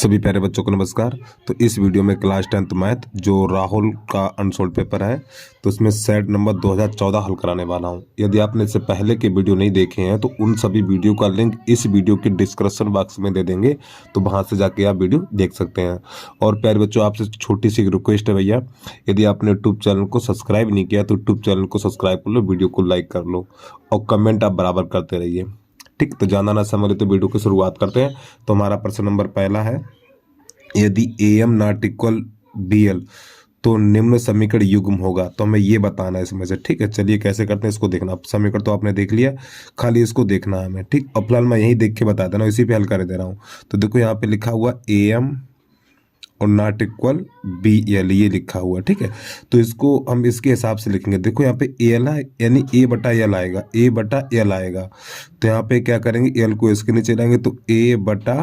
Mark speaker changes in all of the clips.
Speaker 1: सभी प्यारे बच्चों को नमस्कार। तो इस वीडियो में क्लास 10th मैथ जो राहुल का अनसोल्ड पेपर है तो उसमें सेट नंबर 2014 हल कराने वाला हूं। यदि आपने इससे पहले के वीडियो नहीं देखे हैं तो उन सभी वीडियो का लिंक इस वीडियो के डिस्क्रिप्शन बॉक्स में दे देंगे, तो वहां से जाके आप वीडियो देख सकते हैं। और प्यारे बच्चों, आपसे छोटी सी रिक्वेस्ट है भैया, यदि आपने यूट्यूब चैनल को सब्सक्राइब नहीं किया तो यूट्यूब चैनल को सब्सक्राइब कर लो, वीडियो को लाइक कर लो और कमेंट आप बराबर करते रहिए। ठीक, तो ज़्यादा ना समझे तो वीडियो की शुरुआत करते हैं। तो हमारा प्रश्न नंबर पहला है, यदि AM नॉट इक्वल BL तो निम्न समीकरण युग्म होगा। तो हमें ये बताना है इसमें से। ठीक है, चलिए कैसे करते हैं इसको देखना। समीकरण तो आपने देख लिया, खाली इसको देखना है हमें। ठीक, और फिलहाल मैं यही देख के बता देना, इसी पे हल कर दे रहा हूँ। तो देखो यहाँ पे लिखा हुआ AM और नॉट इक्वल BL, ये लिखा हुआ। ठीक है, तो इसको हम इसके हिसाब से लिखेंगे। देखो यहाँ पे AL है, यानी A बटा L आएगा, A बटा L आएगा। तो यहाँ पे क्या करेंगे, L को इसके नीचे लाएंगे तो A बटा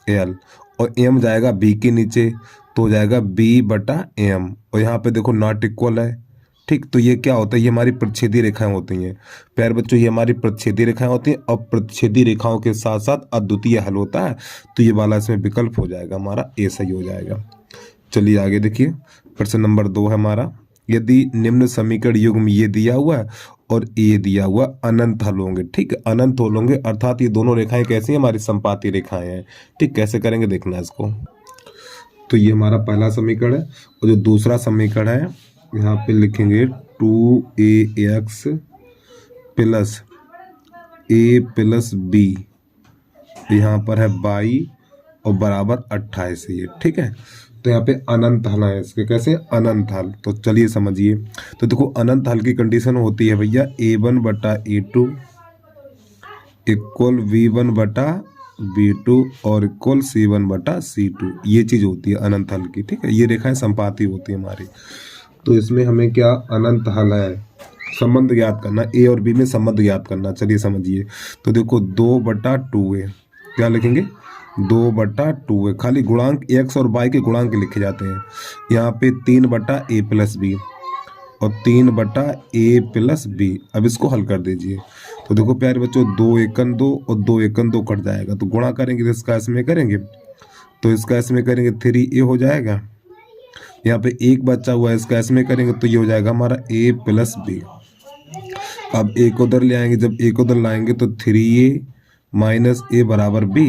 Speaker 1: L, और M जाएगा B के नीचे तो हो जाएगा B बटा M। और यहाँ पे देखो नॉट इक्वल है। ठीक, तो ये क्या होता है, ये हमारी प्रतिच्छेदी रेखाएं होती हैं। प्यारे बच्चों, ये हमारी प्रतिच्छेदी रेखाएं होती हैं और प्रतिच्छेदी रेखाओं के साथ साथ अद्वितीय हल होता है। तो ये वाला इसमें विकल्प हो जाएगा, हमारा A सही हो जाएगा। चलिए आगे देखिए, प्रश्न नंबर 2 है हमारा, यदि निम्न समीकरण युग्म ये दिया हुआ है और ये दिया हुआ अनंत हल होंगे। ठीक है, अनंत हल होंगे अर्थात ये दोनों रेखाएं कैसी हैं, हमारी समपाती रेखाएं हैं। ठीक, कैसे करेंगे देखना इसको। तो ये हमारा पहला समीकरण है, और जो दूसरा समीकरण है यहाँ पे लिखेंगे 2AX plus A plus B, यहाँ पर है 22 और बराबर 28 ये। ठीक है, तो यहाँ पे अनंत हल है इसके, कैसे अनंत हल। तो चलिए समझिए। तो देखो अनंत हल की कंडीशन होती है भैया A1 बटा A2 इक्वल V1 बटा V2 और इक्वल C1 बटा C2, ये चीज होती है अनंत हल की। ठीक है, ये रेखाएं समपाती होती है हमारी। तो इसमें हमें क्या अनंत हल है, संबंध ज्ञात करना, A और B में संबंध ज्ञात करना। चलिए समझिए। तो देखो 2 बटा 2 है, क्या लिखेंगे 2 बटा 2 है, खाली गुणांक X और Y के गुणांक लिखे जाते हैं। यहाँ पे 3 बटा A प्लस B और 3 बटा A प्लस B। अब इसको हल कर दीजिए। तो देखो प्यारे बच्चों, 2 एकन 2 और 2 एकन 2 कट जाएगा, तो गुणा करेंगे तो इसका इसमें करेंगे, तो इसका इसमें करेंगे 3A हो जाएगा। यहाँ पे एक बचा हुआ है, इसका इसमें करेंगे तो ये हो जाएगा हमारा A प्लस B। अब A को उधर ले आएंगे, जब A को उधर लाएंगे तो 3A माइनस A बराबर B,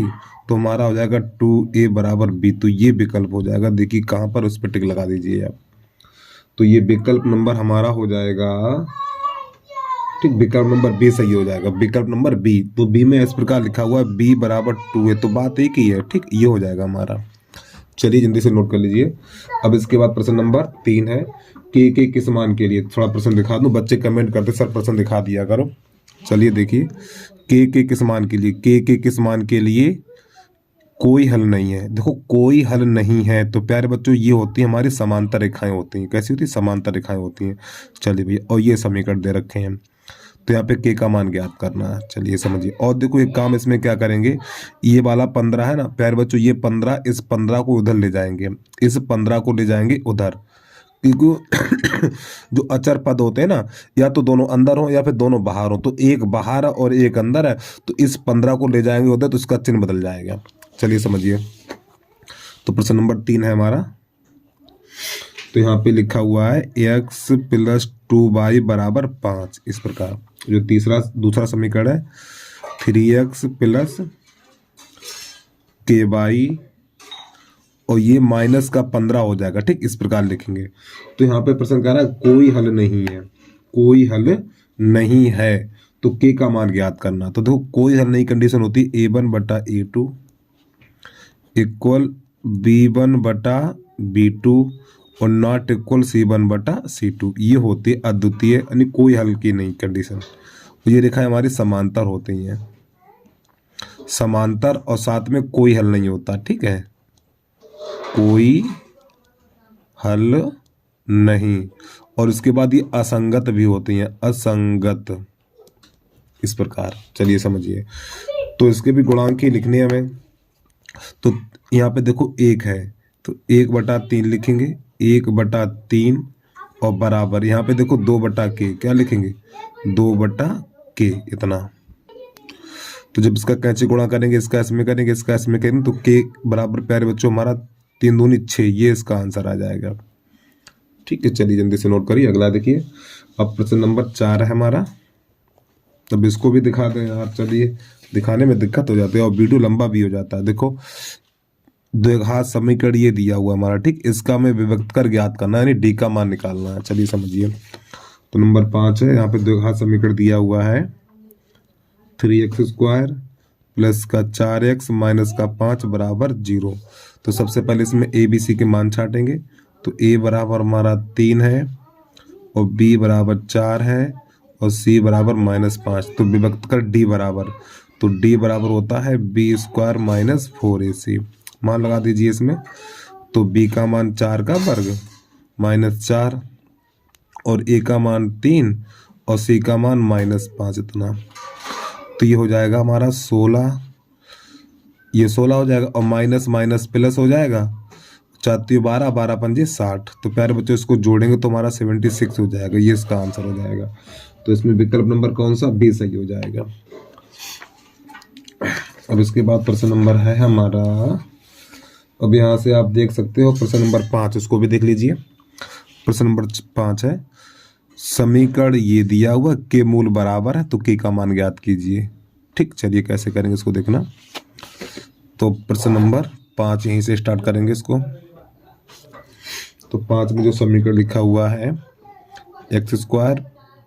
Speaker 1: तो हमारा हो जाएगा 2A बराबर B। तो ये विकल्प हो जाएगा। देखिए कहाँ पर, उस पर टिक लगा दीजिए आप। तो ये विकल्प नंबर हमारा हो जाएगा। ठीक, विकल्प नंबर B सही हो जाएगा, विकल्प नंबर B। तो B में इस प्रकार लिखा हुआ है B बराबर 2 है, तो बात एक ही है। ठीक, ये हो जाएगा हमारा। चलिए जल्दी से नोट कर लीजिए। अब इसके बाद प्रश्न नंबर 3 है, के किस मान के लिए। थोड़ा प्रश्न दिखा दूं, बच्चे कमेंट करते सर प्रश्न दिखा दिया करो। चलिए देखिए, के किस मान के लिए, के किस मान के लिए कोई हल नहीं है। देखो कोई हल नहीं है तो प्यारे बच्चों ये होती है हमारी समांतर रेखाएं होती हैं। कैसी होती है, समांतर रेखाएं होती हैं। चलिए भैया, और ये समीकरण दे रखे हैं, तो यहाँ पे के का मान ज्ञात करना है। चलिए समझिए। और देखो एक काम इसमें क्या करेंगे, ये वाला 15 है ना प्यारे बच्चों, ये 15, इस 15 को उधर ले जाएंगे, इस 15 को ले जाएंगे उधर, क्योंकि जो अचर पद होते हैं ना, या तो दोनों अंदर हो या फिर दोनों बाहर हो, तो एक बाहर है और एक अंदर है, तो इस 15 को ले जाएंगे उधर, तो इसका चिन्ह बदल जाएगा। चलिए समझिए। तो प्रश्न नंबर 3 है हमारा, तो यहाँ पे लिखा हुआ है x प्लस 2y बराबर 5, इस प्रकार। जो दूसरा समीकरण है 3x प्लस ky और ये माइनस का 15 हो जाएगा। ठीक, इस प्रकार लिखेंगे। तो यहाँ पे प्रश्न कह रहा है कोई हल नहीं है, कोई हल नहीं है, तो के का मान ज्ञात करना। तो देखो कोई हल नहीं कंडीशन होती है A1 बटा A2 इक्वल B1 बटा B2 और नॉट इक्वल C1 बटा C2, ये होती है अद्वितीय, यानी कोई हल की नहीं कंडीशन। ये रेखाएं हमारी समांतर होती हैं, समांतर, और साथ में कोई हल नहीं होता। ठीक है, कोई हल नहीं, और उसके बाद ये असंगत भी होती हैं, असंगत, इस प्रकार। चलिए समझिए। तो इसके भी गुणांक ही लिखने हैं हमें। तो यहाँ पे देखो 1 है, तो 1 बटा 3 लिखेंगे, 1 बटा 3 और बराबर, यहाँ पे देखो 2 बटा के, क्या लिखेंगे 2 बटा के, इतना। तो जब इसका कैंची गुणा करेंगे, इसका इसमें करेंगे, इसका इसमें करेंगे, तो के बराबर प्यारे बच्चों हमारा 3 दूनी 6, ये इसका आंसर आ जाएगा। ठीक है, चलिए जल्दी से नोट करिए। अगला देखिए, अब प्रश्न नंबर 4 है हमारा। अब इसको भी दिखा दें यार, चलिए, दिखाने में दिक्कत हो जाती है और वीडियो लंबा भी हो जाता है। देखो, द्विघात समीकरण ये दिया हुआ हमारा, ठीक, इसका हमें विभक्त कर ज्ञात करना है, यानी डी का मान निकालना है। चलिए समझिए, तो नंबर 5 है, यहाँ पे द्विघात समीकरण दिया हुआ है 3x² प्लस का 4x माइनस का 5 बराबर 0। तो सबसे पहले इसमें ए बी सी के मान छाटेंगे। तो a बराबर हमारा 3 है और b बराबर 4 है और c बराबर -5। तो विभक्त कर d बराबर, तो d बराबर होता है b² माइनस 4ac। मान लगा दीजिए इसमें। तो b का मान 4 का वर्ग -4 और a का मान 3 और c का मान -5 इतना। तो ये हो जाएगा हमारा 16, ये 16 हो जाएगा और माइनस माइनस प्लस हो जाएगा, 4 12 12 पंजे 60। तो प्यारे बच्चों इसको जोड़ेंगे तो हमारा 76 हो जाएगा, ये इसका आंसर हो जाएगा। तो इसमें विकल्प नंबर कौन सा, बी सही हो जाएगा। अब इसके बाद प्रश्न नंबर है हमारा, अब यहाँ से आप देख सकते हो प्रश्न नंबर 5, इसको भी देख लीजिए। प्रश्न नंबर 5 है, समीकरण ये दिया हुआ के मूल बराबर है तो के का मान ज्ञात कीजिए। ठीक, चलिए कैसे करेंगे इसको देखना। तो प्रश्न नंबर 5 यहीं से स्टार्ट करेंगे इसको। तो 5 में जो समीकरण लिखा हुआ है x²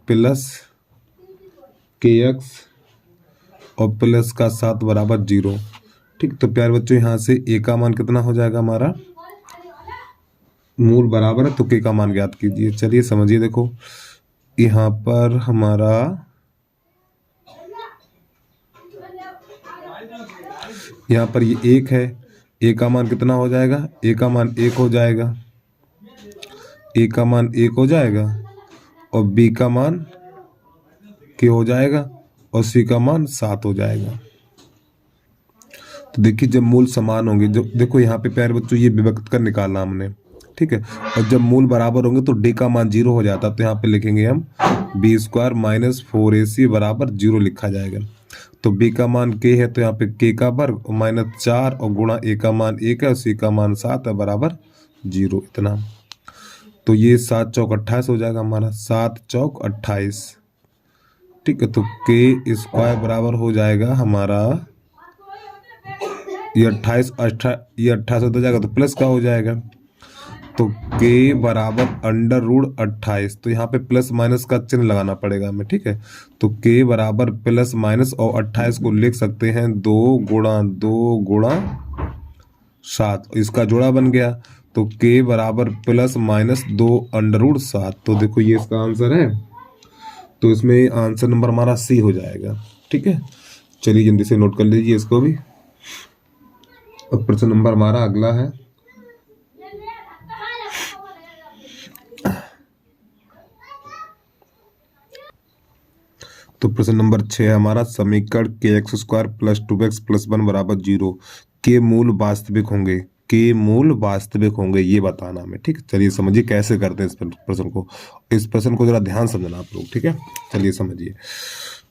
Speaker 1: प्लस kx और प्लस का 7 बराबर 0। ठीक, तो प्यारे बच्चों यहाँ से a का मान कितना हो जाएगा, हमारा मूल बराबर है तो के का मान ज्ञात कीजिए। चलिए समझिए, देखो यहाँ पर हमारा यहाँ पर ये 1 है, ए का मान कितना हो जाएगा, ए का मान 1 हो जाएगा, ए का मान 1 हो जाएगा और बी का मान के हो जाएगा और सी का मान 7 हो जाएगा। तो देखिए जब मूल समान होंगे, जो देखो यहाँ पे प्यारे बच्चों ये विभक्त कर निकालना हमने, ठीक है, और जब मूल बराबर होंगे तो डी का मान 0 हो जाता है। तो यहाँ पे लिखेंगे हम b² माइनस 4ac बराबर 0 लिखा जाएगा। तो b का मान k है तो यहाँ पे k का वर्ग -4 और गुणा a का मान 1 है और c का मान 7 है बराबर 0 इतना। तो ये 7 चौक 28 हो जाएगा हमारा, 7 चौक 28। ठीक है, तो k² बराबर हो जाएगा हमारा, ये 28 होता जाएगा तो प्लस का हो जाएगा। तो k बराबर √28। तो यहाँ पे प्लस माइनस का चिन्ह लगाना पड़ेगा हमें, ठीक है। तो k बराबर प्लस माइनस और 28 को लिख सकते हैं 2 गुणा 2 गुणा 7, इसका जोड़ा बन गया। तो k बराबर प्लस माइनस 2 √7। तो देखो ये इसका आंसर है। तो इसमें आंसर नंबर हमारा सी हो जाएगा। ठीक है, चलिए जल्दी से नोट कर लीजिए इसको भी। अब प्रश्न नंबर हमारा अगला है, तो प्रश्न नंबर 6 है हमारा, समीकरण kx² प्लस 2x प्लस 1 बराबर 0 के मूल वास्तविक होंगे, के मूल वास्तविक होंगे, ये बताना हमें। ठीक, चलिए समझिए कैसे करते हैं इस प्रश्न को। इस प्रश्न को जरा ध्यान समझना आप लोग, ठीक है। चलिए समझिए।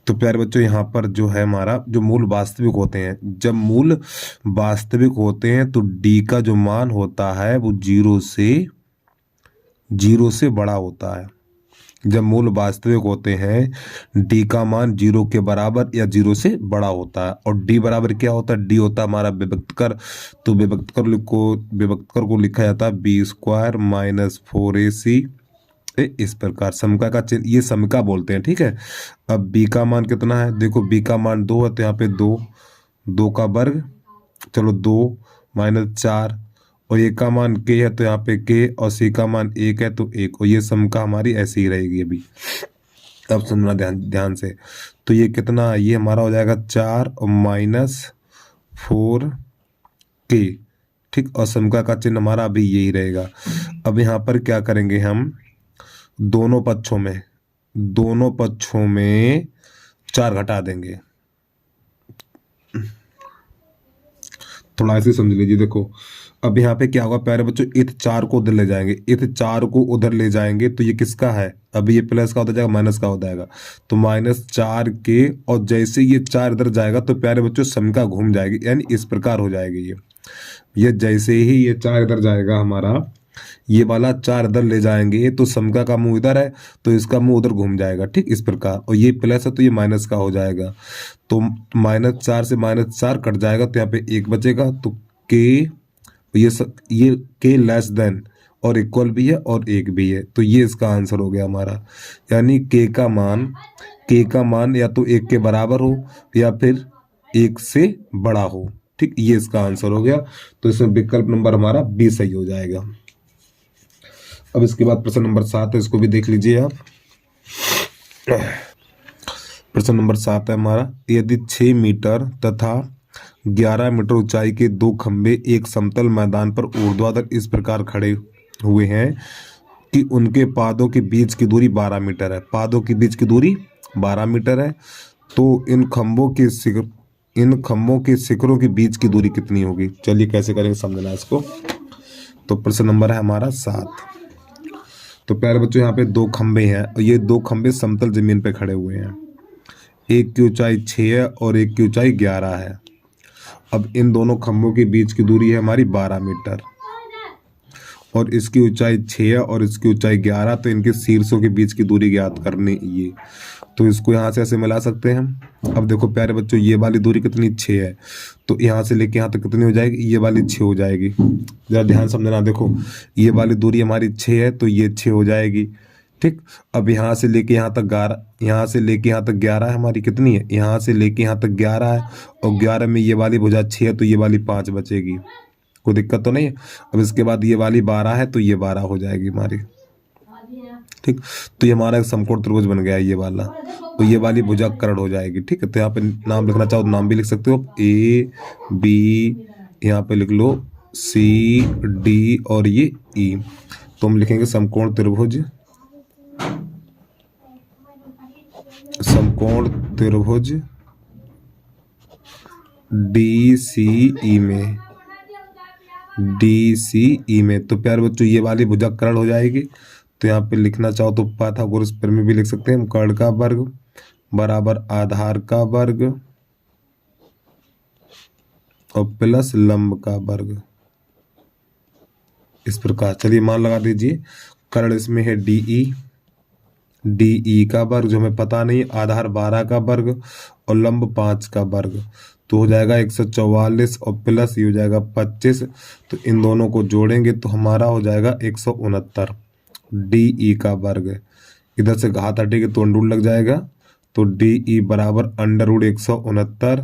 Speaker 1: तो प्यारे बच्चों यहाँ पर जो है हमारा, जो मूल वास्तविक होते हैं, जब मूल वास्तविक होते हैं तो डी का जो मान होता है वो 0 से बड़ा होता है। जब मूल वास्तविक होते हैं डी का मान 0 के बराबर या 0 से बड़ा होता है। और डी बराबर क्या होता है, डी होता है हमारा विभक्तकर। तो विभक्तकर को लिखा जाता है b² माइनस 4ac। इस प्रकार समीका का चिन्ह, ये समीका बोलते हैं। ठीक है, अब b का मान कितना है, देखो b का मान 2 है तो यहाँ पे 2 का वर्ग, चलो 2 -4 और a का मान k है तो यहाँ पे k और c का मान 1 है तो 1, और ये समीका हमारी ऐसी ही रहेगी अभी। अब समझना ध्यान से। तो ये कितना, ये हमारा हो जाएगा 4 और -4k। ठीक, और समीका का चिन्ह हमारा अभी यही रहेगा। अब यहाँ पर क्या करेंगे हम, दोनों पक्षों में 4 घटा देंगे। थोड़ा ऐसे समझ लीजिए, देखो अब यहाँ पे क्या होगा प्यारे बच्चों, इस 4 को उधर ले जाएंगे, इस 4 को उधर ले जाएंगे तो ये किसका है, अब ये प्लस का होता जाएगा माइनस का हो जाएगा, तो -4 के, और जैसे ये 4 इधर जाएगा तो प्यारे बच्चों समीका घूम जाएगी, यानी इस प्रकार हो जाएगी ये जैसे ही ये 4 इधर जाएगा हमारा, ये वाला 4 इधर ले जाएंगे तो समीका का मुंह इधर है तो इसका मुंह उधर घूम जाएगा, ठीक इस प्रकार, और ये प्लस है तो ये माइनस का हो जाएगा, तो -4 से -4 कट जाएगा तो यहाँ पे 1 बचेगा, तो के ये के लेस देन और इक्वल भी है और 1 भी है, तो ये इसका आंसर हो गया हमारा, यानी के का मान या तो 1 के बराबर हो या फिर 1 से बड़ा हो, ठीक, ये इसका आंसर हो गया। तो इसमें विकल्प नंबर हमारा बी सही हो जाएगा। अब इसके बाद प्रश्न नंबर 7 है, इसको भी देख लीजिए आप। प्रश्न नंबर 7 है हमारा, यदि 6 मीटर तथा 11 मीटर ऊंचाई के 2 खंबे एक समतल मैदान पर ऊर्ध्वाधर इस प्रकार खड़े हुए हैं कि उनके पादों के बीच की दूरी 12 मीटर है, पादों के बीच की दूरी 12 मीटर है, तो इन खंभों के शिखरों के बीच की दूरी कितनी होगी। चलिए कैसे करेंगे समझना इसको। तो प्रश्न नंबर है हमारा 7। तो प्यारे बच्चों यहाँ पे 2 खंभे हैं और ये 2 खंभे समतल जमीन पे खड़े हुए हैं, एक की ऊंचाई 6 है और एक की ऊंचाई 11 है। अब इन दोनों खंभों के बीच की दूरी है हमारी 12 मीटर और इसकी ऊंचाई 6 है और इसकी ऊंचाई 11, तो इनके शीर्षों के बीच की दूरी ज्ञात करनी ये, तो इसको यहाँ से ऐसे मिला सकते हैं हम। अब देखो प्यारे बच्चों ये वाली दूरी कितनी 6 है, तो यहाँ से लेके यहाँ तक कितनी हो जाएगी, ये वाली 6 हो जाएगी। जरा ध्यान समझना, देखो ये वाली दूरी हमारी 6 है तो ये 6 हो जाएगी, ठीक। अब यहाँ से लेके यहाँ तक 11, यहाँ से लेके यहाँ तक 11 है हमारी, कितनी है, यहाँ से लेके यहाँ तक 11 है और 11 में ये वाली भुजा 6 है तो ये वाली 5 बचेगी, कोई दिक्कत तो नहीं है। अब इसके बाद ये वाली 12 है तो ये 12 हो जाएगी हमारी, ठीक। तो ये हमारा एक समकोण त्रिभुज बन गया ये वाला, तो ये वाली भुजा कर्ण हो जाएगी, ठीक है। तो यहाँ पे नाम लिखना चाहो तो नाम भी लिख सकते हो, ए बी, यहाँ पे लिख लो सी डी और ये ई, तो हम लिखेंगे समकोण त्रिभुज DCE में, तो प्यारे बच्चों ये वाली भुजा कर्ण हो जाएगी। तो यहाँ पे लिखना चाहो तो पाइथागोरस प्रमेय भी लिख सकते हैं हम, कर्ण का वर्ग बराबर आधार का वर्ग और प्लस लंब का वर्ग, इस प्रकार। चलिए मान लगा दीजिए, कर्ण इसमें है DE का वर्ग जो हमें पता नहीं, आधार 12 का वर्ग और लंब 5 का वर्ग, तो हो जाएगा 144 और प्लस ये हो जाएगा 25, तो इन दोनों को जोड़ेंगे तो हमारा हो जाएगा 169। DE का वर्ग इधर से घात हटेगी तो अंडूर लग जाएगा, तो DE बराबर √169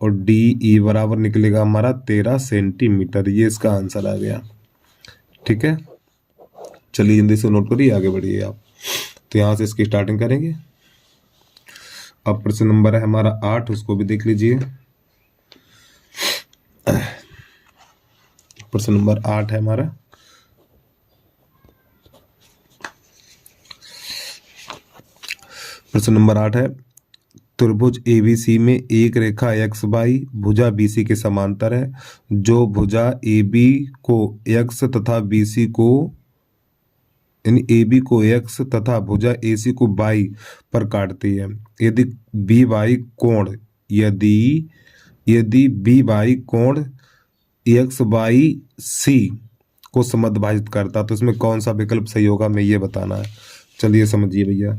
Speaker 1: और DE बराबर निकलेगा हमारा 13 सेंटीमीटर, ये इसका आंसर आ गया, ठीक है। चलिए जल्दी से नोट करिए, आगे बढ़िए आप। तो यहाँ से इसकी स्टार्टिंग करेंगे। अब प्रश्न नंबर है हमारा 8, उसको भी देख लीजिए। प्रश्न नंबर 8 है हमारा, प्रश्न नंबर 8 है, त्रिभुज ABC में एक रेखा XY भुजा BC के समांतर है, जो भुजा AB को X तथा BC को यानी AB को X तथा भुजा AC को Y पर काटती है। यदि BY कोण XYC को समद्विभाजित करता, तो इसमें कौन सा विकल्प सही होगा, हमें ये बताना है। चलिए समझिए भैया।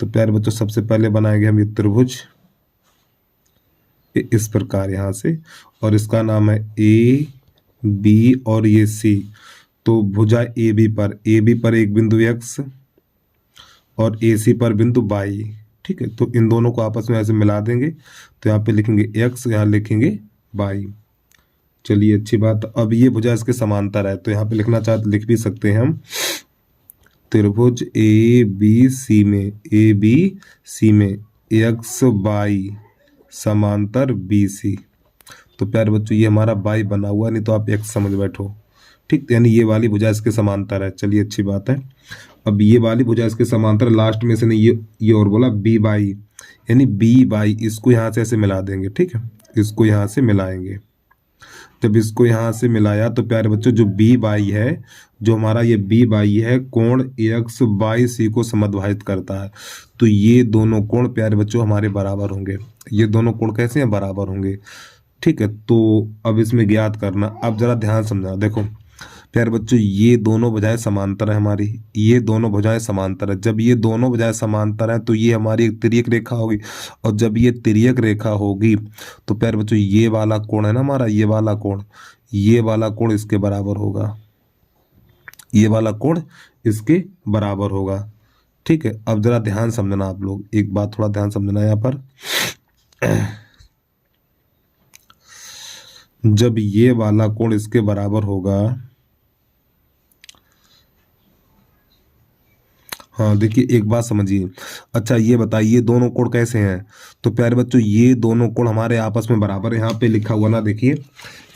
Speaker 1: तो प्यारे बच्चों सबसे पहले बनाएंगे हम ये त्रिभुज इस प्रकार यहाँ से, और इसका नाम है AB और ये C। तो भुजा AB पर एक बिंदु X और AC पर बिंदु Y, ठीक है। तो इन दोनों को आपस में ऐसे मिला देंगे, तो यहाँ पे लिखेंगे X, यहाँ लिखेंगे Y। चलिए अच्छी बात। अब ये भुजा इसके समांतर है, तो यहाँ पे लिखना चाहते लिख भी सकते हैं हम, त्रिभुज ABC में XY समांतर BC। तो प्यारे बच्चों ये हमारा Y बना हुआ, नहीं तो आप X समझ बैठो, ठीक। यानी ये वाली भुजा इसके समांतर है। चलिए अच्छी बात है। अब ये वाली भुजा इसके समांतर, लास्ट में से नहीं ये और बोला BY, यानी BY, इसको यहाँ से ऐसे मिला देंगे, ठीक है, इसको यहाँ से मिलाएंगे। जब इसको यहाँ से मिलाया तो प्यारे बच्चों जो बी बाई है, जो हमारा ये बी बाई है, कोण एक्स बाई सी को समद्विभाजित करता है। तो ये दोनों कोण प्यारे बच्चों हमारे बराबर होंगे। ये दोनों कोण कैसे हैं? बराबर होंगे। ठीक है, तो अब इसमें ज्ञात करना। अब जरा ध्यान समझना, देखो प्यारे बच्चों ये दोनों भुजाएं समांतर है हमारी, ये दोनों भुजाएं समांतर है। जब ये दोनों भुजाएं समांतर है तो ये हमारी एक तिर्यक रेखा होगी, और जब ये तिर्यक रेखा होगी तो प्यारे बच्चों ये वाला कोण है ना हमारा, ये वाला कोण, ये वाला कोण इसके बराबर होगा, ये वाला कोण इसके बराबर होगा। ठीक है, अब जरा ध्यान समझना आप लोग, एक बात थोड़ा ध्यान समझना यहाँ पर। जब ये वाला कोण इसके बराबर होगा, हाँ देखिए एक बात समझिए। अच्छा ये बताइए दोनों कोण कैसे हैं? तो प्यारे बच्चों ये दोनों कोण हमारे आपस में बराबर है। यहाँ पे लिखा हुआ ना, देखिए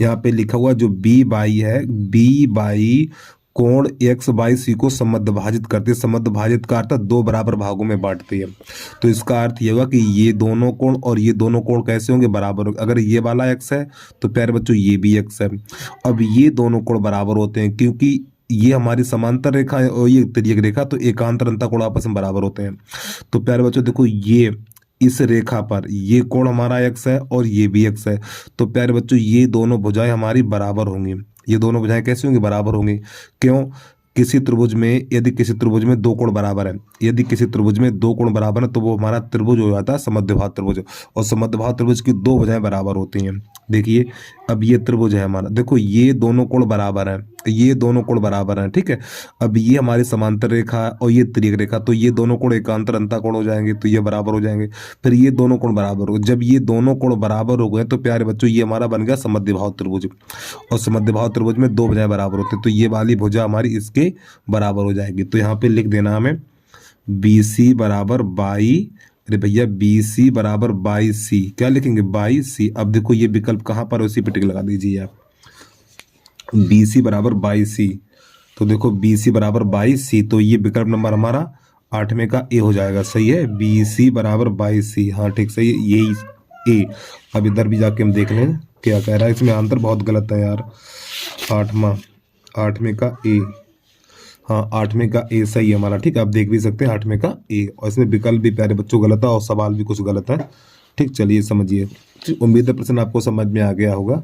Speaker 1: यहाँ पे लिखा हुआ जो बी बाई है, बी बाई कोण एक्स बाई सी को समद्विभाजित करती है। समद्विभाजित का अर्थ दो बराबर भागों में बांटती है। तो इसका अर्थ ये होगा कि ये दोनों कोण और ये दोनों कोण कैसे होंगे? बराबर होंगे। अगर ये वाला एक्स है तो प्यारे बच्चों ये भी एक्स है। अब ये दोनों कोण बराबर होते हैं क्योंकि ये हमारी समांतर रेखा है और ये तिर्यक रेखा, तो एकांतर अंतः कोण आपस में बराबर होते हैं। तो प्यारे बच्चों देखो ये इस रेखा पर ये कोण हमारा एक्स है और ये भी एक्स है। तो प्यारे बच्चों ये दोनों भुजाएं हमारी बराबर होंगी। ये दोनों भुजाएं कैसे होंगी? बराबर होंगी। क्यों? किसी त्रिभुज में यदि किसी त्रिभुज में दो कोण बराबर है, यदि किसी त्रिभुज में दो कोण बराबर है तो वो हमारा त्रिभुज हो जाता है समद्विबाहु त्रिभुज, और समद्विबाहु त्रिभुज की दो भुजाएं बराबर होती हैं। देखिए अब ये त्रिभुज है हमारा, देखो ये दोनों कोण बराबर हैं, ये दोनों कोण बराबर हैं। ठीक है, अब ये हमारी समांतर रेखा है और ये तिर्यक रेखा, तो ये दोनों कोण एकांतर अंतः कोण हो जाएंगे, तो ये बराबर हो जाएंगे। फिर ये दोनों कोण बराबर हो गए। जब ये दोनों कोण बराबर हो गए तो प्यारे बच्चों ये हमारा बन गया समद्विबाहु त्रिभुज, और समद्विबाहु त्रिभुज में दो भुजाएं बराबर होती है, तो ये वाली भुजा हमारी इसके बराबर हो जाएगी। तो यहाँ पे लिख देना हमें बी सी बराबर बाई, अरे भैया बी सी बराबर बाई सी, क्या लिखेंगे? बाई सी। अब देखो ये विकल्प कहाँ पर, उसी पे टिक लगा दीजिए आप, बी सी बराबर बाई सी। तो देखो बी सी बराबर बाई सी, तो ये विकल्प नंबर हमारा 8वें का ए हो जाएगा। सही है, बी सी बराबर बाई सी, हाँ ठीक सही है, यही ए। अब इधर भी जाके हम देख लें क्या कह रहा है। इसमें आंसर बहुत गलत है यार, 8वें का ए, हाँ 8वें का ए सही है हमारा। ठीक है, आप देख भी सकते हैं 8वें का ए, और इसमें विकल्प भी प्यारे बच्चों गलत है और सवाल भी कुछ गलत है। ठीक, चलिए समझिए। उम्मीद है प्रश्न आपको समझ में आ गया होगा।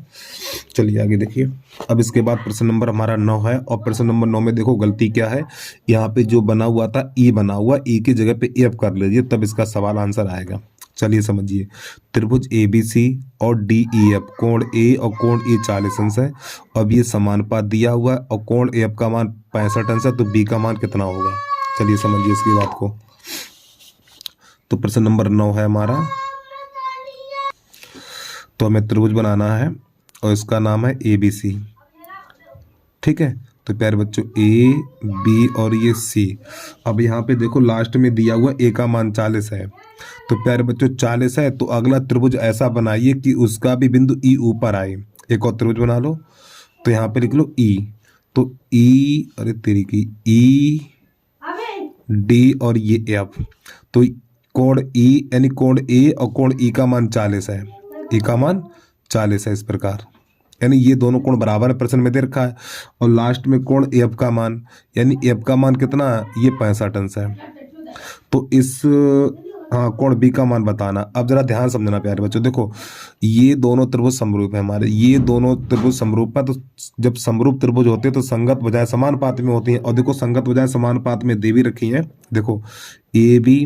Speaker 1: चलिए आगे देखिए। अब इसके बाद प्रश्न नंबर हमारा 9 है, और प्रश्न नंबर 9 में देखो गलती क्या है। यहाँ पे जो बना हुआ था ई बना हुआ, ई की जगह पे एफ कर लीजिए, तब इसका सवाल आंसर आएगा। चलिए समझिए। त्रिभुज ए बी सी और डी ई एफ, कोण ए और कोण ई 40 अंश है। अब ये समानुपात दिया हुआ है और कोण एफ का मान 65 अंश है, तो बी का मान कितना होगा? चलिए समझिए इसकी बात को। तो प्रश्न नंबर 9 है हमारा, तो हमें त्रिभुज बनाना है और इसका नाम है ए बी सी। ठीक है, तो प्यारे बच्चों ए बी और ये सी। अब यहाँ पे देखो लास्ट में दिया हुआ ए का मान 40 है, तो प्यारे बच्चों 40 है, तो अगला त्रिभुज ऐसा बनाइए कि उसका भी बिंदु ई ऊपर आए। एक और त्रिभुज बना लो, तो यहाँ पे लिख लो ई, तो ई, अरे तेरी की, ई डी और ये एफ, तो कोण ई यानी कोण ए और कोण ई का मान 40 है, ई का मान 40 है इस प्रकार, यानी ये दोनों कोण बराबर है, प्रश्न में दे रखा है। और लास्ट में कोण एफ का मान, यानी एफ का मान कितना है? ये 65 अंश है। तो इस हाँ कोण बी का मान बताना। अब जरा ध्यान समझना प्यारे बच्चों, देखो ये दोनों त्रिभुज समरूप है हमारे, ये दोनों त्रिभुज समरूप है। तो जब समरूप त्रिभुज होते हैं तो संगत भुजाएं समानुपात में होती हैं, और देखो संगत भुजाएं समानुपात में दे भी रखी हैं। देखो ए बी,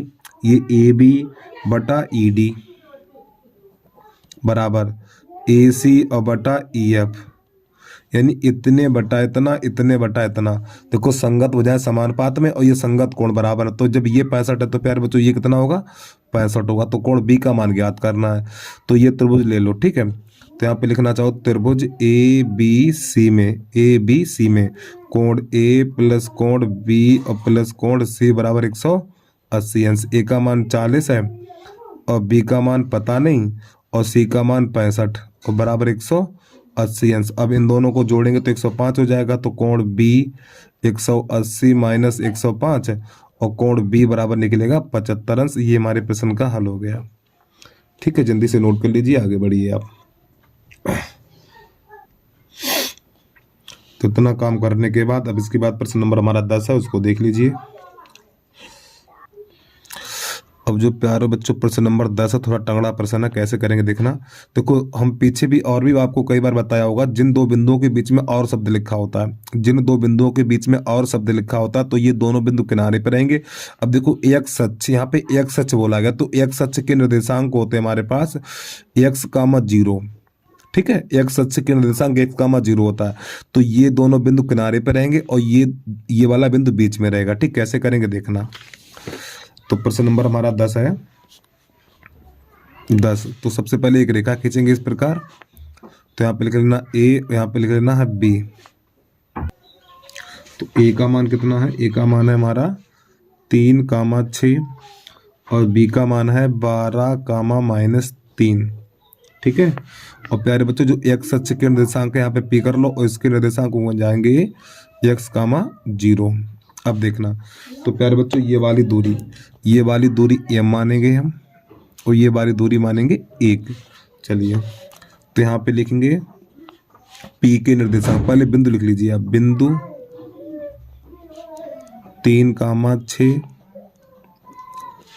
Speaker 1: ये ए बी बटा ई डी बराबर ए सी और बटा ई एफ, यानी इतने बटा इतना, इतने बटा इतना। देखो संगत भुजाएं समानुपात में और ये संगत कोण बराबर है, तो जब ये 65 है तो प्यारे बच्चों ये कितना होगा? 65 होगा। तो कोण बी का मान ज्ञात करना है, तो ये त्रिभुज ले लो। ठीक है, तो यहाँ पे लिखना चाहो त्रिभुज ए बी सी में, ए बी सी में कोण ए प्लस कोण बी और प्लस कोण सी बराबर 180 अंश। ए का मान 40 है और बी का मान पता नहीं और सी का मान 65 और बराबर 180 अंश। अब इन दोनों को जोड़ेंगे तो 105 हो जाएगा, तो कोण बी 180 माइनस 105 और कोण बी बराबर निकलेगा 75 अंश। ये हमारे प्रश्न का हल हो गया। ठीक है, जल्दी से नोट कर लीजिए, आगे बढ़िए आप। तो इतना काम करने के बाद अब इसके बाद प्रश्न नंबर हमारा 10 है, उसको देख लीजिए। अब जो प्यारे बच्चों प्रश्न नंबर 10 है, थोड़ा तगड़ा प्रश्न है, कैसे करेंगे देखना। देखो हम पीछे भी और भी आपको कई बार बताया होगा, जिन दो बिंदुओं के बीच में और शब्द लिखा होता है, जिन दो बिंदुओं के बीच में और शब्द लिखा होता है तो ये दोनों बिंदु किनारे पर रहेंगे। अब देखो एक सच, यहाँ पे एक सच बोला गया, तो एक सच के निर्देशांक होते हैं हमारे पास x,0, ठीक है। एक सच के निर्देशांक x,0 होता है, तो ये दोनों बिंदु किनारे पर रहेंगे और ये वाला बिंदु बीच में रहेगा, ठीक। कैसे करेंगे देखना। तो प्रश्न नंबर हमारा 10 है, 10। तो सबसे पहले एक रेखा खींचेंगे इस प्रकार, तो यहाँ पे लिख लेना ए, यहाँ पे लिख लेना है बी। तो ए का मान कितना है, ए का मान है हमारा 3,6 और बी का मान है 12,-3, ठीक है। और प्यारे बच्चों जो x अक्ष के निर्देशांक है यहाँ पे पी कर लो और इसके निर्देशांक हो जाएंगे x,0। अब देखना, तो प्यारे बच्चों ये वाली दूरी m मानेंगे हम और ये वाली दूरी मानेंगे 1। चलिए तो यहाँ पे लिखेंगे p के निर्देशांक, पहले बिंदु लिख लीजिए आप, बिंदु 3,6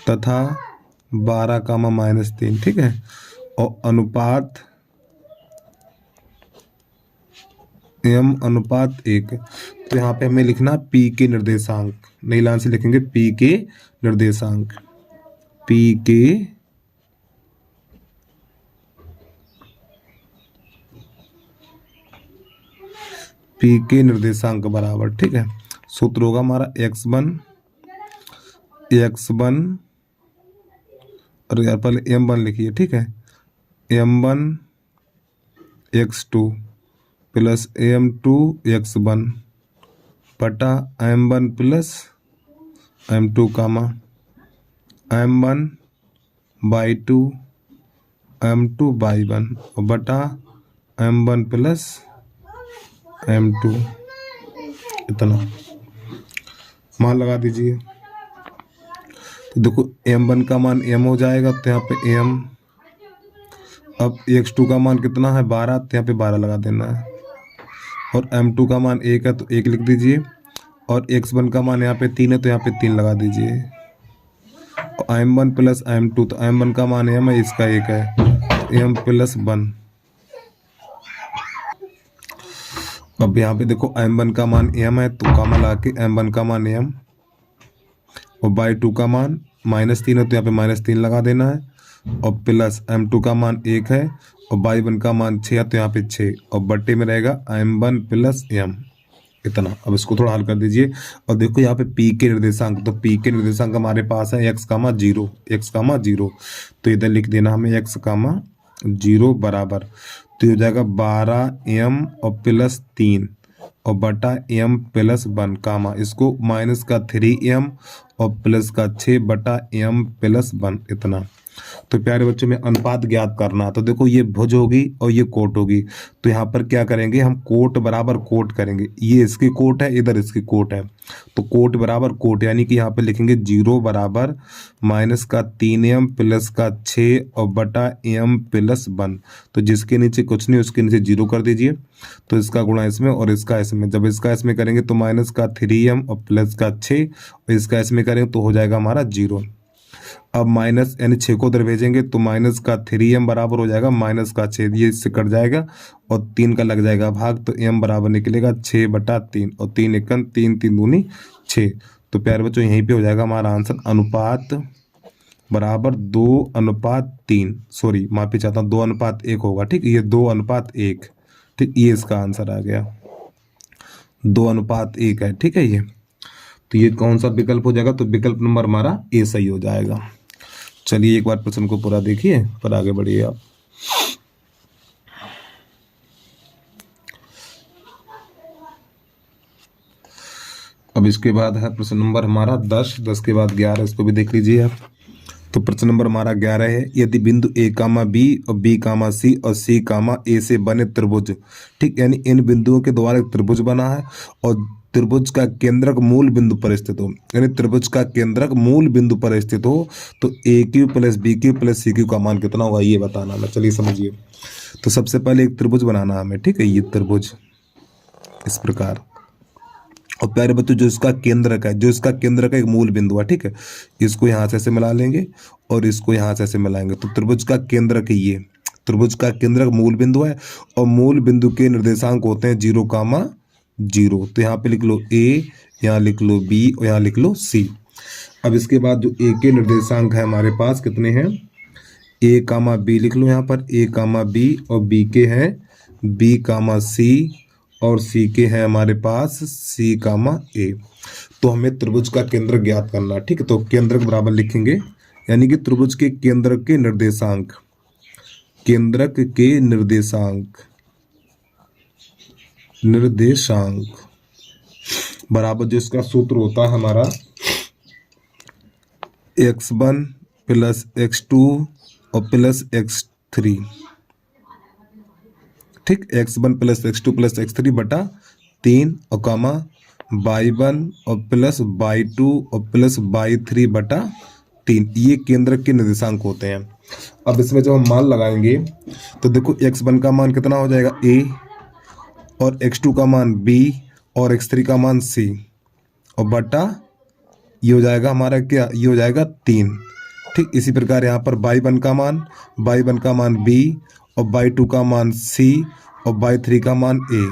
Speaker 1: तथा 12,-3, ठीक है। और अनुपात m/1। तो यहाँ पे हमें लिखना p के निर्देशांक, नई लाइन से लिखेंगे p के निर्देशांक, p के निर्देशांक बराबर, ठीक है। सूत्र होगा हमारा x1 और यार पहले m1 लिखिए, ठीक है। m1 x2 plus m2 x1 बटा m1 प्लस m2 कामा m1/2 m2/1 और बटा m1 प्लस m2, इतना मान लगा दीजिए। तो देखो m1 का मान m हो जाएगा, तो यहाँ पे m। अब x2 का मान कितना है 12, तो यहाँ पे 12 लगा देना है। और m2 का मान 1 है तो 1 लिख दीजिए। और x1 का मान यहाँ पे 3 है तो यहाँ पे 3 लगा दीजिए। और m1 प्लस m2, तो m1 का मान m है, इसका 1 है, m प्लस 1। अब यहाँ पे देखो m1 का मान m है तो कामा लगा के m1 का मान m और बाई 2 का मान -3 है तो यहाँ पे -3 लगा देना है। और प्लस m2 का मान 1 है और बाई 1 का मान 6 है तो यहाँ पे 6 और बट्टे में रहेगा m1 प्लस m, इतना। अब इसको थोड़ा हल कर दीजिए और देखो यहाँ पे p के निर्देशांक, तो p के निर्देशांक हमारे पास है x,0 तो इधर लिख देना हमें x,0 बराबर, तो ये हो जाएगा 12m और प्लस 3 और बटा m प्लस 1 कामा, इसको माइनस का 3m और प्लस का 6 बटा m प्लस 1, इतना। तो प्यारे बच्चों में अनुपात ज्ञात करना, तो देखो ये भुज होगी और ये कोट होगी, तो यहाँ पर क्या करेंगे हम, कोट बराबर कोट करेंगे। ये इसकी कोट है, इधर इसकी कोट है, तो कोट बराबर कोट, यानी कि यहाँ पे लिखेंगे 0 बराबर माइनस का 3m प्लस का 6 और बटा m प्लस 1। तो जिसके नीचे कुछ नहीं उसके नीचे 0 कर दीजिए, तो इसका गुणा इसमें और इसका इसमें। जब इसका इसमें करेंगे तो माइनस का 3m और प्लस का 6 और इसका इसमें करेंगे तो हो जाएगा हमारा 0। अब माइनस यानी 6 को उधर भेजेंगे तो माइनस का 3m बराबर हो जाएगा माइनस का 6, ये इससे कट जाएगा और 3 का लग जाएगा भाग, तो m बराबर निकलेगा 6/3 और 3 एकम 3 3 दूनी 6। तो प्यारे बच्चों यहीं पे हो जाएगा हमारा आंसर, अनुपात बराबर 2:3, सॉरी माफी चाहता हूँ 2:1 होगा, ठीक। ये 2:1, ठीक, ये इसका आंसर आ गया 2:1 है, ठीक है। ये तो ये कौन सा विकल्प हो जाएगा, तो विकल्प नंबर हमारा ए सही हो जाएगा। चलिए एक बार प्रश्न को पूरा देखिए पर आगे बढ़िए आप। अब इसके बाद है प्रश्न नंबर हमारा 10 के बाद 11, इसको भी देख लीजिए आप। तो प्रश्न नंबर हमारा 11 है, यदि बिंदु a, b और b, c और c, a से बने त्रिभुज, ठीक, यानी इन बिंदुओं के द्वारा एक त्रिभुज बना है और त्रिभुज का केंद्रक मूल बिंदु पर स्थित हो, यानी त्रिभुज का केंद्रक मूल बिंदु पर स्थित हो, तो AQ plus BQ plus CQ का मान कितना होगा ये बताना है। चलिए समझिए। तो सबसे पहले एक त्रिभुज बनाना हमें, ठीक है। ये त्रिभुज इस प्रकार। और प्यारे बच्चों जो इसका केंद्रक है, जो इसका केंद्रक एक मूल बिंदु है, ठीक है, इसको यहाँ से ऐसे मिला लेंगे और इसको यहाँ से ऐसे मिलाएंगे, तो त्रिभुज का केंद्रक ये, त्रिभुज का केंद्रक मूल बिंदु है और मूल बिंदु के निर्देशांक होते हैं 0,0। तो यहाँ पे लिख लो a, यहाँ लिख लो b और यहाँ लिख लो c। अब इसके बाद जो a के निर्देशांक है हमारे पास कितने हैं, a, b लिख लो यहाँ पर, a, b और b के हैं b, c और c के हैं हमारे पास c, a। तो हमें त्रिभुज का केंद्र ज्ञात करना है, ठीक है। तो केंद्रक बराबर लिखेंगे, यानी कि त्रिभुज के केंद्रक के निर्देशांक, केंद्रक के निर्देशांक बराबर जो इसका सूत्र होता है हमारा x1 प्लस x2 और प्लस x3, ठीक, x1 plus x2 plus x3 बटा 3 और कामा y1 और प्लस y2 और प्लस y3 बटा 3, ये केंद्रक के निर्देशांक होते हैं। अब इसमें जब हम मान लगाएंगे तो देखो x1 का मान कितना हो जाएगा a और x2 का मान b और x3 का मान c और बटा ये हो जाएगा हमारा क्या, ये हो जाएगा 3, ठीक। इसी प्रकार यहाँ पर y1 का मान b और y2 का मान c और y3 का मान a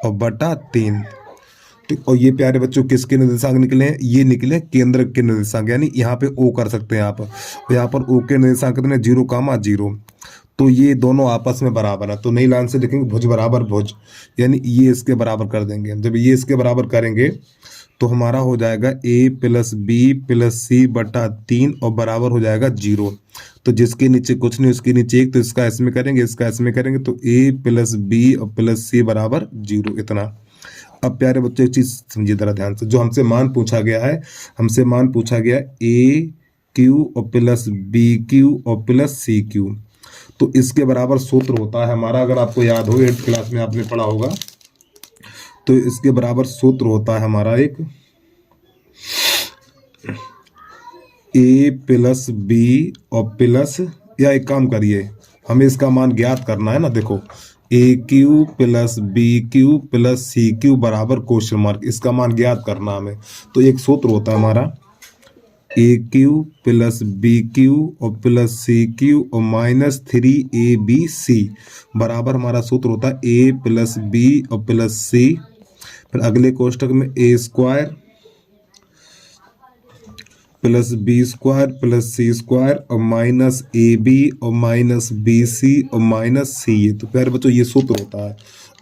Speaker 1: और बटा 3, ठीक। और ये प्यारे बच्चों किसके निर्देशांक निकले हैं, ये निकले केंद्रक के निर्देशांक, यानी यहाँ पे O कर सकते हैं आप। तो यहाँ पर O के निर्देशांक कितने 0,0। तो ये दोनों आपस में बराबर है, तो नई लाइन से लिखेंगे भुज बराबर भुज, यानी ये इसके बराबर कर देंगे। जब ये इसके बराबर करेंगे तो हमारा हो जाएगा a plus b plus c बटा 3 और बराबर हो जाएगा 0। तो जिसके नीचे कुछ नहीं उसके नीचे 1, तो इसका इसमें करेंगे, इसका इसमें करेंगे, तो a प्लस b और प्लस c बराबर 0, इतना। अब प्यारे बच्चों एक चीज समझिए जरा ध्यान से, जो हमसे मान पूछा गया है, हमसे मान पूछा गया है a q और प्लस b q और प्लस c q। तो इसके बराबर सूत्र होता है हमारा, अगर आपको याद हो 8th क्लास में आपने पढ़ा होगा, तो इसके बराबर सूत्र होता है हमारा एक a प्लस b और प्लस, या एक काम करिए हमें इसका मान ज्ञात करना है ना, देखो AQ plus BQ plus CQ बराबर क्वेश्चन मार्क, इसका मान ज्ञात करना हमें। तो एक सूत्र होता है हमारा AQ प्लस BQ और प्लस CQ और माइनस 3ABC बराबर हमारा सूत्र होता है A प्लस B और प्लस C। फिर अगले कोष्टक में a square plus b square plus c square और माइनस AB और माइनस BC और माइनस CA। तो प्यारे बच्चों ये सूत्र होता है।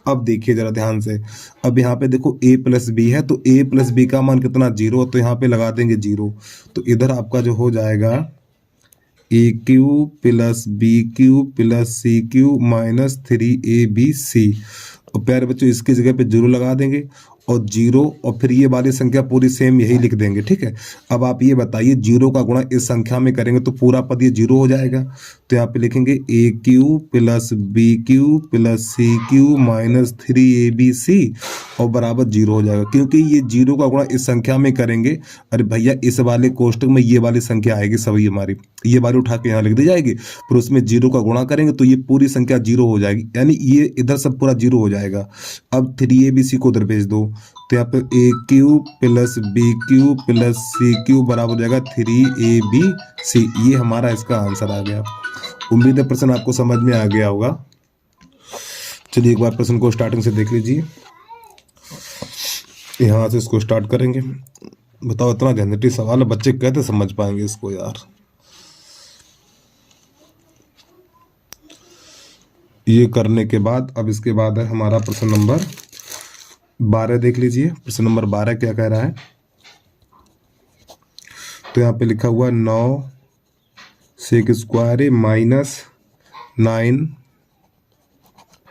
Speaker 1: अब देखिए जरा ध्यान से, अब यहाँ पे देखो a प्लस b है, तो a प्लस b का मान कितना 0, तो यहाँ पे लगा देंगे 0। तो इधर आपका जो हो जाएगा AQ plus BQ plus CQ minus 3ABC। और प्यारे बच्चों इसकी जगह पे 0 लगा देंगे और 0 और फिर ये वाली संख्या पूरी सेम यही लिख देंगे, ठीक है। अब आप ये बताइए 0 का गुणा इस संख्या में करेंगे तो पूरा पद ये 0 हो जाएगा। तो यहाँ पे लिखेंगे AQ plus BQ plus CQ minus 3ABC और बराबर 0 हो जाएगा, क्योंकि ये 0 का गुणा इस संख्या में करेंगे। अरे भैया इस वाले कोष्टक में ये वाली संख्या आएगी सभी हमारी, ये वाली उठा के यहाँ लिख दी जाएगी, फिर उसमें 0 का गुणा करेंगे तो ये पूरी संख्या 0 हो जाएगी, यानी ये इधर सब पूरा 0 हो जाएगा। अब 3ABC को उधर भेज दो, तो यहाँ पे AQ plus BQ plus CQ बराबर हो जाएगा 3ABC। ये हमारा इसका आंसर आ गया। उम्मीद है प्रश्न आपको समझ में आ गया होगा। चलिए एक बार प्रश्न को स्टार्टिंग से देख लीजिए, यहाँ से इसको स्टार्ट करेंगे। बताओ इतना झंझटी सवाल है, बच्चे कैसे समझ पाएंगे इसको यार। ये करने के बाद अब इसके बाद है हमारा प्रश्न नंबर 12। देख लीजिए प्रश्न नंबर 12 क्या कह रहा है। तो यहाँ पे लिखा हुआ 9 सेक स्क्वायर माइनस 9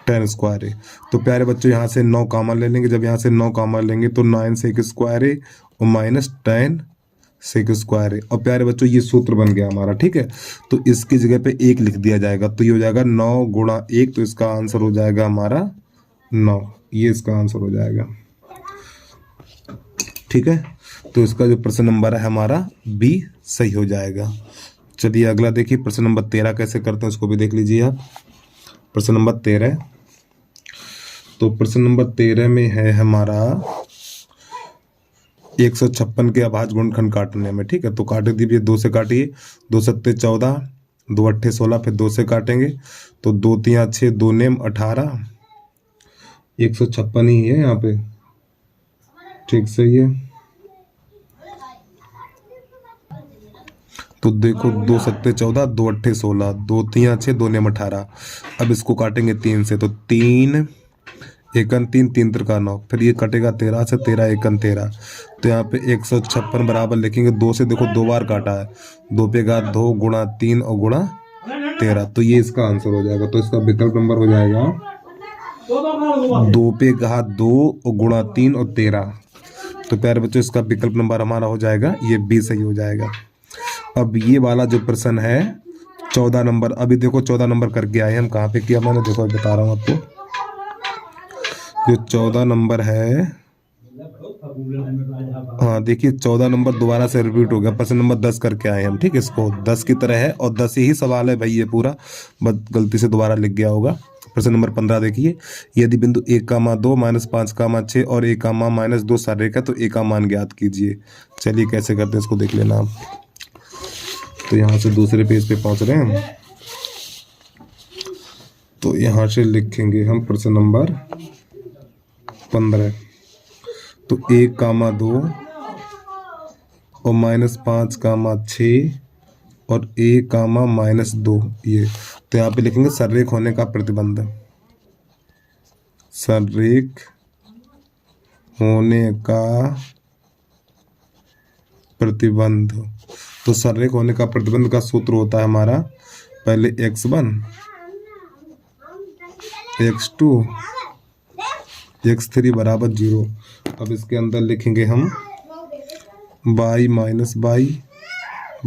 Speaker 1: 10 स्क्वायर। तो प्यारे बच्चों यहाँ से 9 कॉमन ले लेंगे, जब यहाँ से 9 कॉमन लेंगे तो 9 सेक स्क्वायर और माइनस 10 सेक स्क्वायर। और प्यारे बच्चों ये सूत्र बन गया हमारा, ठीक है। तो इसकी जगह पे 1 लिख दिया जाएगा, तो ये हो जाएगा 9 गुणा 1, तो इसका आंसर हो जाएगा हमारा 9, ये इसका आंसर हो जाएगा, ठीक है। तो इसका जो प्रश्न नंबर है हमारा बी सही हो जाएगा। चलिए अगला देखिए प्रश्न नंबर 13 कैसे करते हैं उसको भी देख लीजिए आप। प्रश्न नंबर 13, तो प्रश्न नंबर 13 में है हमारा 156 के अभाज्य गुणनखंड काटने में। ठीक है, तो काट दीजिए, 2 से काटिए, 2 सत्ते 14, 2 अट्ठे 16, फिर 2 से काटेंगे तो 2 तिया 6, 2 नेम 18, 156 ही है यहाँ पे। ठीक, सही है। तो देखो 2 सत्ते 14, 2 अट्ठे 16, 2 तिया 6, 2 नेम 18। अब इसको काटेंगे 3 से, तो 3 एकन 3, 3 त्रिका 9, फिर ये कटेगा 13 से, 13 एकन 13। तो यहाँ पे 156 बराबर लिखेंगे, 2 से देखो 2 बार काटा है, 2 पे का 2 गुणा 3 और गुणा 13, तो ये इसका आंसर हो जाएगा। तो इसका विकल्प नंबर हो जाएगा 2 पे का 2 और गुणा 3 और 13। तो प्यारे बच्चों इसका विकल्प नंबर हमारा हो जाएगा ये बी सही हो जाएगा। अब ये वाला जो प्रश्न है 14 नंबर, अभी देखो 14 नंबर करके आए हम, कहाँ पे किया मैंने, देखो बता रहा हूँ आपको। जो 14 नंबर है, हाँ देखिए 14 नंबर दोबारा से रिपीट हो गया, प्रश्न नंबर 10 करके आए हम। ठीक है, इसको 10 की तरह है और 10 ही सवाल है भाई, ये पूरा बस गलती से दोबारा लिख गया होगा। प्रश्न नंबर 15 देखिए, यदि बिंदु 1,2 -5,6 और 1,-2 सररेख है तो ए का मान ज्ञात कीजिए। चलिए कैसे करते हैं इसको देख लेना आप। तो यहाँ से दूसरे पेज पे पहुंच रहे हैं हम, तो यहाँ से लिखेंगे हम प्रश्न नंबर 15। तो 1,2 और -5,6 और a,-2 ये, तो यहाँ पे लिखेंगे सररेख होने का प्रतिबंध। सररेख होने का प्रतिबंध। तो सररेख होने का प्रतिबंध का सूत्र होता है हमारा, पहले x1 x2 x3 बराबर 0। अब इसके अंदर लिखेंगे हम y minus y,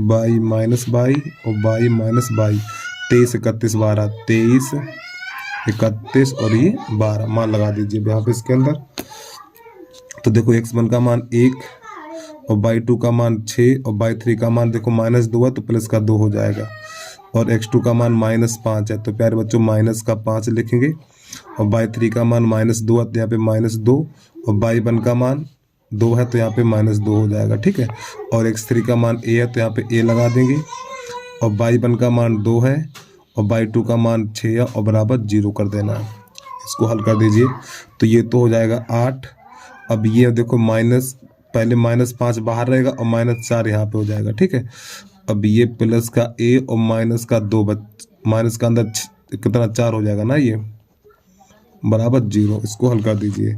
Speaker 1: y minus y और y माइनस y। 23, 31, 12, 23, 31 और ये 12 मान लगा दीजिए यहाँ पे इसके अंदर। तो देखो x1 का मान 1 और y2 का मान 6 और y3 का मान देखो -2 है तो प्लस का 2 हो जाएगा, और x2 का मान -5 है, तो प्यारे बच्चों माइनस का 5 लिखेंगे, और y3 का मान -2 है तो यहाँ पे -2, और y1 का मान 2 है तो यहाँ पे -2 हो जाएगा। ठीक है, और x3 का मान a है तो यहाँ पे a लगा देंगे, और y1 का मान 2 है और y2 का मान 6 है और बराबर 0 कर देना है। इसको हल कर दीजिए, तो ये तो हो जाएगा 8। अब ये देखो पहले -5 बाहर रहेगा और -4 यहाँ पे हो जाएगा। ठीक है, अब ये प्लस का a और माइनस का 2 माइनस का अंदर कितना 4 हो जाएगा ना, ये बराबर 0। इसको हल कर दीजिए,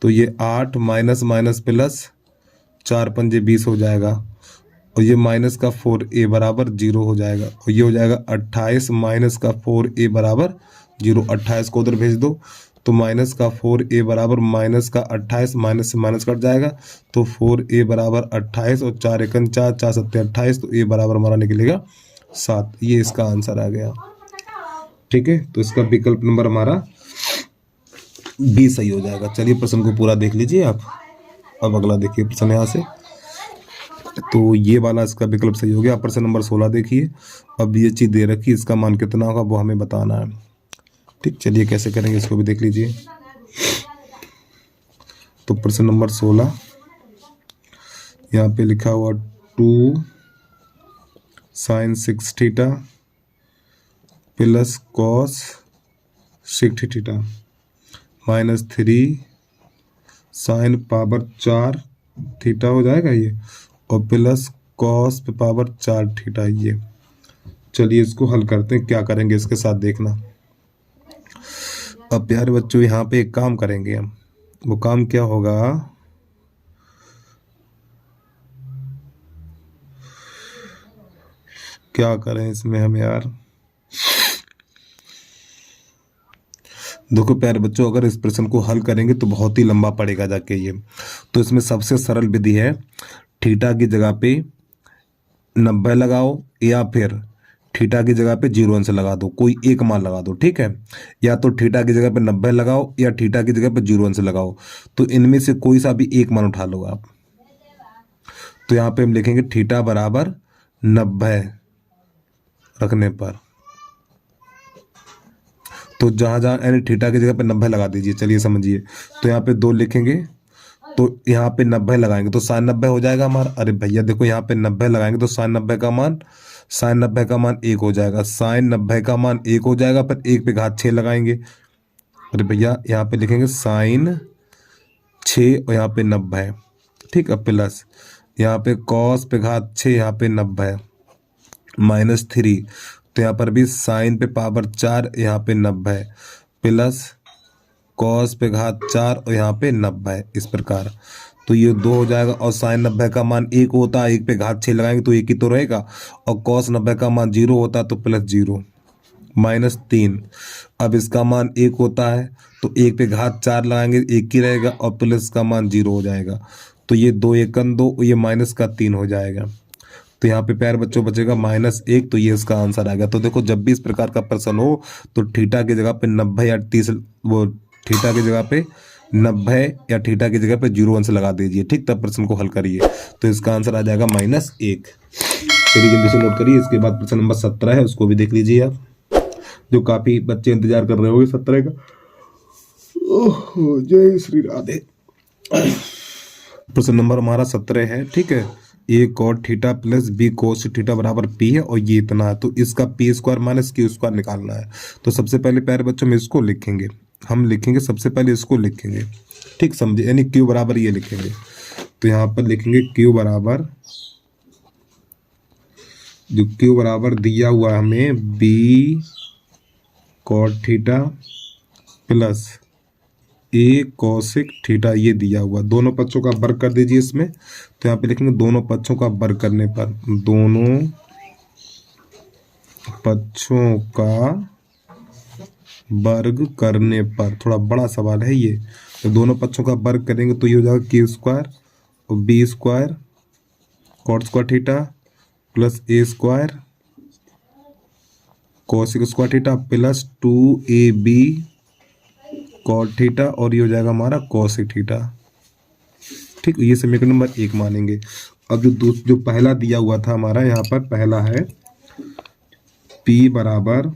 Speaker 1: तो ये 8 माइनस माइनस प्लस 4 पंजे 20 हो जाएगा, और ये माइनस का 4a बराबर 0 हो जाएगा, और ये हो जाएगा 28 माइनस का 4a बराबर 0। 28 को उधर भेज दो तो माइनस का 4a बराबर माइनस का 28, माइनस से माइनस कट जाएगा, तो 4a बराबर 28 और 4 एकन 4, 4 सत्ते 28, तो a बराबर हमारा निकलेगा 7। ये इसका आंसर आ गया। ठीक है, तो इसका विकल्प नंबर हमारा बी सही हो जाएगा। चलिए प्रश्न को पूरा देख लीजिए आप। अब अगला देखिए प्रश्न यहाँ से, तो ये वाला इसका विकल्प सही हो गया। प्रश्न नंबर 16 देखिए, अब ये चीज़ दे रखी, इसका मान कितना होगा वो हमें बताना है। ठीक, चलिए कैसे करेंगे इसको भी देख लीजिए। तो प्रश्न नंबर 16 यहाँ पे लिखा हुआ 2 sin 6 theta plus cos 6 theta -3 sin power 4 theta हो जाएगा ये, और प्लस cos पे पावर 4 थीटा ये। चलिए इसको हल करते हैं, क्या करेंगे इसके साथ देखना। अब प्यारे बच्चों यहाँ पे एक काम करेंगे हम, वो काम क्या होगा, क्या करें इसमें हम यार। देखो प्यारे बच्चों, अगर इस प्रश्न को हल करेंगे तो बहुत ही लंबा पड़ेगा जाके ये। तो इसमें सबसे सरल विधि है, थीटा की जगह पे 90 लगाओ, या फिर थीटा की जगह पे 0 अंश लगा दो, कोई एक मान लगा दो। ठीक है, या तो थीटा की जगह पे 90 लगाओ या थीटा की जगह पे 0 अंश लगाओ, तो इनमें से कोई सा भी एक मान उठा लो आप। तो यहाँ पे हम लिखेंगे थीटा बराबर 90 रखने पर, तो जहाँ जहाँ यानी थीटा की जगह पे 90 लगा दीजिए। चलिए समझिए, तो यहाँ पे 2 लिखेंगे, तो यहाँ पे 90 लगाएंगे तो साइन 90 हो जाएगा हमारा। अरे भैया देखो, यहाँ पे 90 लगाएंगे तो साइन 90 का मान, साइन 90 का मान 1 हो जाएगा, साइन 90 का मान 1 हो जाएगा, पर 1 पे घात 6 लगाएंगे। अरे भैया यहाँ पे लिखेंगे साइन 6 और यहाँ पे 90, ठीक है, प्लस यहाँ पे कॉस पे घात 6, यहाँ पे 90 माइनस 3, तो यहाँ पर भी साइन पे पावर 4, यहाँ पे 90 प्लस कॉस पे घात 4 और यहाँ पे 90, इस प्रकार। तो ये 2 हो जाएगा, और साइन 90 का मान 1 होता है, 1 पे घात 6 लगाएंगे तो 1 ही तो रहेगा, और कॉस 90 का मान 0 होता है तो प्लस 0 माइनस 3। अब इसका मान 1 होता है तो 1 पे घात 4 लगाएंगे, 1 ही रहेगा, और प्लस का मान 0 हो जाएगा। तो ये 2 एकन 2, ये माइनस का 3 हो जाएगा। तो यहाँ पे प्यारे बच्चों बचेगा -1, तो ये इसका आंसर आएगा। तो देखो, जब भी इस प्रकार का प्रश्न हो तो थीटा की जगह पे 90 या 30, वो थीटा की जगह पे 90 या थीटा की जगह पे 0 अंश लगा दीजिए, ठीक, तब प्रश्न को हल करिए। तो इसका आंसर आ जाएगा -1। चलिए जल्दी से नोट करिए। इसके बाद प्रश्न नंबर 17 है, उसको भी देख लीजिए आप, जो काफी बच्चे इंतजार कर रहे होंगे 17 का। ओह जय श्री राधे। प्रश्न नंबर हमारा 17 है, ठीक है। A cot theta plus B cos theta बराबर पी है, और ये इतना है, तो इसका P square minus Q square निकालना है। तो सबसे पहले प्यारे बच्चों में इसको लिखेंगे, हम लिखेंगे सबसे पहले इसको लिखेंगे, ठीक, समझे, यानी क्यू बराबर ये लिखेंगे। तो यहाँ पर लिखेंगे क्यू बराबर, जो क्यू बराबर दिया हुआ है हमें be caught theta plus A cosec theta, ये दिया हुआ, दोनों पक्षों का वर्ग कर दीजिए इसमें। तो यहाँ पे लिखेंगे दोनों पक्षों का वर्ग करने पर, दोनों पक्षों का वर्ग करने पर, थोड़ा बड़ा सवाल है ये, तो दोनों पक्षों का वर्ग करेंगे तो ये हो जाएगा क्यू स्क्वायर और B square cot square theta plus ए square cosec square theta plus 2ab cot theta, और ये हो जाएगा हमारा कोसिक थीटा, ठीक। ये समीकरण नंबर 1 मानेंगे। अब जो पहला दिया हुआ था हमारा, यहाँ पर पहला है P बराबर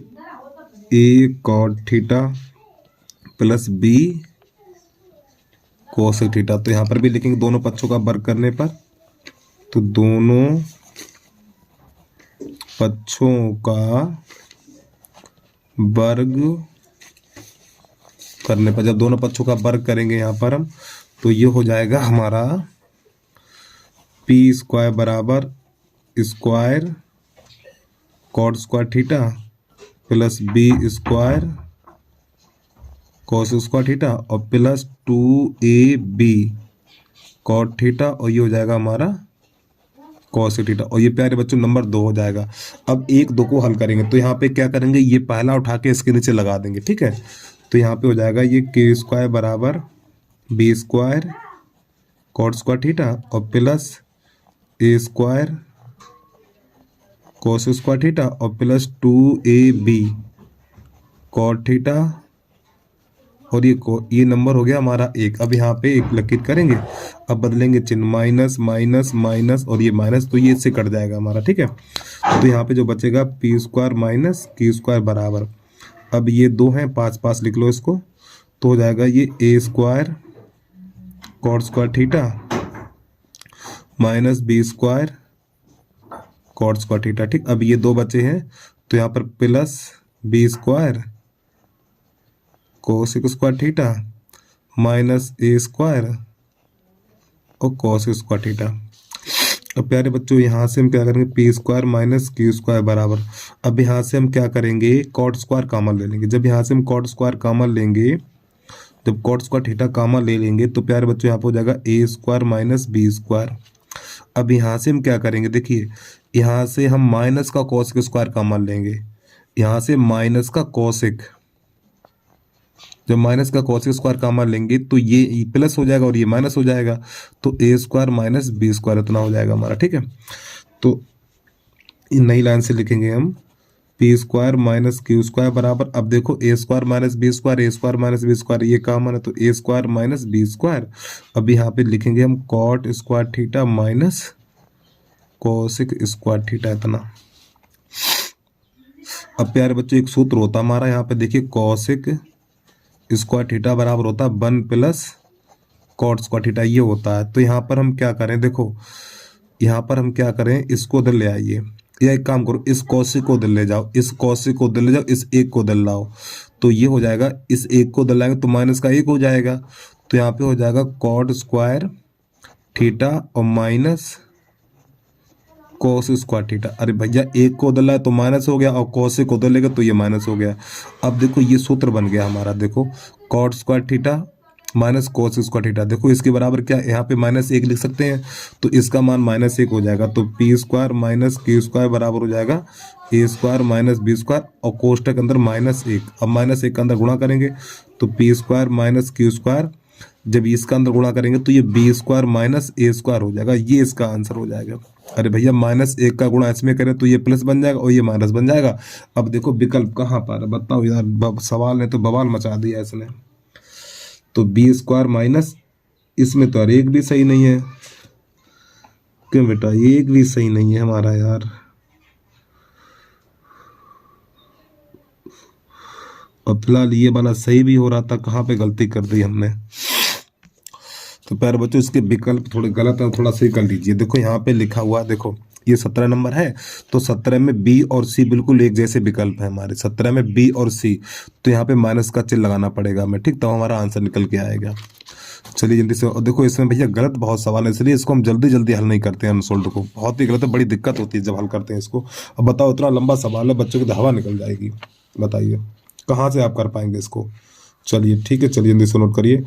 Speaker 1: A cot theta plus B cosec theta, तो यहाँ पर भी लिखेंगे दोनों पक्षों का वर्ग करने पर, तो दोनों पक्षों का वर्ग करने पर, जब दोनों पक्षों का वर्ग करेंगे यहाँ पर हम, तो ये हो जाएगा हमारा पी स्क्वायर बराबर square cot square theta plus B square cos square theta और प्लस 2ab कॉट थीटा, और ये हो जाएगा हमारा कॉस थीटा, और ये प्यारे बच्चों नंबर 2 हो जाएगा। अब 1 2 को हल करेंगे तो यहाँ पे क्या करेंगे, ये पहला उठा के इसके नीचे लगा देंगे, ठीक है। तो यहाँ पे हो जाएगा ये के स्क्वायर बराबर b square cot square theta और प्लस ए स्क्वायर कॉस स्क्वायर थीटा और प्लस 2ab कॉट थीटा, और ये नंबर हो गया हमारा 1। अब यहाँ पे एक लकीर करेंगे, अब बदलेंगे चिन्ह, माइनस माइनस माइनस, और ये माइनस, तो ये इससे कट जाएगा हमारा, ठीक है। तो यहाँ पे जो बचेगा P square minus Q square बराबर, अब ये 2 हैं, 5 5 लिख लो इसको, तो हो जाएगा ये A square cot square theta minus B square cot square theta, ठीक। अब ये 2 बचे हैं, तो यहाँ पर plus B square cosec square theta minus A square और कॉस स्क्वायर थीटा। अब प्यारे बच्चों यहाँ से हम क्या करेंगे, P square minus Q square बराबर, अब यहाँ से हम क्या करेंगे, कॉट स्क्वायर कॉमन ले लेंगे। जब यहाँ से हम कॉट स्क्वायर कॉमन लेंगे, जब कॉट स्क्वायर थीटा कॉमन ले लेंगे, तो प्यारे बच्चों यहाँ पे हो जाएगा ए स्क्वायर माइनस बी स्क्वायर। अब यहाँ से हम क्या करेंगे, देखिए यहाँ से हम माइनस का कोसिक स्क्वायर कॉमन लेंगे, यहाँ से माइनस का कोसिक, जब माइनस का कोसिक स्क्वायर कॉमन लेंगे तो ये प्लस हो जाएगा और ये माइनस हो जाएगा, तो a square minus B square इतना हो जाएगा हमारा, ठीक है। तो नई लाइन से लिखेंगे हम p square minus Q square बराबर, अब देखो a square minus B square, a square minus B square ये कॉमन है, तो a square minus B square. अब यहाँ पे लिखेंगे हम cot square theta minus cosec square theta इतना। अब प्यारे बच्चों एक सूत्र होता है हमारा यहाँ पे, देखिए कॉसिक स्क्वायर थीटा बराबर होता है 1 प्लस कॉट स्क्वायर थीटा, ये होता है। तो यहाँ पर हम क्या करें, देखो यहाँ पर हम क्या करें, इसको उधर ले आइए, या एक काम करो, इस कौशिक को उधर ले जाओ, इस कौशिक को उधर ले जाओ, इस एक को उधर लाओ, तो ये हो जाएगा, इस एक को उधर लाएंगे तो माइनस का एक हो जाएगा, तो यहाँ पे हो जाएगा कॉट स्क्वायर थीटा और माइनस कोस स्क्वायर थीटा। अरे भैया एक को उधर लाए तो माइनस हो गया, और कोस को उधर लेगा तो ये माइनस हो गया। अब देखो ये सूत्र बन गया हमारा, देखो cot square theta minus cos square theta, देखो इसके बराबर क्या, यहाँ पे माइनस एक लिख सकते हैं, तो इसका मान माइनस एक हो जाएगा, तो P square minus Q square बराबर हो जाएगा ए स्क्वायर माइनस बी स्क्वायर, और कोष्टक के अंदर माइनस एक, अब माइनस एक के अंदर गुणा करेंगे तो P square minus Q square, जब इसका अंदर गुणा करेंगे तो ये B square minus A square हो जाएगा, ये इसका आंसर हो जाएगा। अरे भैया माइनस एक का गुणा इसमें करें तो ये प्लस बन जाएगा और ये माइनस बन जाएगा। अब देखो विकल्प कहाँ पर, बताओ यार, सवाल ने तो बवाल मचा दिया इसने। तो बी स्क्वायर माइनस, इसमें तो यार एक भी सही नहीं है, क्यों बेटा एक भी सही नहीं है हमारा यार। और फिलहाल ये वाला सही भी हो रहा था, कहाँ पे गलती कर दी हमने। तो प्यारे बच्चों इसके विकल्प थोड़े गलत है, थोड़ा सही कर लीजिए। देखो यहाँ पे लिखा हुआ, देखो ये 17 नंबर है, तो 17 में बी और सी बिल्कुल एक जैसे विकल्प है हमारे, 17 में बी और सी, तो यहाँ पे माइनस का चिन्ह लगाना पड़ेगा हमें, ठीक, तो हमारा आंसर निकल के आएगा। चलिए जल्दी से, और देखो इसमें भैया गलत बहुत सवाल है, इसलिए इसको हम जल्दी जल्दी हल नहीं करते हैं अनसोल्ड को, बहुत ही गलत है, बड़ी दिक्कत होती है जब हल करते हैं इसको। अब बताओ इतना लंबा सवाल है, बच्चों की तो हवा निकल जाएगी, बताइए कहाँ से आप कर पाएंगे इसको। चलिए ठीक है, चलिए जल्दी से नोट करिए।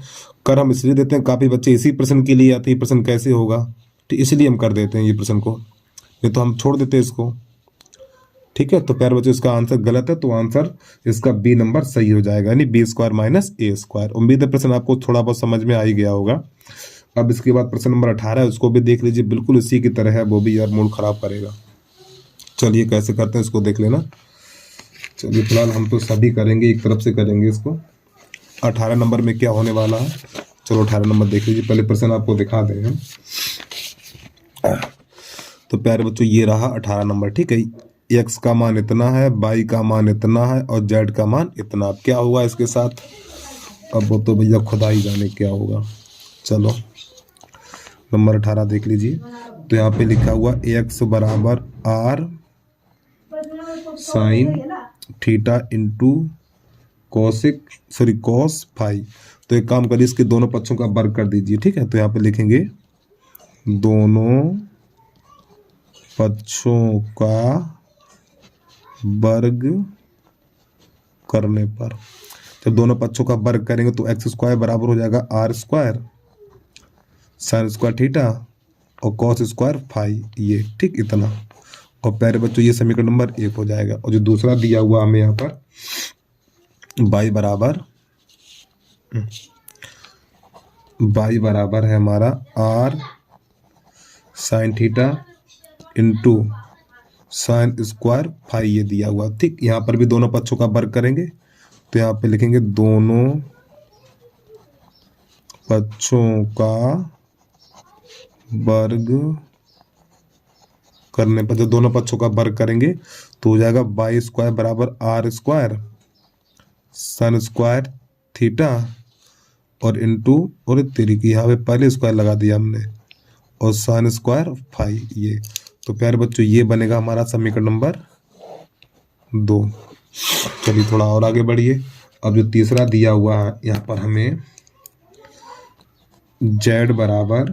Speaker 1: कर हम इसलिए देते हैं, काफ़ी बच्चे इसी प्रश्न के लिए आते हैं, प्रश्न कैसे होगा, तो इसलिए हम कर देते हैं ये प्रश्न को, नहीं तो हम छोड़ देते हैं इसको, ठीक है। तो प्यारे बच्चों इसका आंसर गलत है, तो आंसर इसका बी नंबर सही हो जाएगा, यानी B square minus A square. उम्मीद है प्रश्न आपको थोड़ा बहुत समझ में आ ही गया होगा। अब इसके बाद प्रश्न नंबर 18 है, उसको भी देख लीजिए, बिल्कुल इसी की तरह है, वो भी यार मूड खराब करेगा। चलिए कैसे करते हैं इसको देख लेना। चलिए फिलहाल हम तो सभी करेंगे, एक तरफ से करेंगे इसको। 18 नंबर में क्या होने वाला है, चलो 18 नंबर देख लीजिए, पहले प्रश्न आपको दिखा दें हम। तो प्यारे बच्चों ये रहा 18 नंबर, ठीक है। एक्स का मान इतना है, वाई का मान इतना है और जेड का मान इतना, अब क्या हुआ इसके साथ, अब वो तो भैया खुदा ही जाने क्या होगा। चलो नंबर 18 देख लीजिए, तो यहाँ पे लिखा हुआ एक्स बराबर r sine theta into cos phi. तो एक काम करिए, इसके दोनों पक्षों का वर्ग कर दीजिए, ठीक है। तो यहाँ पे लिखेंगे दोनों पक्षों का वर्ग करने पर, जब दोनों पक्षों का वर्ग करेंगे तो एक्स स्क्वायर बराबर हो जाएगा r square sine square theta और कॉस स्क्वायर फाई, ये ठीक इतना। और प्यारे बच्चों ये समीकरण नंबर 1 हो जाएगा। और जो दूसरा दिया हुआ हमें यहाँ पर y बराबर है हमारा r sine theta into sine square phi, ये दिया हुआ, ठीक। यहाँ पर भी दोनों पक्षों का वर्ग करेंगे, तो यहाँ पे लिखेंगे दोनों पक्षों का वर्ग करने पर, जब दोनों पक्षों का वर्ग करेंगे तो हो जाएगा वाई स्क्वायर बराबर r square sine square theta और इंटू, और तेरी की यहाँ पे पहले स्क्वायर लगा दिया हमने, और साइन स्क्वायर फाई, ये। तो प्यारे बच्चों ये बनेगा हमारा समीकरण नंबर 2। चलिए थोड़ा और आगे बढ़िए। अब जो तीसरा दिया हुआ है यहाँ पर हमें जेड बराबर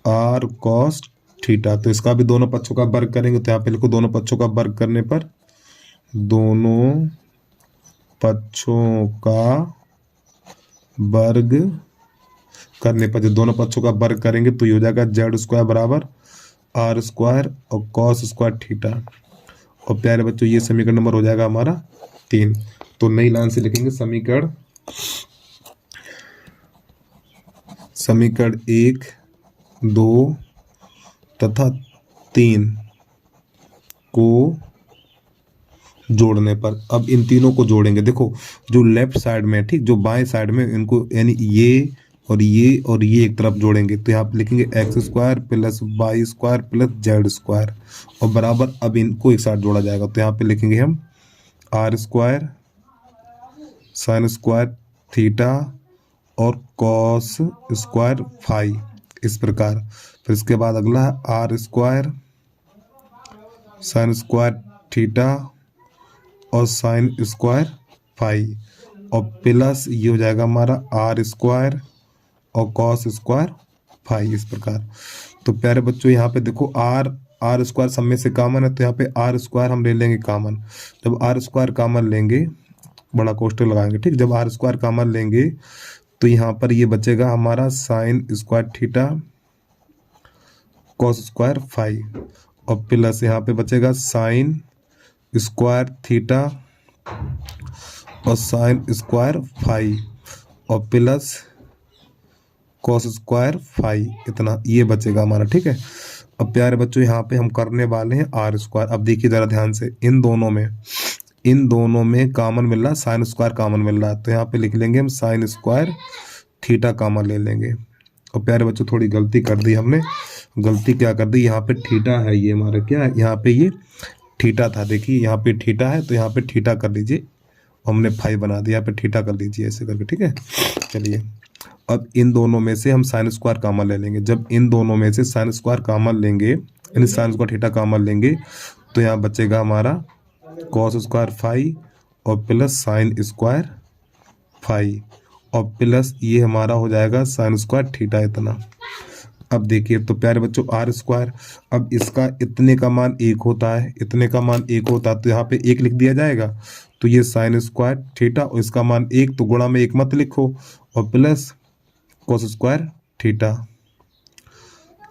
Speaker 1: आर कॉस थीटा, तो इसका भी दोनों पक्षों का वर्ग करेंगे, तो यहाँ पे लिखो दोनों पक्षों का वर्ग करने पर, दोनों पक्षों का वर्ग करने पर, जब दोनों पक्षों का वर्ग करेंगे तो ये हो जाएगा जेड स्क्वायर बराबर आर स्क्वायर और कॉस स्क्वायर थीटा। और प्यारे बच्चों ये समीकरण नंबर हो जाएगा हमारा 3। तो नई लाइन से लिखेंगे समीकरण 1, 2 तथा 3 को जोड़ने पर, अब इन तीनों को जोड़ेंगे। देखो जो लेफ्ट साइड में, ठीक, जो बाएं साइड में, इनको यानी और ये एक तरफ जोड़ेंगे तो यहाँ पे लिखेंगे x square plus y square plus z square और बराबर अब इनको एक साथ जोड़ा जाएगा तो यहाँ पे लिखेंगे हम r square sine square theta और कॉस स्क्वायर फाई, इस प्रकार। फिर इसके बाद अगला है r square sine square theta और साइन स्क्वायर फाई और प्लस ये हो जाएगा हमारा आर स्क्वायर और कॉस स्क्वायर फाई, इस प्रकार। तो प्यारे बच्चों यहाँ पे देखो आर स्क्वायर सब में से कॉमन है तो यहाँ पे आर स्क्वायर हम ले लेंगे कॉमन। जब आर स्क्वायर कॉमन लेंगे बड़ा कोष्टक लगाएंगे, ठीक। जब आर स्क्वायर कॉमन लेंगे तो यहाँ पर ये बचेगा हमारा sine square theta cos square phi और प्लस यहाँ पे बचेगा साइन स्क्वायर थीटा और साइन स्क्वायर फाई और प्लस कॉस स्क्वायर फाई, इतना ये बचेगा हमारा, ठीक है। अब प्यारे बच्चों यहाँ पे हम करने वाले हैं आर स्क्वायर। अब देखिए ज़रा ध्यान से, इन दोनों में कॉमन मिल रहा है, साइन स्क्वायर कॉमन मिल रहा है तो यहाँ पे लिख लेंगे हम साइन स्क्वायर थीटा कॉमन ले लेंगे। और प्यारे बच्चों थोड़ी गलती कर दी हमने, गलती क्या कर दी, यहाँ पे थीटा है, ये हमारा क्या है, यहाँ पे ये थीटा था, देखिए यहाँ पे थीटा है तो यहाँ पे थीटा कर लीजिए, हमने फाई बना दिया, यहाँ पे थीटा कर लीजिए ऐसे करके, ठीक है। चलिए अब इन दोनों में से हम साइन स्क्वायर कॉमन ले लेंगे। जब इन दोनों में से साइन स्क्वायर कॉमन लेंगे यानी साइन स्क्वायर थीटा कॉमन लेंगे तो यहाँ बचेगा हमारा कॉस स्क्वायर फाई और प्लस साइन स्क्वायर फाई और प्लस ये हमारा हो जाएगा साइन स्क्वायर थीटा, इतना। अब देखिए तो प्यारे बच्चों आर स्क्वायर, अब इसका इतने का मान एक होता है, इतने का मान एक होता है तो यहाँ पे एक लिख दिया जाएगा तो ये साइन स्क्वायर थीटा और इसका मान एक तो गुणा में एक मत लिखो और प्लस कॉस स्क्वायर थीटा,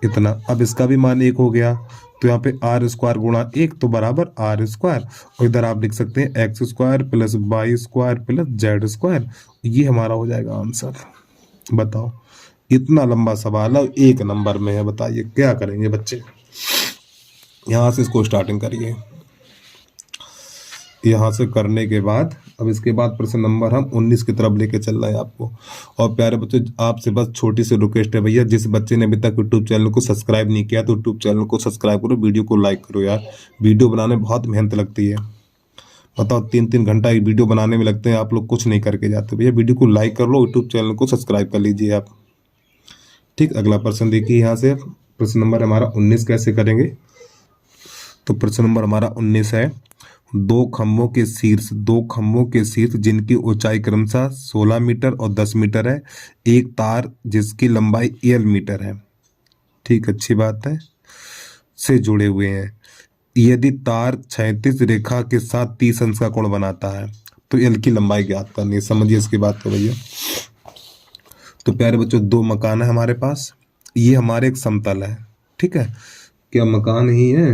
Speaker 1: इतना। अब इसका भी मान एक हो गया तो यहाँ पे आर स्क्वायर गुणा एक तो बराबर आर स्क्वायर और इधर आप लिख सकते हैं x square plus y square plus z square, ये हमारा हो जाएगा आंसर। बताओ इतना लंबा सवाल है, एक नंबर में है, बताइए क्या करेंगे बच्चे। यहाँ से इसको स्टार्टिंग करिए, यहाँ से करने के बाद अब इसके बाद प्रश्न नंबर हम 19 की तरफ लेके चल रहे हैं आपको। और प्यारे बच्चों आपसे बस छोटी सी रिक्वेस्ट है भैया, जिस बच्चे ने अभी तक यूट्यूब चैनल को सब्सक्राइब नहीं किया तो यूट्यूब चैनल को सब्सक्राइब करो, वीडियो को लाइक करो यार, वीडियो बनाने में बहुत मेहनत लगती है, बताओ 3-3 घंटा एक वीडियो बनाने में लगते हैं, आप लोग कुछ नहीं करके जाते। भैया वीडियो को लाइक कर लो, यूट्यूब चैनल को सब्सक्राइब कर लीजिए आप, ठीक। अगला प्रश्न देखिए, यहाँ से प्रश्न नंबर हमारा 19 कैसे करेंगे। तो प्रश्न नंबर हमारा 19 है, दो खंभों के शीर्ष जिनकी ऊंचाई क्रमशः 16 मीटर और 10 मीटर है, एक तार जिसकी लंबाई एल मीटर है, ठीक, अच्छी बात है, से जुड़े हुए हैं। यदि तार क्षैतिज रेखा के साथ 30 अंश का कोण बनाता है तो एल की लंबाई ज्ञात करनी है। समझिए इसकी बात को भैया। तो प्यारे बच्चों दो मकान है हमारे पास, ये हमारे एक समतल है, ठीक है, क्या मकान ही है,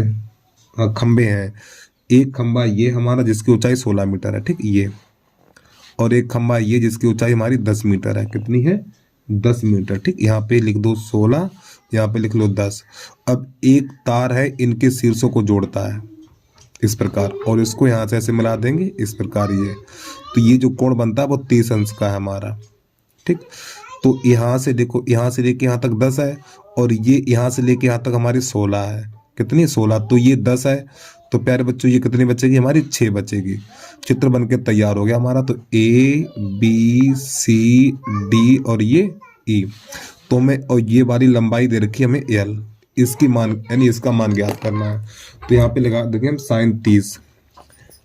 Speaker 1: हाँ खंबे हैं। एक खंबा ये हमारा जिसकी ऊंचाई 16 मीटर है, ठीक, ये, और एक खंबा ये जिसकी ऊंचाई हमारी 10 मीटर है, कितनी है 10 मीटर, ठीक। यहाँ पे लिख दो 16, यहाँ पे लिख लो 10। अब एक तार है इनके शीर्षों को जोड़ता है इस प्रकार और इसको यहाँ से ऐसे मिला देंगे इस प्रकार, ये तो ये जो कोण बनता है वो 30 अंश का है हमारा, ठीक। तो यहाँ से देखो, यहाँ से लेके यहाँ तक 10 है और ये यहाँ से लेके यहाँ तक हमारी 16 है, कितनी 16, तो ये 10 है तो प्यारे बच्चों ये कितनी बचेगी हमारी 6 बचेगी। चित्र बनके तैयार हो गया हमारा। तो ए बी सी डी और ये ई, तो हमें और ये वाली लंबाई दे रखी है हमें एल, इसकी मान यानी इसका मान ज्ञात करना है। तो यहाँ पे लगा देंगे हम साइन 30,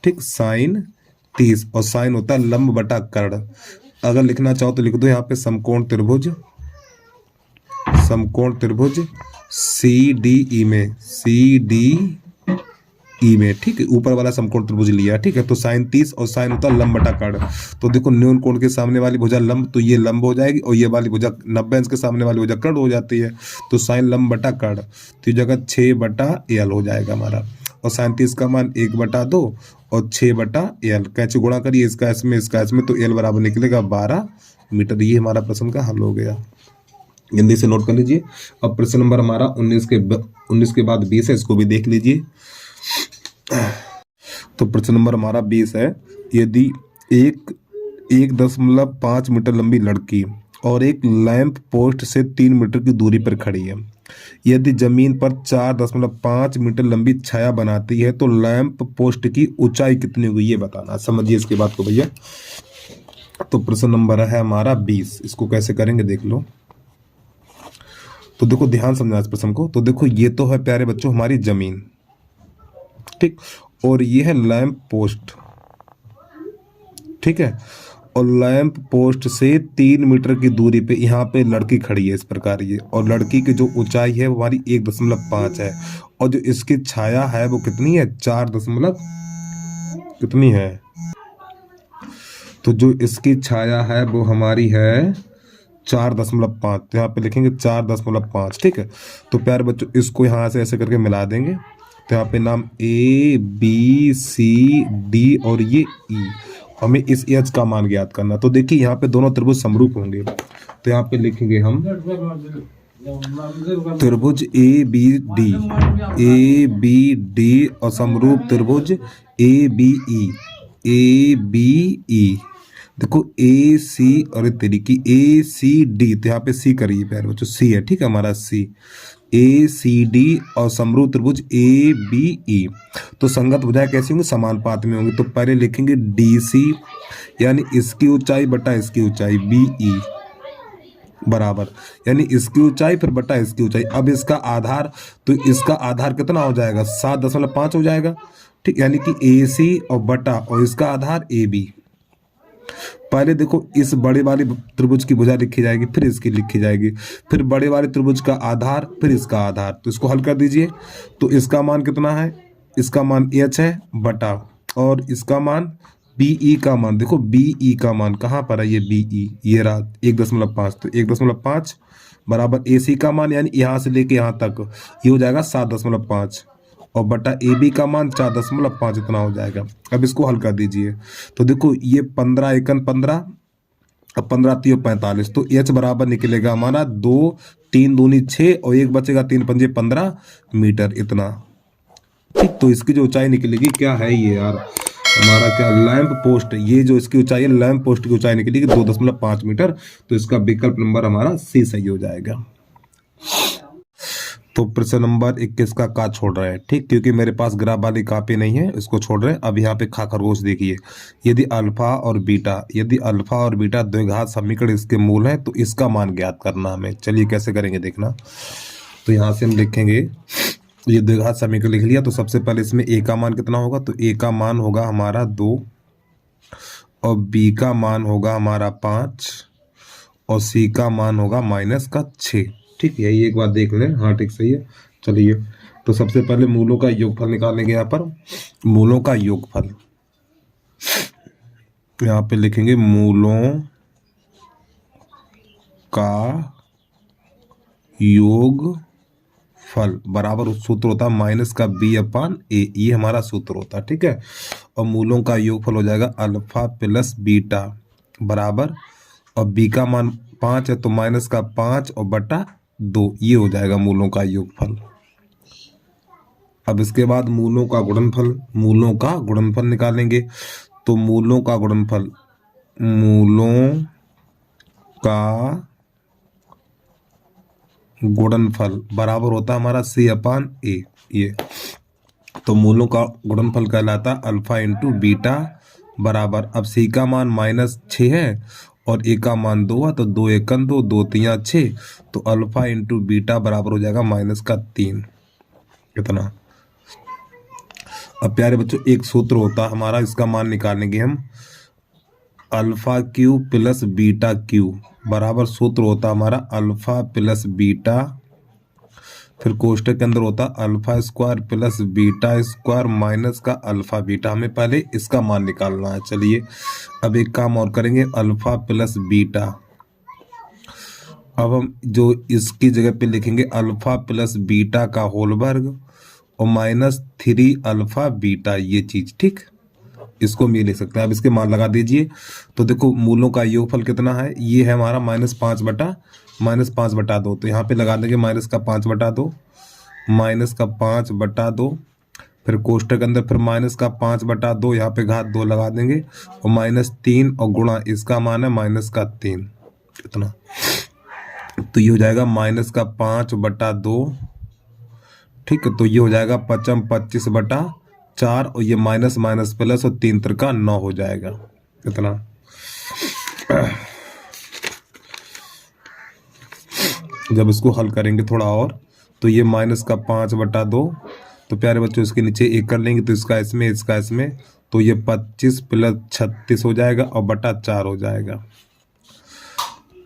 Speaker 1: ठीक, साइन 30 और साइन होता है लंब बटा कर्ण। अगर लिखना चाहो तो लिख दो यहाँ पे समकोण त्रिभुज सी डी ई में, ठीक है, ऊपर वाला समकोण त्रिभुज लिया, ठीक है। तो साइन 30 और साइन होता है लंब बटा कर्ण। तो देखो न्यून कोण के सामने वाली भुजा लंब, तो ये लंब हो जाएगी और ये वाली भुजा 90 अंश के सामने वाली भुजा कर्ण हो जाती है। तो साइन लंब बटा कर्ण, तो ये जगह 6/L हो जाएगा हमारा। और साइन 30 का मान 1/2 और 6/L, कैसे गुणा करिए इसका इसमें तो L बराबर निकलेगा 12 मीटर। ये हमारा प्रश्न का हल हो गया, जल्दी से नोट कर लीजिए। अब प्रश्न नंबर हमारा 19 के बाद 20 है, इसको भी देख लीजिए। तो प्रश्न नंबर हमारा 20 है, यदि 1.5 मीटर लंबी लड़की और एक लैंप पोस्ट से 3 मीटर की दूरी पर खड़ी है। यदि जमीन पर 4.5 मीटर लंबी छाया बनाती है तो लैंप पोस्ट की ऊंचाई कितनी होगी ये बताना। समझिए इसकी बात को भैया। तो प्रश्न नंबर है हमारा 20। इसको कैसे करेंगे देख लो। तो देखो ध्यान समझना इस प्रश्न को। तो देखो ये तो है प्यारे बच्चों हमारी जमीन, ठीक, और ये है लैंप पोस्ट, ठीक है। और लैंप पोस्ट से 3 मीटर की दूरी पे यहाँ पे लड़की खड़ी है इस प्रकार ये, और लड़की की जो ऊंचाई है वो हमारी 1.5 है, और जो इसकी छाया है वो कितनी है 4 दशमलव कितनी है। तो जो इसकी छाया है वो हमारी है 4.5। तो यहाँ पे लिखेंगे 4.5, ठीक है। तो प्यारे बच्चों इसको यहाँ से ऐसे करके मिला देंगे। तो यहाँ पे नाम ABCD और ये E, हमें इस एच का मान ज्ञात करना। तो देखिए यहाँ पे दोनों त्रिभुज समरूप होंगे। तो यहाँ पे लिखेंगे हम त्रिभुज ABD और समरूप त्रिभुज ABE। देखो AC और तरीकी ACD, तो यहाँ पे C करिए प्यारे बच्चों, C है, ठीक है हमारा C ACD और समरूप त्रिभुज ABE। तो संगत भुजाएं कैसी होंगी, समानुपात में होंगी। तो पहले लिखेंगे DC यानी इसकी ऊंचाई बटा इसकी ऊंचाई BE बराबर, यानी इसकी ऊंचाई फिर बटा इसकी ऊंचाई। अब इसका आधार, तो इसका आधार कितना हो जाएगा 7.5 हो जाएगा, ठीक, यानी कि AC और बटा और इसका आधार AB। पहले देखो इस बड़े वाले त्रिभुज की भुजा लिखी जाएगी, फिर इसकी लिखी जाएगी, फिर बड़े वाले त्रिभुज का आधार, फिर इसका आधार। तो इसको हल कर दीजिए। तो इसका मान कितना है, इसका मान H है बटा, और इसका मान BE का मान, देखो BE का मान कहाँ पर है, ये BE ये रहा 1.5। तो 1.5 बराबर AC का मान यानी यहाँ से लेके यहाँ तक ये हो जाएगा 7.5, और बटा AB का मान 4.5 इतना हो जाएगा। अब इसको हल कर दीजिए। तो देखो ये 15 एकन 15, अब 15 3 45। तो H बराबर निकलेगा हमारा 2 3 दूनी 6 और 1 बचेगा 3 पंजे 15 मीटर इतना, ठीक। तो इसकी जो ऊंचाई निकलेगी क्या है ये यार हमारा, क्या लैंप पोस्ट, ये जो इसकी ऊंचाई है लैंप पोस्ट की ऊंचाई निकलेगी 2.5 मीटर। तो इसका विकल्प नंबर हमारा C सही हो जाएगा। तो प्रश्न नंबर 21 का छोड़ रहे हैं, ठीक, क्योंकि मेरे पास ग्राफ वाली कॉपी नहीं है, इसको छोड़ रहे हैं। अब यहाँ पे खरगोश देखिए, यदि अल्फा और बीटा द्विघात समीकरण इसके मूल हैं तो इसका मान ज्ञात करना हमें। चलिए कैसे करेंगे देखना। तो यहाँ से हम लिखेंगे, ये द्विघात समीकरण लिख लिया। तो सबसे पहले इसमें A का मान कितना होगा, तो A का मान होगा हमारा 2 और B का मान होगा हमारा 5 और C का मान होगा -6, ठीक है। ये एक बार देख लें, हाँ ठीक सही है। चलिए तो सबसे पहले मूलों का योगफल निकालेंगे। यहाँ पर मूलों का योगफल, यहाँ पे लिखेंगे मूलों का योगफल बराबर सूत्र होता है -B/A, ये हमारा सूत्र होता है, ठीक है। और मूलों का योगफल हो जाएगा अल्फा प्लस बीटा बराबर, और B का मान 5 है तो -5 और बटा 2, ये हो जाएगा मूलों का योगफल। अब इसके बाद मूलों का गुणनफल निकालेंगे। तो मूलों का गुणनफल बराबर होता है हमारा C/A, ये। तो मूलों का गुणनफल कहलाता अल्फा इंटू बीटा बराबर, अब C का मान -6 है और A का मान 2 है, तो 2 एकन 2 2 3 6, तो अल्फा इंटू बीटा बराबर हो जाएगा -3 इतना। अब प्यारे बच्चों एक सूत्र होता है हमारा, इसका मान निकालेंगे हम, alpha Q plus beta Q बराबर, सूत्र होता हमारा अल्फा प्लस बीटा, फिर कोष्टक के अंदर होता alpha square plus beta square minus का अल्फा बीटा। हमें पहले इसका मान निकालना है। चलिए अब एक काम और करेंगे, अल्फा प्लस बीटा। अब हम जो इसकी जगह पे लिखेंगे अल्फा प्लस बीटा का होल वर्ग और -3 अल्फा बीटा, ये चीज, ठीक, इसको हम ये लिख सकते हैं। अब इसके मान लगा दीजिए। तो देखो मूलों का योगफल कितना है, ये है हमारा -5/2। तो यहाँ पे लगा देंगे -5/2, -5/2, फिर कोष्टक के अंदर फिर -5/2, यहाँ पे घात 2 लगा देंगे और -3 और गुणा इसका मान है -3, इतना। तो ये हो जाएगा माइनस का 5/2, ठीक है। तो ये हो जाएगा 25/4 और ये माइनस माइनस प्लस और 3 त्रिका 9 हो जाएगा इतना। जब इसको हल करेंगे थोड़ा और, तो ये माइनस का 5/2, तो प्यारे बच्चों इसके नीचे 1 कर लेंगे, तो इसका इसमें तो ये 25 + 36 हो जाएगा और बटा 4 हो जाएगा।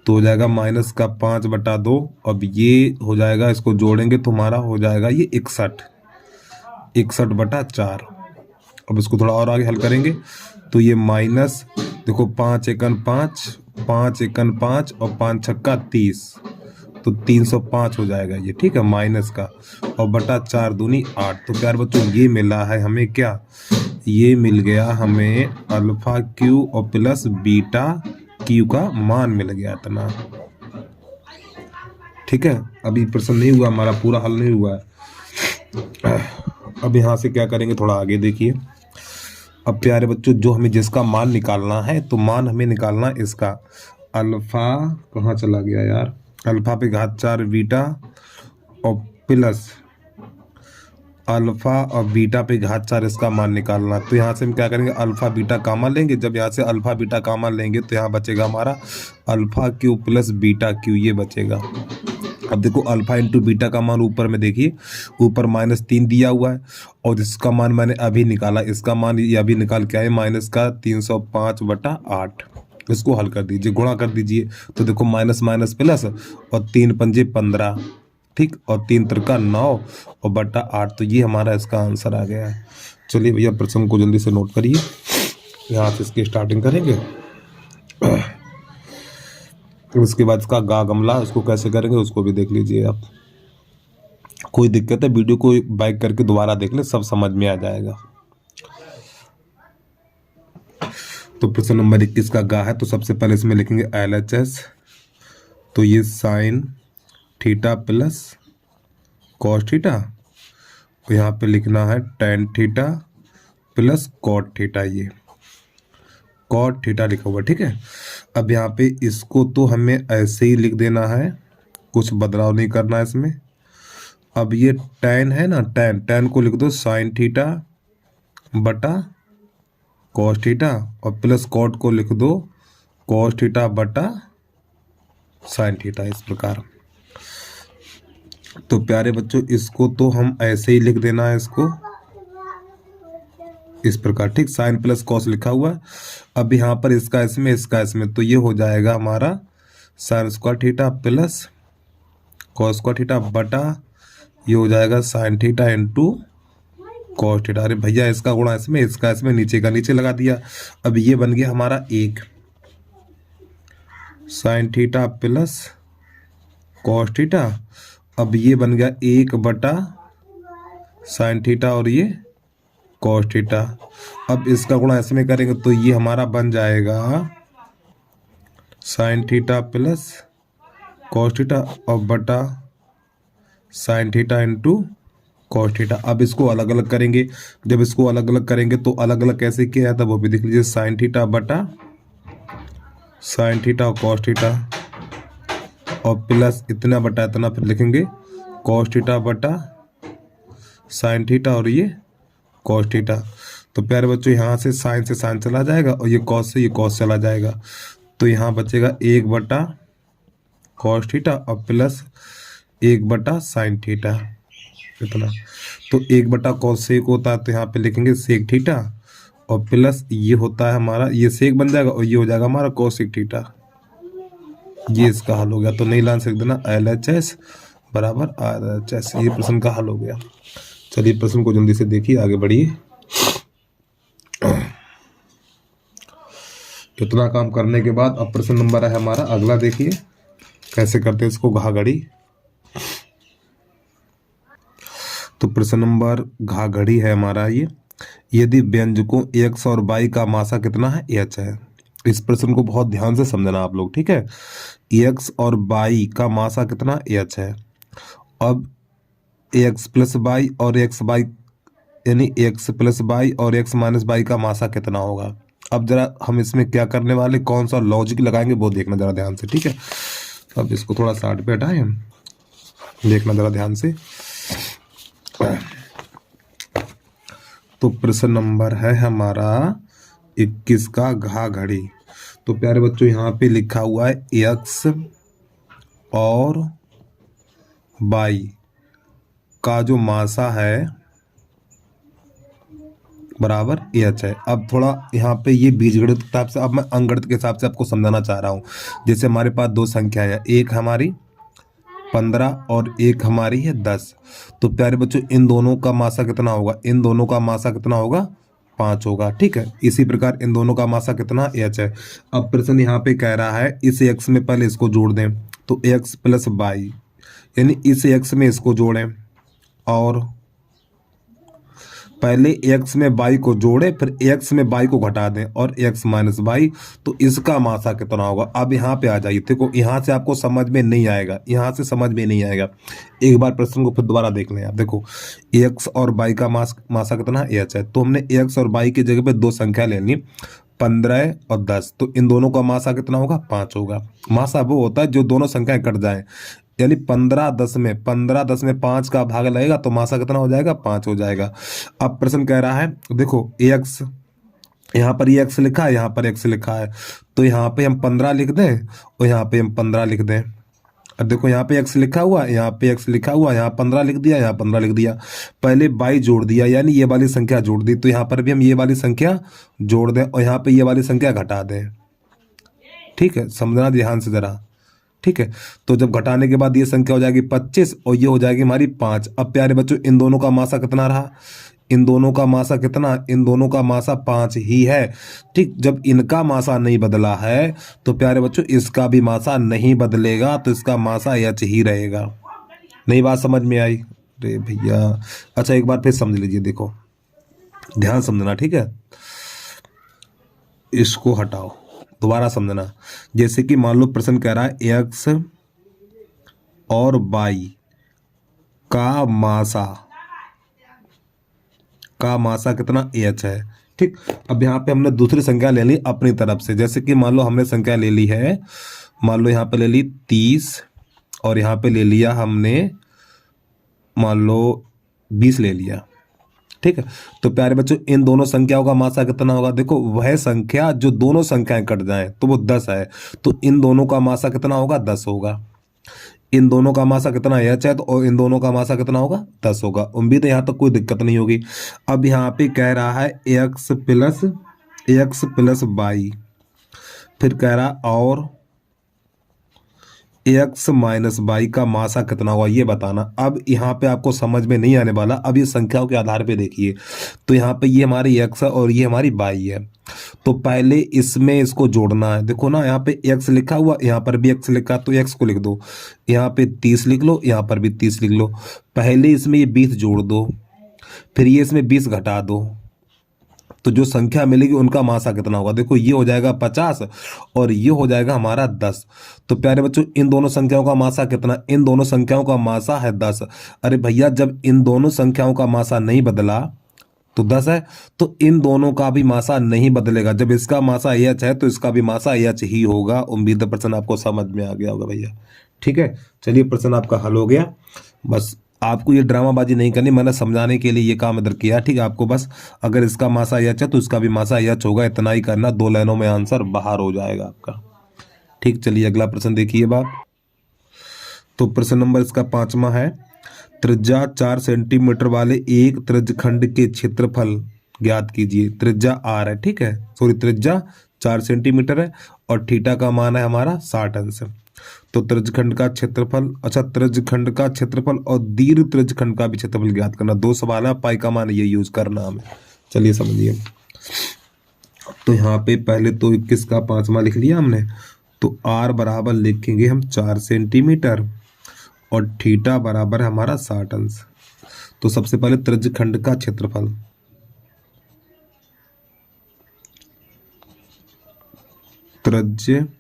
Speaker 1: तो हो जाएगा माइनस का 5/2। अब ये हो जाएगा, इसको जोड़ेंगे तो हमारा हो जाएगा ये 61/4। अब इसको थोड़ा और आगे हल करेंगे तो ये माइनस, देखो 5 एकन 5, 5 एकन 5 और 5 छक्का 30, तो 305 हो जाएगा ये, ठीक है, माइनस का, और बटा 4 दूनी 8। तो प्यार बच्चों ये मिला है हमें क्या, ये मिल गया हमें अल्फा क्यू और प्लस बीटा क्यू का मान मिल गया इतना, ठीक है। अभी प्रश्न नहीं हुआ हमारा, पूरा हल नहीं हुआ है। अब यहाँ से क्या करेंगे, थोड़ा आगे देखिए। अब प्यारे बच्चों जो हमें जिसका मान निकालना है, तो मान हमें निकालना इसका अल्फा, कहाँ चला गया यार, अल्फा पे घात 4 बीटा और प्लस अल्फा और बीटा पे घात 4 इसका मान निकालना। तो यहाँ से हम क्या करेंगे, अल्फा बीटा कामा लेंगे। जब यहाँ से अल्फा बीटा कामा लेंगे तो यहाँ बचेगा हमारा alpha Q plus beta Q, ये बचेगा। अब देखो अल्फा इंटू बीटा का मान ऊपर में देखिए, ऊपर -3 दिया हुआ है, और इसका मान मैंने अभी निकाला, इसका मान ये अभी निकाल के आए माइनस का 305/8। इसको हल कर दीजिए, गुणा कर दीजिए, तो देखो माइनस माइनस प्लस और 3 पंजे 15, ठीक, और 3 त्रिका 9 और बटा 8। तो ये हमारा इसका आंसर आ गया है। चलिए भैया प्रश्न को जल्दी से नोट करिए, यहाँ से इसकी स्टार्टिंग करेंगे। उसके बाद इसका गा गमला उसको कैसे करेंगे उसको भी देख लीजिए आप। कोई दिक्कत है वीडियो को बैक करके दोबारा देख ले, सब समझ में आ जाएगा। तो प्रश्न नंबर 21 का गा है, तो सबसे पहले इसमें लिखेंगे LHS, तो ये sine theta plus cos theta, तो यहाँ पे लिखना है tan theta plus cot theta, ये कॉट थीटा लिखा हुआ, ठीक है। अब यहाँ पे इसको तो हमें ऐसे ही लिख देना है, कुछ बदलाव नहीं करना है इसमें। अब ये टेन है ना, टेन को लिख दो साइन थीटा बटा कॉस थीटा, और प्लस कॉट को लिख दो कॉस थीटा बटा साइन थीटा, इस प्रकार। तो प्यारे बच्चों इसको तो हम ऐसे ही लिख देना है, इसको इस प्रकार, ठीक, साइन प्लस कॉस लिखा हुआ है। अब यहाँ पर इसका इसमें तो ये हो जाएगा हमारा sine square theta plus cos square theta बटा ये हो जाएगा sign theta into cos theta. अरे भैया इसका गुणा इसका इसमें नीचे का नीचे लगा दिया। अब ये बन गया हमारा 1 sign theta plus cos theta. अब ये बन गया 1 बटा साइन थीटा और ये कॉस थीटा। अब इसका गुणा इसमें करेंगे तो ये हमारा बन जाएगा sign theta plus cos theta और बटा sign theta into cos theta. अब इसको अलग अलग करेंगे, जब इसको अलग अलग करेंगे तो अलग अलग कैसे किया जाता है वो भी देख लीजिए। साइन थीटा बटा साइन थीटा और कॉस थीटा और प्लस इतना बटा इतना, फिर लिखेंगे कॉस थीटा बटा साइन थीटा और ये कॉस थीटा। तो प्यारे बच्चों यहाँ से साइन चला जाएगा और ये कॉस से ये कॉस चला जाएगा, तो यहाँ बचेगा 1 बटा कॉस थीटा और प्लस 1 बटा साइन थीटा इतना। तो 1 बटा कॉस सेक होता है तो यहाँ पे लिखेंगे सेक थीटा और प्लस ये होता है हमारा ये सेक बन जाएगा और ये हो जाएगा हमारा कॉसेक थीटा। ये इसका हल हो गया। तो नहीं लान सकते ना, LHS बराबर RHS, ये प्रश्न का हल हो गया। चलिए प्रश्न को जल्दी से देखिए, आगे बढ़िए। इतना काम करने के बाद अब प्रश्न नंबर है हमारा अगला, देखिए कैसे करते हैं इसको घाघड़ी। तो प्रश्न नंबर घाघड़ी है हमारा ये, यदि व्यंजकों x और y का मासा कितना है, h है। इस प्रश्न को बहुत ध्यान से समझना आप लोग, ठीक है। x और y का मासा कितना h है। अब x प्लस y और x y यानी x प्लस y और x माइनस y का मासा कितना होगा। अब जरा हम इसमें क्या करने वाले, कौन सा लॉजिक लगाएंगे वो देखना जरा ध्यान से, ठीक है। अब इसको थोड़ा साइड पे हटाएं, देखना जरा ध्यान से। तो प्रश्न नंबर है हमारा 21 का घा घड़ी। तो प्यारे बच्चों यहाँ पे लिखा हुआ है एक्स और वाई का जो मासा है बराबर एच है। अब थोड़ा यहाँ पे ये बीजगणित के हिसाब से, अब मैं अंकगणित के हिसाब से आपको समझाना चाह रहा हूँ। जैसे हमारे पास दो संख्याएं हैं, एक हमारी 15 और एक हमारी है 10। तो प्यारे बच्चों इन दोनों का मासा कितना होगा, इन दोनों का मासा कितना होगा, 5 होगा, ठीक है। इसी प्रकार इन दोनों का मासा कितना, एच है। अब प्रश्न यहाँ पे कह रहा है इस एक्स में पहले इसको जोड़ दें, तो एक्स प्लस वाई, यानी इस एक्स में इसको जोड़ें और पहले एक्स में वाई को जोड़े, फिर एक्स में वाई को घटा दें और एक्स माइनस वाई, तो इसका मासा कितना होगा। अब यहाँ पे आ जाइए, देखो यहाँ से आपको समझ में नहीं आएगा, यहाँ से समझ में नहीं आएगा। एक बार प्रश्न को फिर दोबारा देख लें आप। देखो एक्स और वाई का मासा कितना है, एच है। तो हमने एक्स और वाई की जगह पे दो संख्या ले ली, 15 और 10। तो इन दोनों का मासा कितना होगा, 5 होगा। मासा वो होता है जो दोनों संख्याएं कट जाएं, यानी 15 10 में 5 का भाग लगेगा तो मासा कितना हो जाएगा, 5 हो जाएगा। अब प्रश्न कह रहा है देखो एक्स, यहाँ पर ये एक्स लिखा है, यहाँ पर एक्स लिखा है, तो यहाँ पे हम 15 लिख दें और यहाँ पे हम 15 लिख दें। अब देखो यहाँ पे एक्स लिखा हुआ, यहाँ पे एक्स लिखा हुआ, यहाँ 15 लिख दिया, यहाँ 15 लिख दिया। पहले बाई जोड़ दिया, यानी ये वाली संख्या जोड़ दी, तो यहाँ पर भी हम ये वाली संख्या जोड़ दें और यहाँ पे ये वाली संख्या घटा दें, ठीक है। समझना ध्यान से जरा, ठीक है। तो जब घटाने के बाद ये संख्या हो जाएगी 25 और ये हो जाएगी हमारी 5। अब प्यारे बच्चों इन दोनों का मासा कितना रहा, इन दोनों का मासा कितना, इन दोनों का मासा 5 ही है, ठीक। जब इनका मासा नहीं बदला है तो प्यारे बच्चों इसका भी मासा नहीं बदलेगा, तो इसका मासा एच ही रहेगा। नई बात समझ में आई, अरे भैया। अच्छा एक बार फिर समझ लीजिए, देखो ध्यान समझना, ठीक है। इसको हटाओ, दोबारा समझना। जैसे कि मान लो प्रश्न कह रहा है एक्स और वाई का मासा कितना, एच है, ठीक। अब यहाँ पे हमने दूसरी संख्या ले ली अपनी तरफ से। जैसे कि मान लो हमने संख्या ले ली है, मान लो यहाँ पे ले ली 30 और यहाँ पे ले लिया हमने मान लो 20 ले लिया, ठीक है। तो प्यारे बच्चों इन दोनों संख्याओं का मासा कितना होगा, देखो वह संख्या जो दोनों संख्याएं कट जाएं तो वो 10 है, तो इन दोनों का मासा कितना होगा, 10 होगा। इन दोनों का मासा कितना एच है, तो इन दोनों का मासा कितना होगा, 10 होगा। उम्मीद है यहाँ तक कोई दिक्कत नहीं होगी। अब यहाँ पे कह रहा है एक्स प्लस वाई, फिर कह रहा और एक्स माइनस वाई का मासा कितना होगा ये बताना। अब यहाँ पे आपको समझ में नहीं आने वाला, अब ये संख्याओं के आधार पे देखिए। तो यहाँ पे ये हमारी एक्स है और ये हमारी वाई है, तो पहले इसमें इसको जोड़ना है। देखो ना यहाँ पे एक्स लिखा हुआ, यहाँ पर भी एक्स लिखा, तो एक्स को लिख दो, यहाँ पे 30 लिख लो, यहाँ पर भी 30 लिख लो। पहले इसमें ये 20 जोड़ दो, फिर ये इसमें 20 घटा दो, तो जो संख्या मिलेगी उनका मासा कितना होगा, देखो ये हो जाएगा 50 और ये हो जाएगा हमारा 10। तो प्यारे बच्चों इन दोनों संख्याओं का मासा कितना, इन दोनों संख्याओं का मासा है 10। अरे भैया जब इन दोनों संख्याओं का मासा नहीं बदला तो 10 है, तो इन दोनों का भी मासा नहीं बदलेगा। जब इसका मासा एच है तो इसका भी मासा एच ही होगा। उम्मीद है प्रश्न आपको समझ में आ गया होगा भैया, ठीक है। चलिए प्रश्न आपका हल हो गया। बस आपको ये ड्रामाबाजी नहीं करनी, मैंने समझाने के लिए ये काम इधर किया, ठीक है। आपको बस अगर इसका मासा एच है तो इसका भी मासा एच होगा, इतना ही करना, 2 लाइनों में आंसर बाहर हो जाएगा आपका, ठीक। चलिए अगला प्रश्न देखिए बाप। तो प्रश्न नंबर इसका 5वां है, त्रिज्या 4 सेंटीमीटर वाले एक त्रिज्यखंड के क्षेत्रफल ज्ञात कीजिए। त्रिज्या आर है, ठीक है, सॉरी त्रिज्या 4 सेंटीमीटर है और थीटा का मान है हमारा 60 अंश। तो त्रिज्यखंड का क्षेत्रफल, अच्छा त्रिज्यखंड का क्षेत्रफल और दीर्घ त्रिज्यखंड का भी क्षेत्रफल ज्ञात करना, 2 सवाल है, पाई का मान ये यूज करना हमें। चलिए समझिए। तो यहाँ पे पहले तो 21 का 5वां लिख लिया हमने, तो आर बराबर लिखेंगे हम 4 सेंटीमीटर और थीटा बराबर है हमारा 60 अंश। तो सबसे पहले त्रिज्यखंड का क्षेत्रफल, त्रिज्यखंड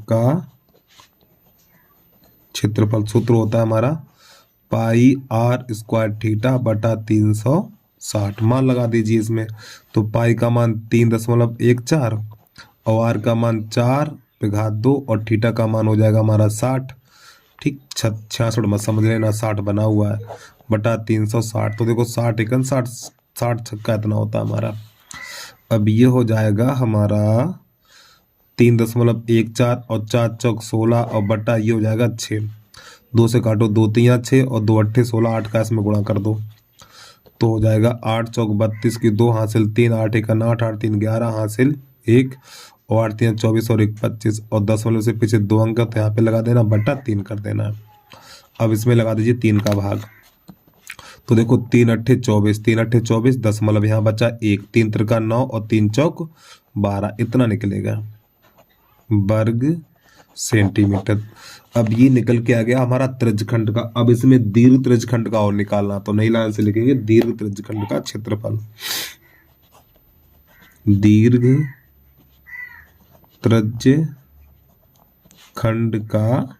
Speaker 1: का क्षेत्रफल सूत्र होता है हमारा पाई आर स्क्वायर थीटा बटा 360। 60 मान लगा दीजिए इसमें। तो पाई का मान 3.14 और आर का मान 4/2 और थीटा का मान हो जाएगा हमारा 60। ठीक, 66 मत समझ लेना, 60 बना हुआ है बटा 360। तो देखो 60 एकन 60, 60 छक्का इतना होता है हमारा। अब ये हो जाएगा हमारा 3.14 और 4 चौक 16 और बटा ये हो जाएगा 6। 2 से काटो, 2 3 6 और 2 8 16, 8 का इसमें गुणा कर दो तो हो जाएगा 8 चौक 32 की 2 हासिल 3, 8 एक 8, 8 3 11 हासिल 1 और 8 3 24 और 1 25 और 10 से पीछे 2 अंक तो यहाँ पे लगा देना बटा 3 कर देना। अब इसमें लगा दीजिए 3 का भाग। तो देखो 3 अट्ठे 24, 3 अट्ठे 24, दशमलव यहाँ बचा 1, 3 त्रिका 9 और 3 चौक 12, इतना निकलेगा वर्ग सेंटीमीटर। अब ये निकल के आ गया हमारा त्रिज्यखंड का। अब इसमें दीर्घ त्रिज्यखंड का और निकालना, तो नई लाइन से लिखेंगे दीर्घ त्रिज्यखंड का क्षेत्रफल। दीर्घ त्रिज्यखंड का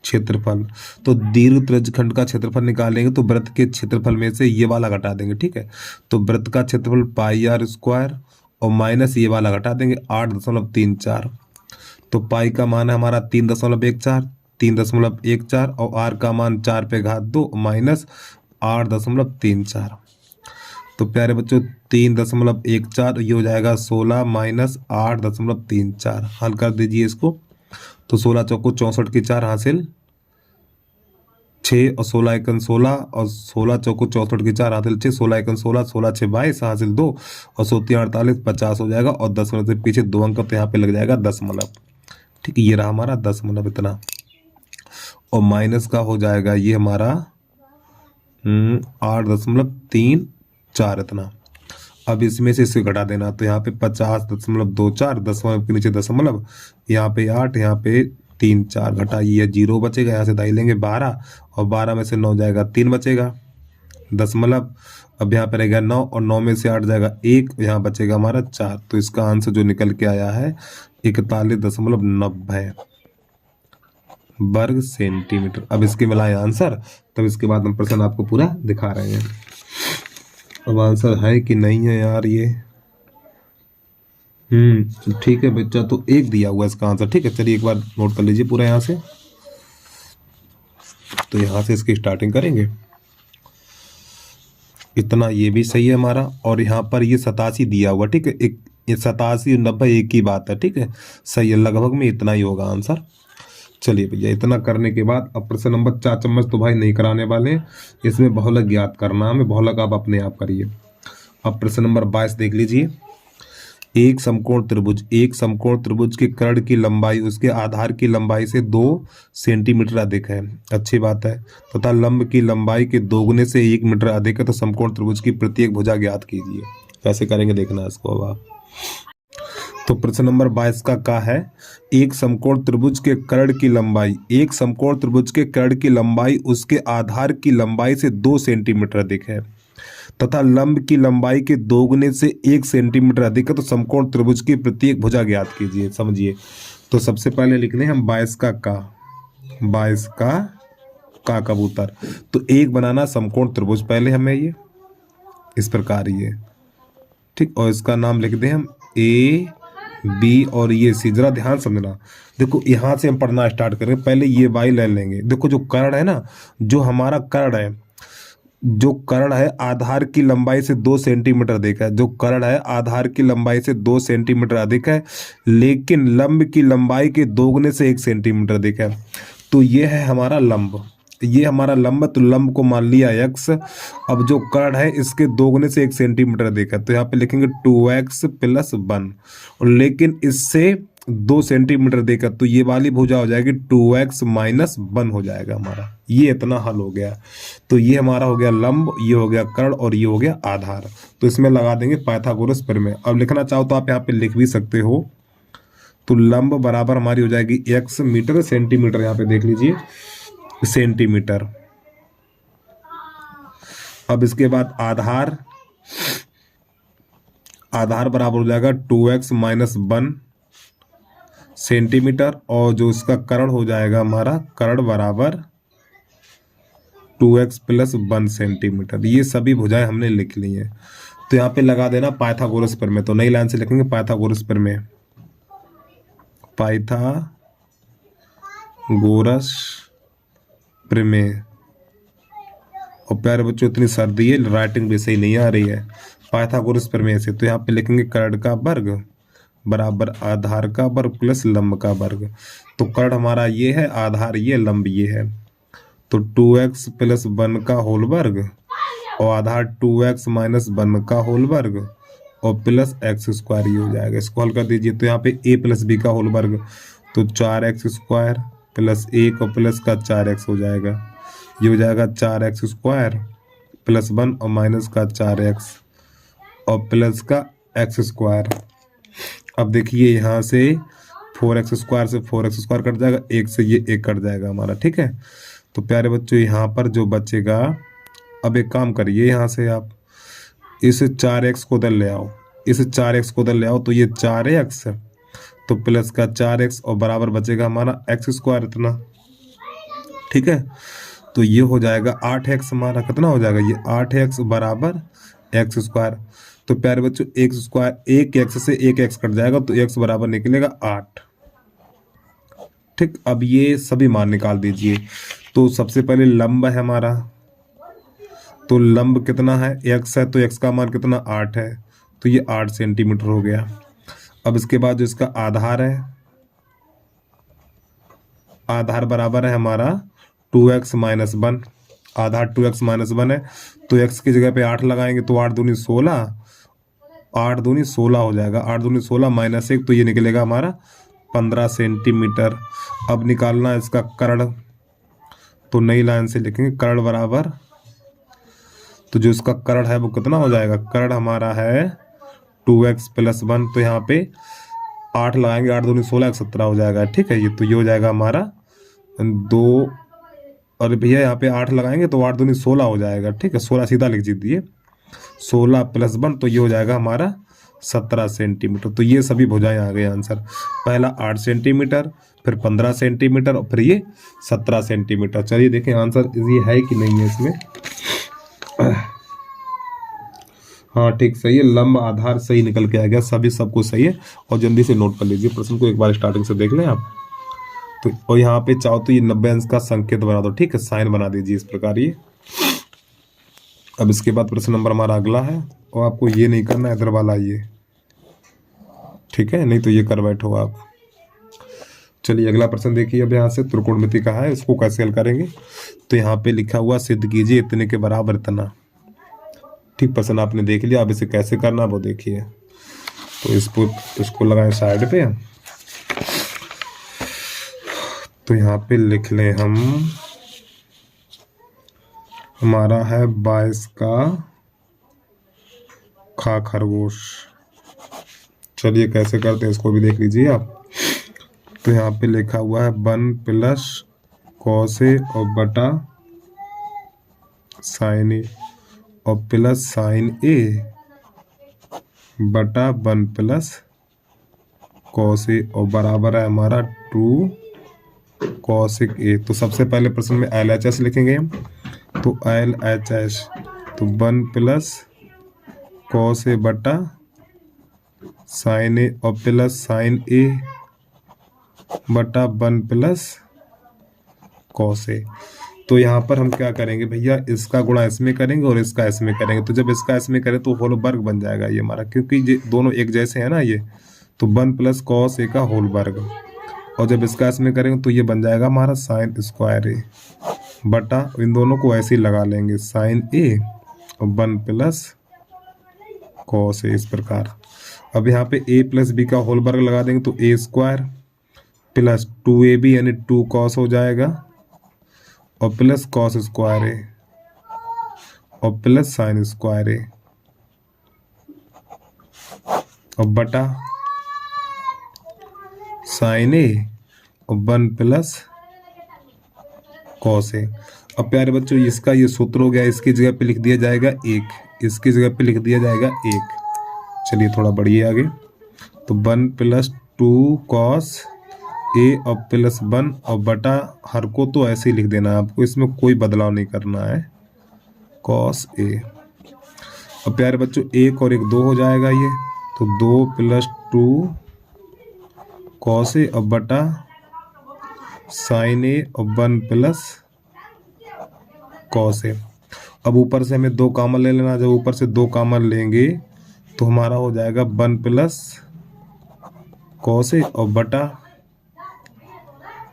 Speaker 1: क्षेत्रफल। तो दीर्घ त्रिज्यखंड का क्षेत्रफल निकालेंगे तो वृत्त के क्षेत्रफल में से ये वाला घटा देंगे। ठीक है, तो वृत्त का क्षेत्रफल पाई आर स्क्वायर और माइनस ये वाला घटा देंगे 8.34। तो पाई का मान है हमारा 3.14 और आर का मान 4/2 माइनस 8.34। तो प्यारे बच्चों 3.14 ये हो जाएगा 16 माइनस 8.34। हल कर दीजिए इसको। तो 16 चौको 64 की 4 हासिल 6 और 16 एकन 16 और 16 चौको 64 की 4 हासिल 6, 16 एकन 16, 16 6 22 हासिल 2 और 37 48 50 हो जाएगा और 10 से पीछे 2 अंक तो यहाँ पे लग जाएगा दशमलव। ठीक है, ये रहा हमारा दशमलव इतना। और माइनस का हो जाएगा ये हमारा 8.34 इतना। अब इसमें से इसे घटा देना, तो यहाँ पे 50.24, दशमलव के नीचे दशमलव, यहाँ पे 8, यहाँ पे 3 4 घटाइए 0 बचेगा। यहाँ से दाई लेंगे 12 और 12 में से 9 जाएगा 3 बचेगा दशमलव। अब यहाँ पे रहेगा 9 और 9 में से 8 जाएगा 1, यहाँ बचेगा हमारा 4। तो इसका आंसर जो निकल के आया है 41.90 वर्ग सेंटीमीटर। अब इसके मिलाए आंसर, तब इसके बाद हम प्रश्न आपको पूरा दिखा रहे हैं। अब आंसर है कि नहीं है यार ये? ठीक है बच्चा, तो 1 दिया हुआ इसका आंसर। ठीक है, चलिए एक बार नोट कर लीजिए पूरा यहाँ से। तो यहाँ से इसकी स्टार्टिंग करेंगे। इतना ये भी सही है हमारा, और यहाँ पर ये 87 दिया हुआ। ठीक है, एक 87 90 एक ही बात है। ठीक है, सही है, लगभग में इतना ही होगा आंसर। चलिए भैया, इतना करने के बाद अब प्रश्न नंबर 4 चम्मच तो भाई नहीं कराने वाले, इसमें बहुलक ज्ञात करना हमें। बहुलक आप अपने आप करिए। अब प्रश्न नंबर 22 देख लीजिए। एक समकोण त्रिभुज के कर्ण की लंबाई उसके आधार की लंबाई से 2 सेंटीमीटर अधिक है। अच्छी बात है। तथा लंब की लंबाई के दोगुने से 1 मीटर अधिक है। तो समकोण त्रिभुज की प्रत्येक भुजा ज्ञात कीजिए। कैसे करेंगे देखना इसको अब आप। तो प्रश्न नंबर 22 का है, एक समकोण त्रिभुज के कर्ण की लंबाई उसके आधार की लंबाई से 2 सेंटीमीटर अधिक है तथा लंब की लंबाई के दोगुने से 1 सेंटीमीटर अधिक है। तो समकोण त्रिभुज की प्रत्येक भुजा ज्ञात कीजिए। समझिए, तो सबसे पहले लिखने हम 22 का कबूतर। तो एक बनाना समकोण त्रिभुज पहले हमें ये इस प्रकार ये। ठीक, और इसका नाम लिख दें हम ए बी और ये सी। जरा ध्यान समझना, देखो यहाँ से हम पढ़ना स्टार्ट करेंगे। पहले ये वाई ले लेंगे। देखो जो कर्ण है ना, जो हमारा कर्ण है आधार की लंबाई से 2 सेंटीमीटर अधिक है। जो कर्ण है आधार की लंबाई से 2 सेंटीमीटर अधिक है, लेकिन लंब की लंबाई के दोगुने से 1 सेंटीमीटर अधिक है। तो ये है हमारा लंब, तो लंब को मान लिया x। अब जो कर्ण है इसके दोगुने से 1 सेंटीमीटर अधिक है, तो यहाँ पे लिखेंगे 2x + 1, और लेकिन इससे 2 सेंटीमीटर अधिक है, तो ये वाली भुजा हो जाएगी 2x - 1 हो जाएगा हमारा। ये इतना हल हो गया। तो ये हमारा हो गया लंब, ये हो गया कर्ण और ये हो गया आधार। तो इसमें लगा देंगे पाइथागोरस प्रमेय। अब लिखना चाहो तो आप यहाँ पे लिख भी सकते हो। तो लंब बराबर हमारी हो जाएगी x मीटर सेंटीमीटर। यहाँ पे देख लीजिए सेंटीमीटर। अब इसके बाद आधार बराबर हो जाएगा 2x - 1 सेंटीमीटर, और जो इसका कर्ण हो जाएगा हमारा कर्ण बराबर 2x प्लस 1 सेंटीमीटर। ये सभी भुजाएं हमने लिख ली हैं। तो यहाँ पे लगा देना पाइथागोरस प्रमेय। तो नई लाइन से लिखेंगे पाइथागोरस प्रमेय, पाइथागोरस प्रमेय। और प्यारे बच्चों इतनी सर्दी है, राइटिंग भी सही नहीं आ रही है। पाइथागोरस प्रमेय से तो यहाँ पे लिखेंगे कर्ण का वर्ग बराबर आधार का वर्ग प्लस लंब का वर्ग। तो कर्ण हमारा ये है, आधार ये, लंब ये है। तो 2x प्लस 1 का होल वर्ग और आधार 2x माइनस 1 का होल वर्ग और प्लस x स्क्वायर ये हो जाएगा। इसको हल कर दीजिए। तो यहाँ पे a प्लस b का होल वर्ग, तो 4x स्क्वायर प्लस 1 और प्लस का 4x हो जाएगा। ये हो जाएगा 4x स्क्वायर प्लस 1 और माइनस का 4x और प्लस का x स्क्वायर। अब देखिए यहाँ से 4x स्क्वायर से 4x स्क्वायर कट जाएगा, 1 से ये 1 कट जाएगा हमारा, ठीक है। तो प्यारे बच्चों यहाँ पर जो बचेगा, अब एक काम करिए, यहाँ से आप इस 4x को उधर ले आओ, इस 4x को उधर ले आओ, तो ये 4x तो प्लस का 4x और बराबर बचेगा हमारा x स्क्वायर इतना, ठीक है। तो ये हो जाएगा 8x, हमारा कितना हो जाएगा ये 8x बराबर x स्क्वायर। तो प्यारे बच्चों x स्क्वायर, 1x से 1x कट जाएगा तो x बराबर निकलेगा 8, ठीक। अब ये सभी मान निकाल दीजिए। तो सबसे पहले लंब है हमारा, तो लंब कितना है, x है, तो x का मान कितना 8 है, तो ये 8 सेंटीमीटर हो गया। अब इसके बाद जो इसका आधार है, आधार बराबर है हमारा 2x माइनस 1, आधार 2x माइनस 1 है, तो x की जगह पे 8 लगाएंगे तो 8 दूनी 16, 8 दूनी 16 हो जाएगा, 8 दूनी 16 माइनस 1, तो ये निकलेगा हमारा 15 सेंटीमीटर। अब निकालना इसका कर्ण, तो नई लाइन से लिखेंगे कर्ण बराबर, तो जो इसका कर्ण है वो कितना हो जाएगा, कर्ण हमारा है 2x प्लस 1, तो यहाँ पे 8 लगाएंगे, 8 दूनी 16, 17 हो जाएगा, ठीक है। ये तो ये हो जाएगा हमारा 2, और भैया यहाँ पे 8 लगाएंगे तो 8 दूनी 16 हो जाएगा, ठीक है। 16 सीधा लिख दीजिए, 16 प्लस 1, तो ये हो जाएगा हमारा 17 सेंटीमीटर। तो ये सभी भुजाएं आ गए आंसर। पहला 8 सेंटीमीटर, फिर 15 सेंटीमीटर और फिर ये 17 सेंटीमीटर। चलिए देखें आंसर ये है कि नहीं है इसमें। हाँ ठीक, सही है, लंब आधार सही निकल के आ गया, सभी सब कुछ सही है। और जल्दी से नोट कर लीजिए प्रश्न को, एक बार स्टार्टिंग से देख लें आप। तो और यहाँ पे चाहो तो ये 90 अंश का संकेत बना दो, ठीक है, साइन बना दीजिए इस प्रकार ये। अब इसके बाद प्रश्न नंबर हमारा अगला है, और आपको ये नहीं करना है इधर वाला ये, ठीक है, नहीं तो ये कर बैठो आप। चलिए अगला प्रश्न देखिए। अब यहाँ से त्रिकोणमिति का है, इसको कैसे हल करेंगे। तो यहाँ पे लिखा हुआ सिद्ध कीजिए इतने के बराबर इतना, ठीक। प्रश्न आपने देख लिया, अब इसे कैसे करना वो देखिए। तो इसको लगाएं साइड पे। तो यहाँ पे लिख लें हम, हमारा है 22 का खा खरगोश। चलिए कैसे करते हैं इसको भी देख लीजिए आप। तो यहाँ पे लिखा हुआ है 1 प्लस कॉस ए और बटा साइन ए और प्लस साइन ए बटा 1 प्लस कॉस ए और बराबर है हमारा 2 कॉसिक ए। तो सबसे पहले प्रश्न में LHS लिखेंगे हम, तो LHS, तो 1 प्लस कॉस ए बटा साइन ए और प्लस साइन ए बटा 1 प्लस कॉस ए। तो यहाँ पर हम क्या करेंगे भैया, इसका गुणा इसमें करेंगे और इसका इसमें करेंगे। तो जब इसका इसमें करें तो होल वर्ग बन जाएगा ये हमारा, क्योंकि ये दोनों एक जैसे हैं ना ये। तो 1 प्लस कॉस ए का होल वर्ग, और जब इसका इसमें करेंगे तो ये बन जाएगा हमारा साइन स्क्वायर ए बटा, इन दोनों को ऐसे ही लगा लेंगे, साइन ए और 1 प्लस कॉस ए, इस प्रकार। अब यहाँ पे a प्लस बी का होल वर्ग लगा देंगे, तो ए स्क्वायर प्लस 2ab यानी 2 कॉस हो जाएगा और प्लस कॉस स्क्वायर ए और प्लस साइन स्क्वायर ए और बटा साइन ए और 1 प्लस कॉस ए। अब प्यारे बच्चों इसका ये सूत्र हो गया, इसकी जगह पे लिख दिया जाएगा 1, इसकी जगह पे लिख दिया जाएगा 1। चलिए थोड़ा बढ़िए आगे। तो 1 प्लस 2 कॉस ए और प्लस 1 और बटा हर को तो ऐसे ही लिख देना है आपको, इसमें कोई बदलाव नहीं करना है, कॉस ए। और प्यारे बच्चों 1 और 1 2 हो जाएगा ये, तो 2 + 2 कॉस ए और बटा साइन ए और 1 + कॉस ए। अब ऊपर से हमें 2 कॉमन ले लेना, जब ऊपर से 2 कॉमन लेंगे तो हमारा हो जाएगा 1 + कॉस ए और बटा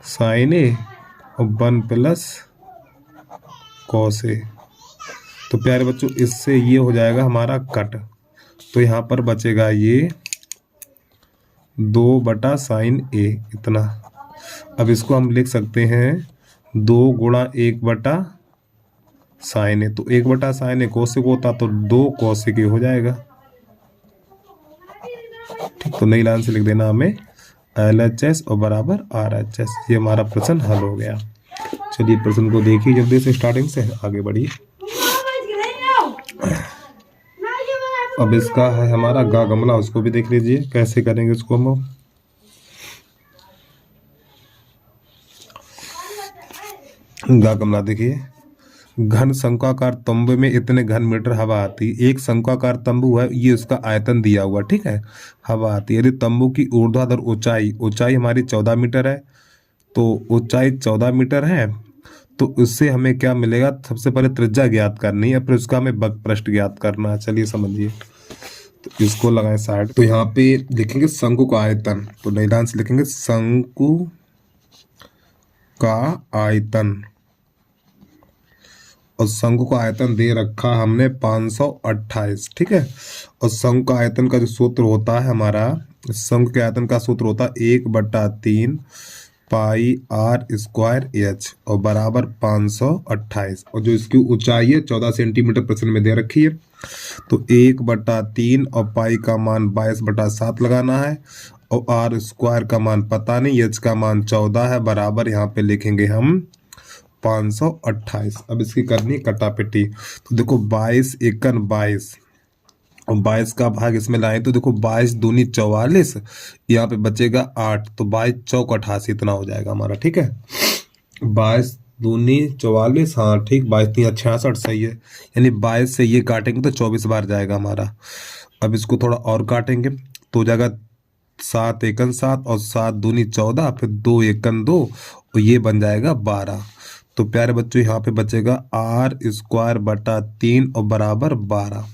Speaker 1: साइन ए और 1 + कॉस ए। तो प्यारे बच्चों इससे ये हो जाएगा हमारा कट, तो यहाँ पर बचेगा ये 2 बटा साइन ए इतना। अब इसको हम लिख सकते हैं 2 × 1 बटा साइन ए, तो 1 बटा साइन ए कोसेक होता तो 2 कोसेक ए हो जाएगा। ठीक, तो नई लाइन से लिख देना हमें LHS और बराबर RHS। ये हमारा प्रश्न हल हो गया। चलिए प्रश्न को देखिए जल्दी से, स्टार्टिंग से आगे बढ़िए। अब इसका है हमारा गा गमला, उसको भी देख लीजिए कैसे करेंगे उसको हम। गा गमला देखिए, घन शंक्वाकार तंबू में इतने घन मीटर हवा आती है। एक शंक्वाकार तंबू है, ये उसका आयतन दिया हुआ, ठीक है, हवा आती है। यदि तंबू की ऊर्ध्वाधर ऊंचाई हमारी 14 मीटर है, तो ऊंचाई 14 मीटर है, तो उससे हमें क्या मिलेगा, सबसे पहले त्रिज्या ज्ञात करनी है, फिर उसका हमें वक्रपृष्ठ ज्ञात करना है। चलिए समझिए, तो इसको लगाएं साइड। तो यहाँ पे लिखेंगे शंकु का आयतन, तो नई लाइन से लिखेंगे शंकु का आयतन, और शंकु का आयतन दे रखा हमने 528, ठीक है। और शंकु का आयतन का जो सूत्र होता है हमारा, शंकु के आयतन का सूत्र होता है 1/3 πr² h और बराबर 528, और जो इसकी ऊंचाई है 14 सेंटीमीटर प्रश्न में दे रखी है। तो 1/3 और पाई का मान 22/7 लगाना है, और r² का मान पता नहीं, h का मान 14 है, बराबर यहाँ पे लिखेंगे हम 528। अब इसकी करनी कटापिटी। तो देखो 22 एकन 22 और 22 का भाग इसमें लाए, तो देखो 22 दूनी 44, यहाँ पे बचेगा 8, तो 22 चौक 88 इतना हो जाएगा हमारा, ठीक है। 22 दूनी 44, हाँ ठीक, 22 3 66 सही है, यानी 22 से ये काटेंगे तो 24 बार जाएगा हमारा। अब इसको थोड़ा और काटेंगे तो हो जाएगा 7 एकन 7 और 7 दूनी 14, फिर 2 एकन 2 और ये बन जाएगा 12। तो प्यारे बच्चों यहाँ पे बचेगा r²/3 और बराबर 12।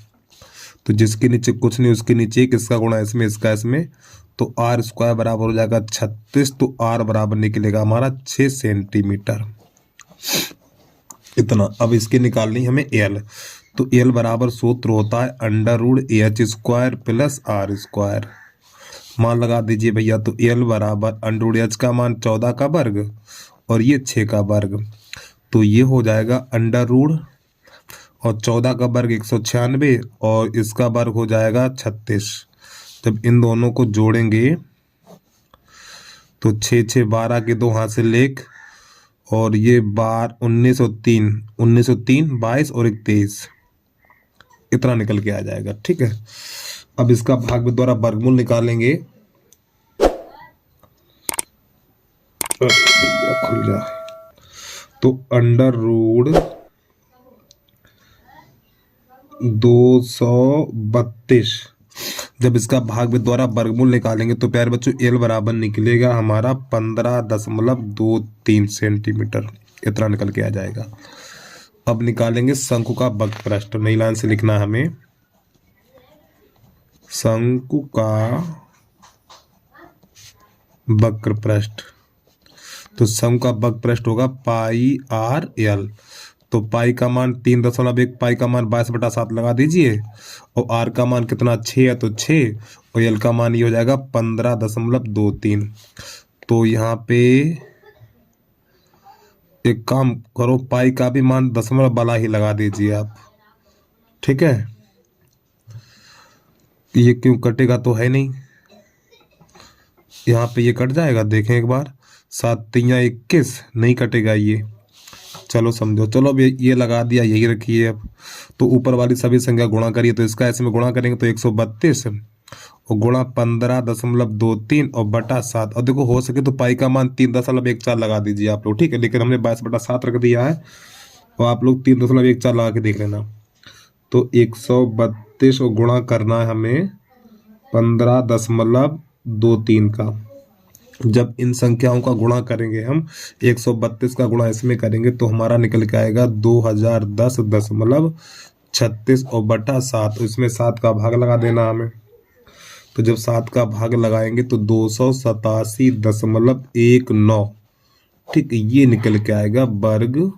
Speaker 1: तो जिसके नीचे कुछ नहीं, उसके नीचे एक, इसका गुणा इसमें, इसका इसमें, तो r² बराबर हो जाएगा 36, तो r बराबर निकलेगा हमारा 6 सेंटीमीटर इतना। अब इसके निकालनी हमें l, तो l बराबर सूत्र होता है √h² + r²। मान लगा दीजिए भैया, तो l बराबर √h का मान 14 का वर्ग और ये 6 का वर्ग, तो ये हो जाएगा √ और 14 का वर्ग 196 और इसका वर्ग हो जाएगा 36। जब इन दोनों को जोड़ेंगे तो 6 6 12 के 2 हाथ से लेख, और ये 1903 22 और 1 23 इतना निकल के आ जाएगा, ठीक है। अब इसका भाग में द्वारा वर्गमूल निकालेंगे, खुल जा, तो √232। जब इसका भाग में द्वारा वर्गमूल निकालेंगे तो प्यारे बच्चों l बराबर निकलेगा हमारा 15.23 सेंटीमीटर इतना निकल के आ जाएगा। अब निकालेंगे शंकु का वक्रपृष्ठ। नई लाइन से लिखना है हमें शंकु का वक्रपृष्ठ। तो शंकु का वक्रपृष्ठ होगा πr/l। तो पाई का मान 3.1, पाई का मान 22/7 लगा दीजिए, और आर का मान कितना 6 है तो 6, और एल का मान ये हो जाएगा 15.23। तो यहाँ पे एक काम करो, पाई का भी मान दशमलव वाला ही लगा दीजिए आप, ठीक है। ये क्यों कटेगा तो है नहीं, यहाँ पे ये कट जाएगा, देखें एक बार, 7 3 21 नहीं कटेगा ये। चलो समझो, चलो अब ये लगा दिया, यही रखिए। अब तो ऊपर वाली सभी संख्या गुणा करिए, तो इसका ऐसे में गुणा करेंगे तो 132 और गुणा 15.23 और बटा 7। और देखो हो सके तो पाई का मान 3.14 लगा दीजिए आप लोग, ठीक है, लेकिन हमने 22/7 रख दिया है और आप लोग 3.14 लगा के देख लेना। तो 132 और गुणा करना है हमें 15.23 का। जब इन संख्याओं का गुणा करेंगे हम 132 का गुणा इसमें करेंगे तो हमारा निकल के आएगा 2010.36 और बटा 7। इसमें 7 का भाग लगा देना हमें। तो जब 7 का भाग लगाएंगे तो 287.19, ठीक, ये निकल के आएगा वर्ग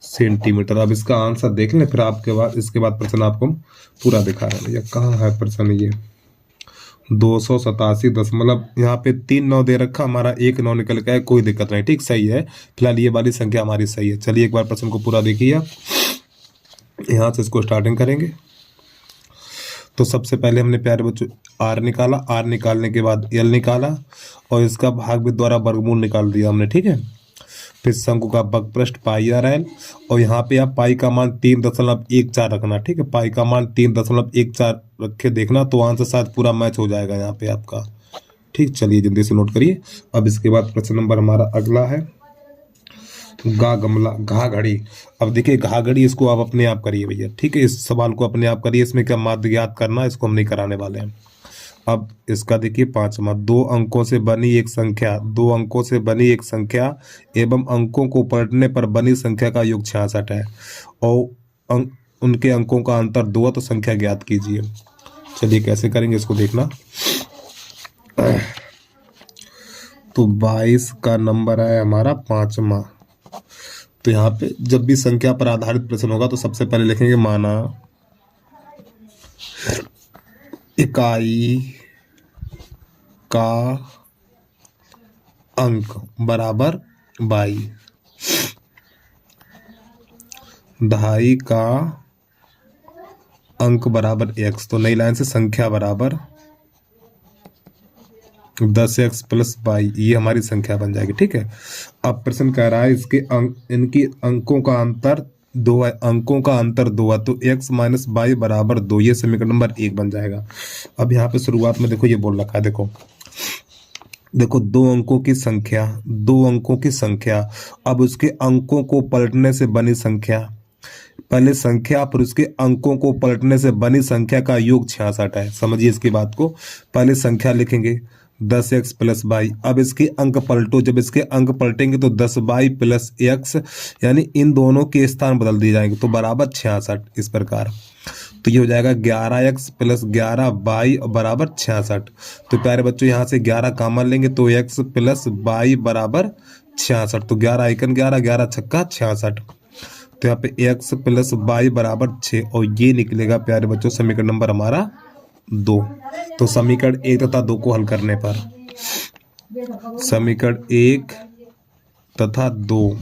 Speaker 1: सेंटीमीटर। अब इसका आंसर देख लें, फिर आपके बाद इसके बाद प्रश्न आपको पूरा दिखा रहे हैं। भैया कहाँ है प्रश्न? ये 287 यहाँ पे 3 9 दे रखा, हमारा 1 9 निकल के आया, कोई दिक्कत नहीं, ठीक, सही है। फिलहाल ये वाली संख्या हमारी सही है। चलिए एक बार प्रश्न को पूरा देखिए आप। यहाँ से इसको स्टार्टिंग करेंगे। तो सबसे पहले हमने प्यारे बच्चों आर निकाला, आर निकालने के बाद एल निकाला और इसका भाग भी द्वारा वर्गमूल निकाल दिया हमने, ठीक है। फिर शंकु का बकपृष्ठ पाई आर एल, और यहाँ पे आप पाई का मान 3.14 रखना, ठीक है। पाई का मान 3.14 रखे देखना, तो आंसर शायद पूरा मैच हो जाएगा यहाँ पे आपका, ठीक। चलिए जल्दी से नोट करिए। अब इसके बाद प्रश्न नंबर हमारा अगला है गा गमला घा घड़ी। अब देखिए घा घड़ी, इसको आप अपने आप करिए भैया, ठीक है। इस सवाल को अपने आप करिए, इसमें क्या माध्य ज्ञात करना, इसको हम नहीं कराने वाले हैं। अब इसका देखिए 5वां, 2 अंकों से बनी एक संख्या, 2 अंकों से बनी एक संख्या एवं अंकों को पलटने पर बनी संख्या का योग 66 है और उनके अंकों का अंतर 2 है, तो संख्या ज्ञात कीजिए। चलिए कैसे करेंगे इसको देखना। तो 22 का नंबर है हमारा 5वां। तो यहाँ पे जब भी संख्या पर आधारित प्रश्न होगा तो सबसे पहले लिखेंगे माना इकाई का अंक बराबर 22, दहाई का अंक बराबर x। तो नई लाइन से संख्या बराबर 10x + 22, ये हमारी संख्या बन जाएगी, ठीक है। अब प्रश्न कह रहा है इसके इनकी अंकों का अंतर 2 है, अंकों का अंतर 2 है, तो x - y बराबर 2, ये समीकरण नंबर 1 बन जाएगा। अब यहाँ पे शुरुआत में देखो ये बोल रखा है, देखो 2 अंकों की संख्या, 2 अंकों की संख्या, अब उसके अंकों को पलटने से बनी संख्या, पहले संख्या पर उसके अंकों को पलटने से बनी संख्या का योग 66 है। समझिए इसकी बात को, पहले संख्या लिखेंगे 10x + y। अब इसके अंक पलटो, जब इसके अंक पलटेंगे तो 10y + x, यानी इन दोनों के स्थान बदल दिए जाएंगे, तो बराबर 66 इस प्रकार। तो ये हो जाएगा 11x + 11y बराबर 66। तो प्यारे बच्चों यहाँ से 11 कॉमन लेंगे तो x + y बराबर 66। तो 11 एकन 11, 11 छक्का 66। तो यहाँ पे x + y बराबर 6 और ये निकलेगा प्यारे बच्चों समीकरण नंबर हमारा 2। तो समीकरण 1 तथा 2 को हल करने पर, समीकरण 1 तथा 2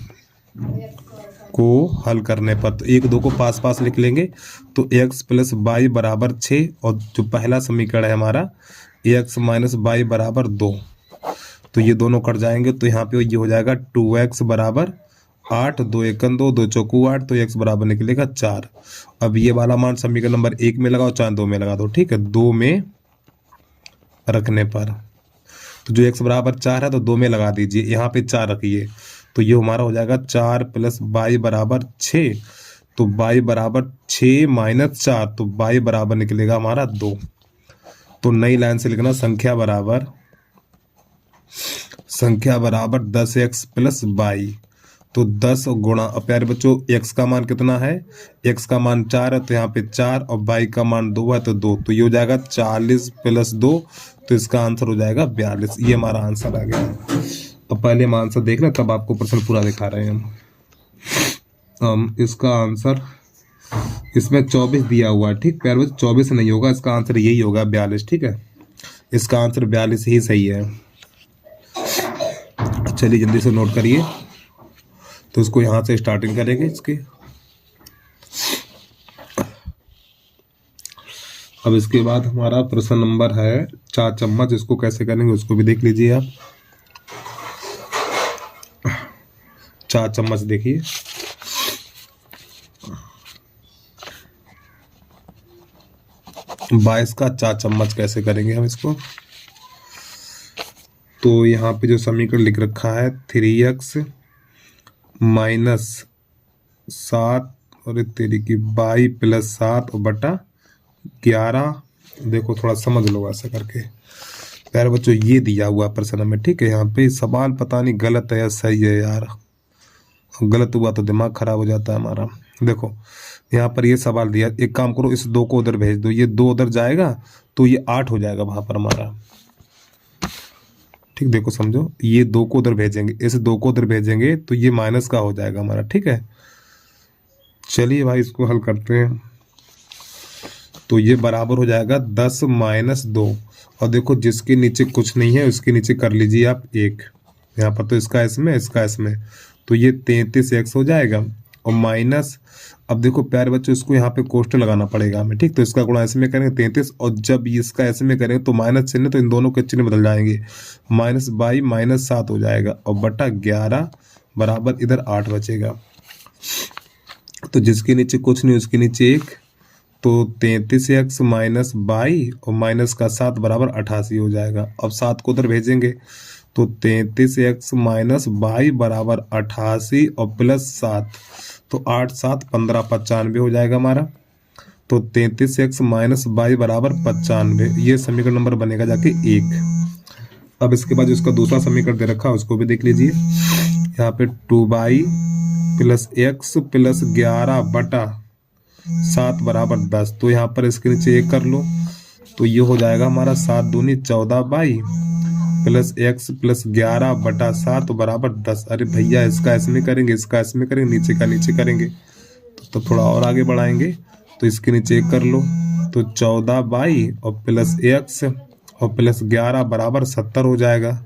Speaker 1: को हल करने पर, तो 1 2 को पास पास लिख लेंगे, तो x + y बराबर 6 और जो पहला समीकरण है हमारा x - y बराबर 2, तो ये दोनों कट जाएंगे। तो यहाँ पे ये हो जाएगा 2x बराबर 8, 2 एकन 2, 2 चौकू 8, तो x बराबर निकलेगा 4। अब ये वाला मान समीकरण नंबर 1 में लगाओ, चाहे 2 में लगा दो, ठीक है। 2 में रखने पर तो जो x बराबर 4 है तो 2 में लगा दीजिए, यहाँ पे 4 रखिए, तो ये हमारा हो जाएगा 4 + y बराबर 6। तो y बराबर 6 - 4, तो y बराबर निकलेगा हमारा 2। तो नई लाइन से लिखना संख्या बराबर 10x + y। तो 10 गुणा, प्यारे बच्चों x का मान कितना है, x का मान 4 है, तो यहाँ पे 4 और y का मान 2 है, तो 2, तो ये हो जाएगा 40 + 2, तो इसका आंसर हो जाएगा 42। ये हमारा आंसर आ गया। अब पहले हम आंसर देख लें, तब आपको प्रश्न पूरा दिखा रहे हैं हम। इसका आंसर इसमें 24 दिया हुआ है, ठीक प्यारे बच्चों, 24 नहीं होगा, इसका आंसर यही होगा 42, ठीक है। इसका आंसर 42 ही सही है। चलिए जल्दी से नोट करिए। तो इसको यहाँ से स्टार्टिंग करेंगे इसके। अब इसके बाद हमारा प्रश्न नंबर है 4 चम्मच, इसको कैसे करेंगे उसको भी देख लीजिए आप। 4 चम्मच देखिए, 22 का 4 चम्मच कैसे करेंगे हम इसको। तो यहाँ पे जो समीकरण लिख रखा है 3x माइनस 7 और तेरी की 22 प्लस 7 और बटा 11। देखो थोड़ा समझ लो ऐसा करके प्यारे बच्चों, ये दिया हुआ प्रश्न में, ठीक है। यहाँ पे सवाल पता नहीं गलत है या सही है यार, गलत हुआ तो दिमाग खराब हो जाता है हमारा। देखो यहाँ पर ये सवाल दिया, एक काम करो इस 2 को उधर भेज दो, ये 2 उधर जाएगा तो ये 8 हो जाएगा वहां पर हमारा, ठीक। देखो समझो, ये 2 को उधर भेजेंगे, इस 2 को उधर भेजेंगे तो ये माइनस का हो जाएगा हमारा, ठीक है। चलिए भाई इसको हल करते हैं। तो ये बराबर हो जाएगा 10 माइनस 2, और देखो जिसके नीचे कुछ नहीं है उसके नीचे कर लीजिए आप 1, यहाँ पर तो इसका इसमें तो ये 33x हो जाएगा। और माइनस, अब देखो प्यारे बच्चों इसको यहाँ पे कोष्ठक लगाना पड़ेगा हमें, ठीक। तो इसका गुणा इसमें करेंगे 33, और जब इसका इसमें करेंगे तो माइनस चिन्ह, तो इन दोनों के चिन्ह बदल जाएंगे, -22 -7 हो जाएगा, और बटा 11 बराबर इधर 8 बचेगा। तो जिसके नीचे कुछ नहीं उसके नीचे 1, तो 33x माइनस 22 और माइनस का 7 बराबर 88 हो जाएगा। अब 7 को उधर भेजेंगे तो 33x माइनस 22 बराबर 88 और प्लस 7, तो 8 7 15 95 हो जाएगा हमारा। तो 33x माइनस 22 बराबर 95, ये समीकरण नंबर बनेगा जाके 1। अब इसके बाद उसका दूसरा समीकरण दे रखा है उसको भी देख लीजिए। यहाँ पे 2y प्लस x प्लस 11 बटा 7 बराबर 10, तो यहाँ पर इसके नीचे 1 कर लो, तो ये हो जाएगा हमारा 7 दूनी 14y प्लस x प्लस 11 बटा 7 बराबर 10। अरे भैया इसका इसमें करेंगे, इसका इसमें करेंगे, नीचे का नीचे करेंगे, तो थोड़ा और आगे बढ़ाएंगे, तो इसके नीचे 1 कर लो, तो 14y और प्लस x और प्लस 11 बराबर 70 हो जाएगा,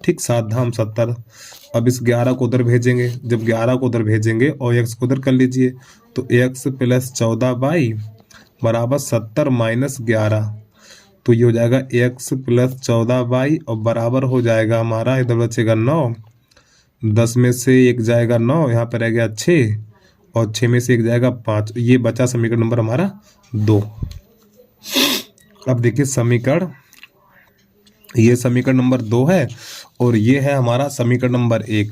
Speaker 1: ठीक। 7 धाम 70। अब इस 11 को उधर भेजेंगे, जब 11 को उधर भेजेंगे और x को उधर कर लीजिए, तो x प्लस 14y बराबर 70 माइनस 11, तो ये हो जाएगा x प्लस 14y और बराबर हो जाएगा हमारा, इधर बचेगा 9, 10 में से 1 जाएगा 9, यहाँ पर रह गया 6, और 6 में से 1 जाएगा 5, ये बचा समीकरण नंबर हमारा 2। अब देखिए समीकरण, ये समीकरण नंबर 2 है और ये है हमारा समीकरण नंबर 1।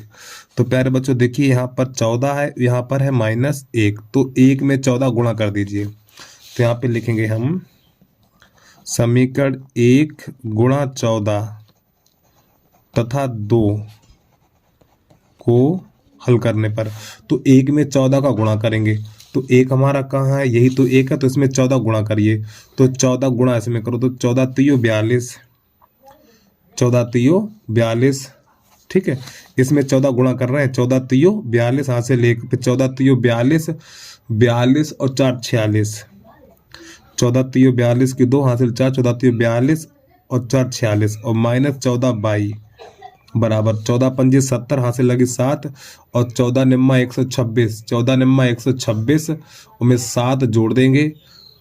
Speaker 1: तो प्यारे बच्चों देखिए यहाँ पर 14 है, यहाँ पर है -1, तो 1 में 14 गुणा कर दीजिए, तो यहाँ पे लिखेंगे हम समीकरण 1 गुणा 14 तथा 2 को हल करने पर, तो 1 में 14 का गुणा करेंगे, तो 1 हमारा कहाँ है, यही तो 1 है, तो इसमें 14 गुणा करिए, तो 14 गुणा इसमें करो, तो 14 3 42, 14 3 42, ठीक है। इसमें 14 गुणा कर रहे हैं, 14 3 42 यहाँ से ले, फिर 14 3 42, 42 और 4 46, 14 3 42 की 2 हासिल 4, 14 3 42 और 4 46, और माइनस 14 22 बराबर 14 पंजे 70 हासिल लगी 7, और 14 निम्मा 126, 14 निम्मा 126 उनमें 7 जोड़ देंगे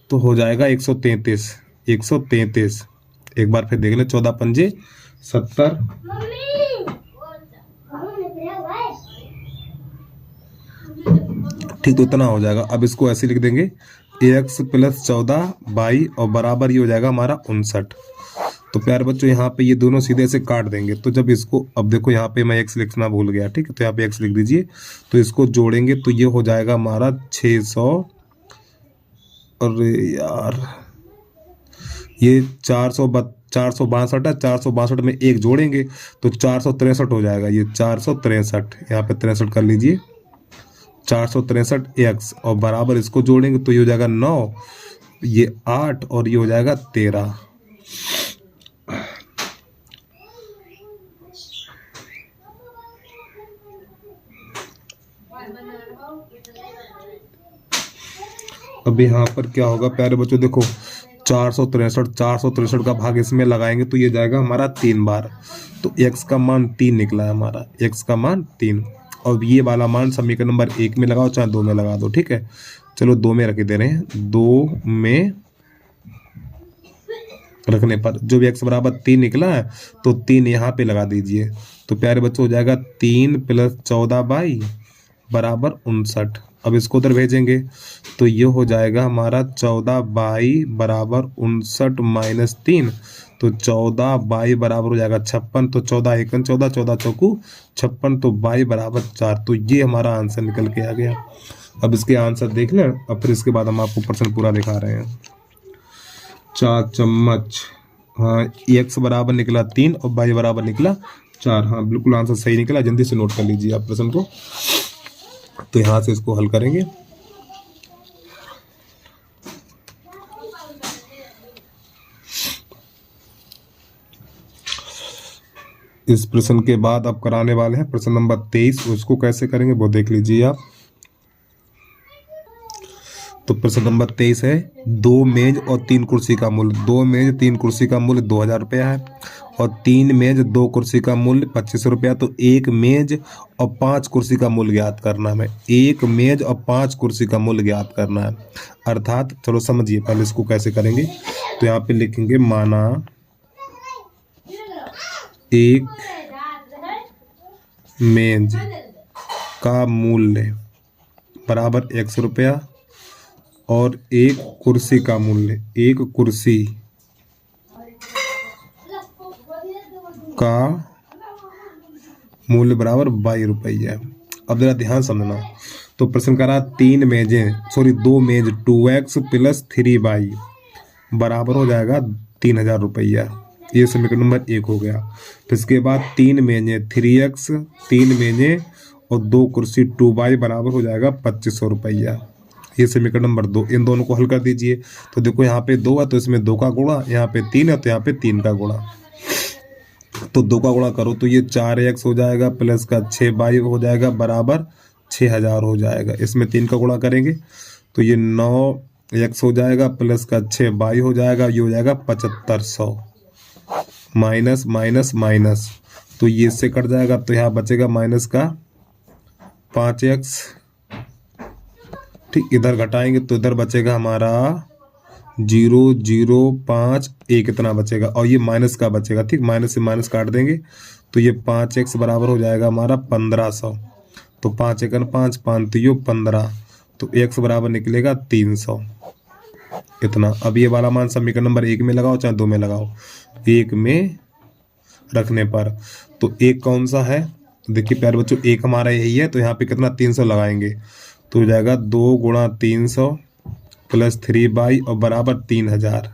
Speaker 1: तो हो जाएगा 133, 133। एक बार फिर देख लें, 14 पंजे 70, ठीक, तो इतना हो जाएगा। अब इसको ऐसे लिख देंगे x प्लस 14y और बराबर ये हो जाएगा हमारा 59। तो प्यारे बच्चों यहाँ पे ये दोनों सीधे से काट देंगे, तो जब इसको, अब देखो यहाँ पे मैं x लिखना भूल गया, ठीक है, तो यहाँ पे x लिख दीजिए, तो इसको जोड़ेंगे तो ये हो जाएगा हमारा 600, अरे यार ये 462 है, 462 में 1 जोड़ेंगे तो 463 हो जाएगा, ये 463, यहाँ पे 63 कर लीजिए, 463x और बराबर इसको जोड़ेंगे तो ये हो जाएगा 9, ये 8 और ये हो जाएगा 13। अब यहाँ पर क्या होगा प्यारे बच्चों, देखो 463 का भाग इसमें लगाएंगे तो ये जाएगा हमारा 3 बार, तो x का मान 3 निकला है हमारा, x का मान 3, और ये वाला मान समीकरण नंबर 1 में लगाओ चाहे 2 में लगा दो, ठीक है। चलो 2 में रख दे रहे हैं, 2 में रखने पर जो भी x बराबर 3 निकला है तो 3 यहाँ पे लगा दीजिए, तो प्यारे बच्चों हो जाएगा 3 प्लस 14y बराबर 59, अब इसको उधर भेजेंगे तो ये हो जाएगा हमारा 14 बराबर 59 - 3। तो 14 बराबर हो जाएगा 56। तो 14 एकन 14, 14 चौकू 56। तो बराबर 4। तो ये हमारा आंसर निकल के आ गया। अब इसके आंसर देख लें, अब फिर इसके बाद हम आपको प्रश्न पूरा दिखा रहे हैं। 4 चम्मच, हाँ, x बराबर निकला 3 और y बराबर निकला 4। हाँ बिल्कुल आंसर सही निकला। जल्दी से नोट कर लीजिए आप प्रश्न को। तो यहाँ से इसको हल करेंगे। इस प्रश्न के बाद आप कराने वाले हैं प्रश्न नंबर 23। उसको कैसे करेंगे वो देख लीजिए आप। तो प्रश्न नंबर 23 है, 2 मेज और 3 कुर्सी का मूल्य। 2 मेज 3 कुर्सी का मूल्य 2000 रुपया है और 3 मेज 2 कुर्सी का मूल्य 2500 रुपया। तो 1 मेज और 5 कुर्सी का मूल्य ज्ञात करना है। 1 मेज और 5 कुर्सी का मूल्य ज्ञात करना है। अर्थात चलो समझिए पहले इसको कैसे करेंगे। तो यहाँ पे लिखेंगे माना 1 मेज का मूल्य बराबर 100 रुपया और 1 कुर्सी का मूल्य, 1 कुर्सी का मूल्य बराबर 22 रुपया। अब जरा ध्यान समझना। तो प्रश्न करा 2 मेज 2x + 3y बराबर हो जाएगा 3000 रुपया। ये समीकरण नंबर 1 हो गया। फिर इसके बाद 3 मेजें 3x, 3 मेजें और 2 कुर्सी 2y बराबर हो जाएगा 2500 रुपया। ये समीकरण नंबर 2। इन दोनों को हल कर दीजिए। तो देखो यहाँ पे 2 है तो इसमें 2 का गुणा, यहाँ पे 3 है तो यहाँ पे 3 का गुणा। तो 2 का गुणा करो तो ये 4x हो जाएगा प्लस का 6y हो जाएगा बराबर 6000 हो जाएगा। इसमें 3 का गुणा करेंगे तो ये 9x हो जाएगा प्लस का 6y हो जाएगा, ये हो जाएगा 7500। माइनस माइनस माइनस तो ये इससे कट जाएगा तो यहाँ बचेगा माइनस का 5x। ठीक, इधर घटाएंगे तो इधर बचेगा हमारा 0 0 5 1 इतना बचेगा और ये माइनस का बचेगा। ठीक, माइनस से माइनस काट देंगे तो ये 5x बराबर हो जाएगा हमारा 1500। तो 5 एकन 5 5 तो 15। तो x बराबर निकलेगा 300 इतना। अब ये वाला मान समीकरण नंबर 1 में लगाओ चाहे 2 में लगाओ। 1 में रखने पर तो 1 कौन सा है, देखिए प्यारे बच्चों 1 हमारा यही है। तो यहाँ पे कितना 300 लगाएंगे तो हो जाएगा 2 × 300 + 3y और बराबर 3000।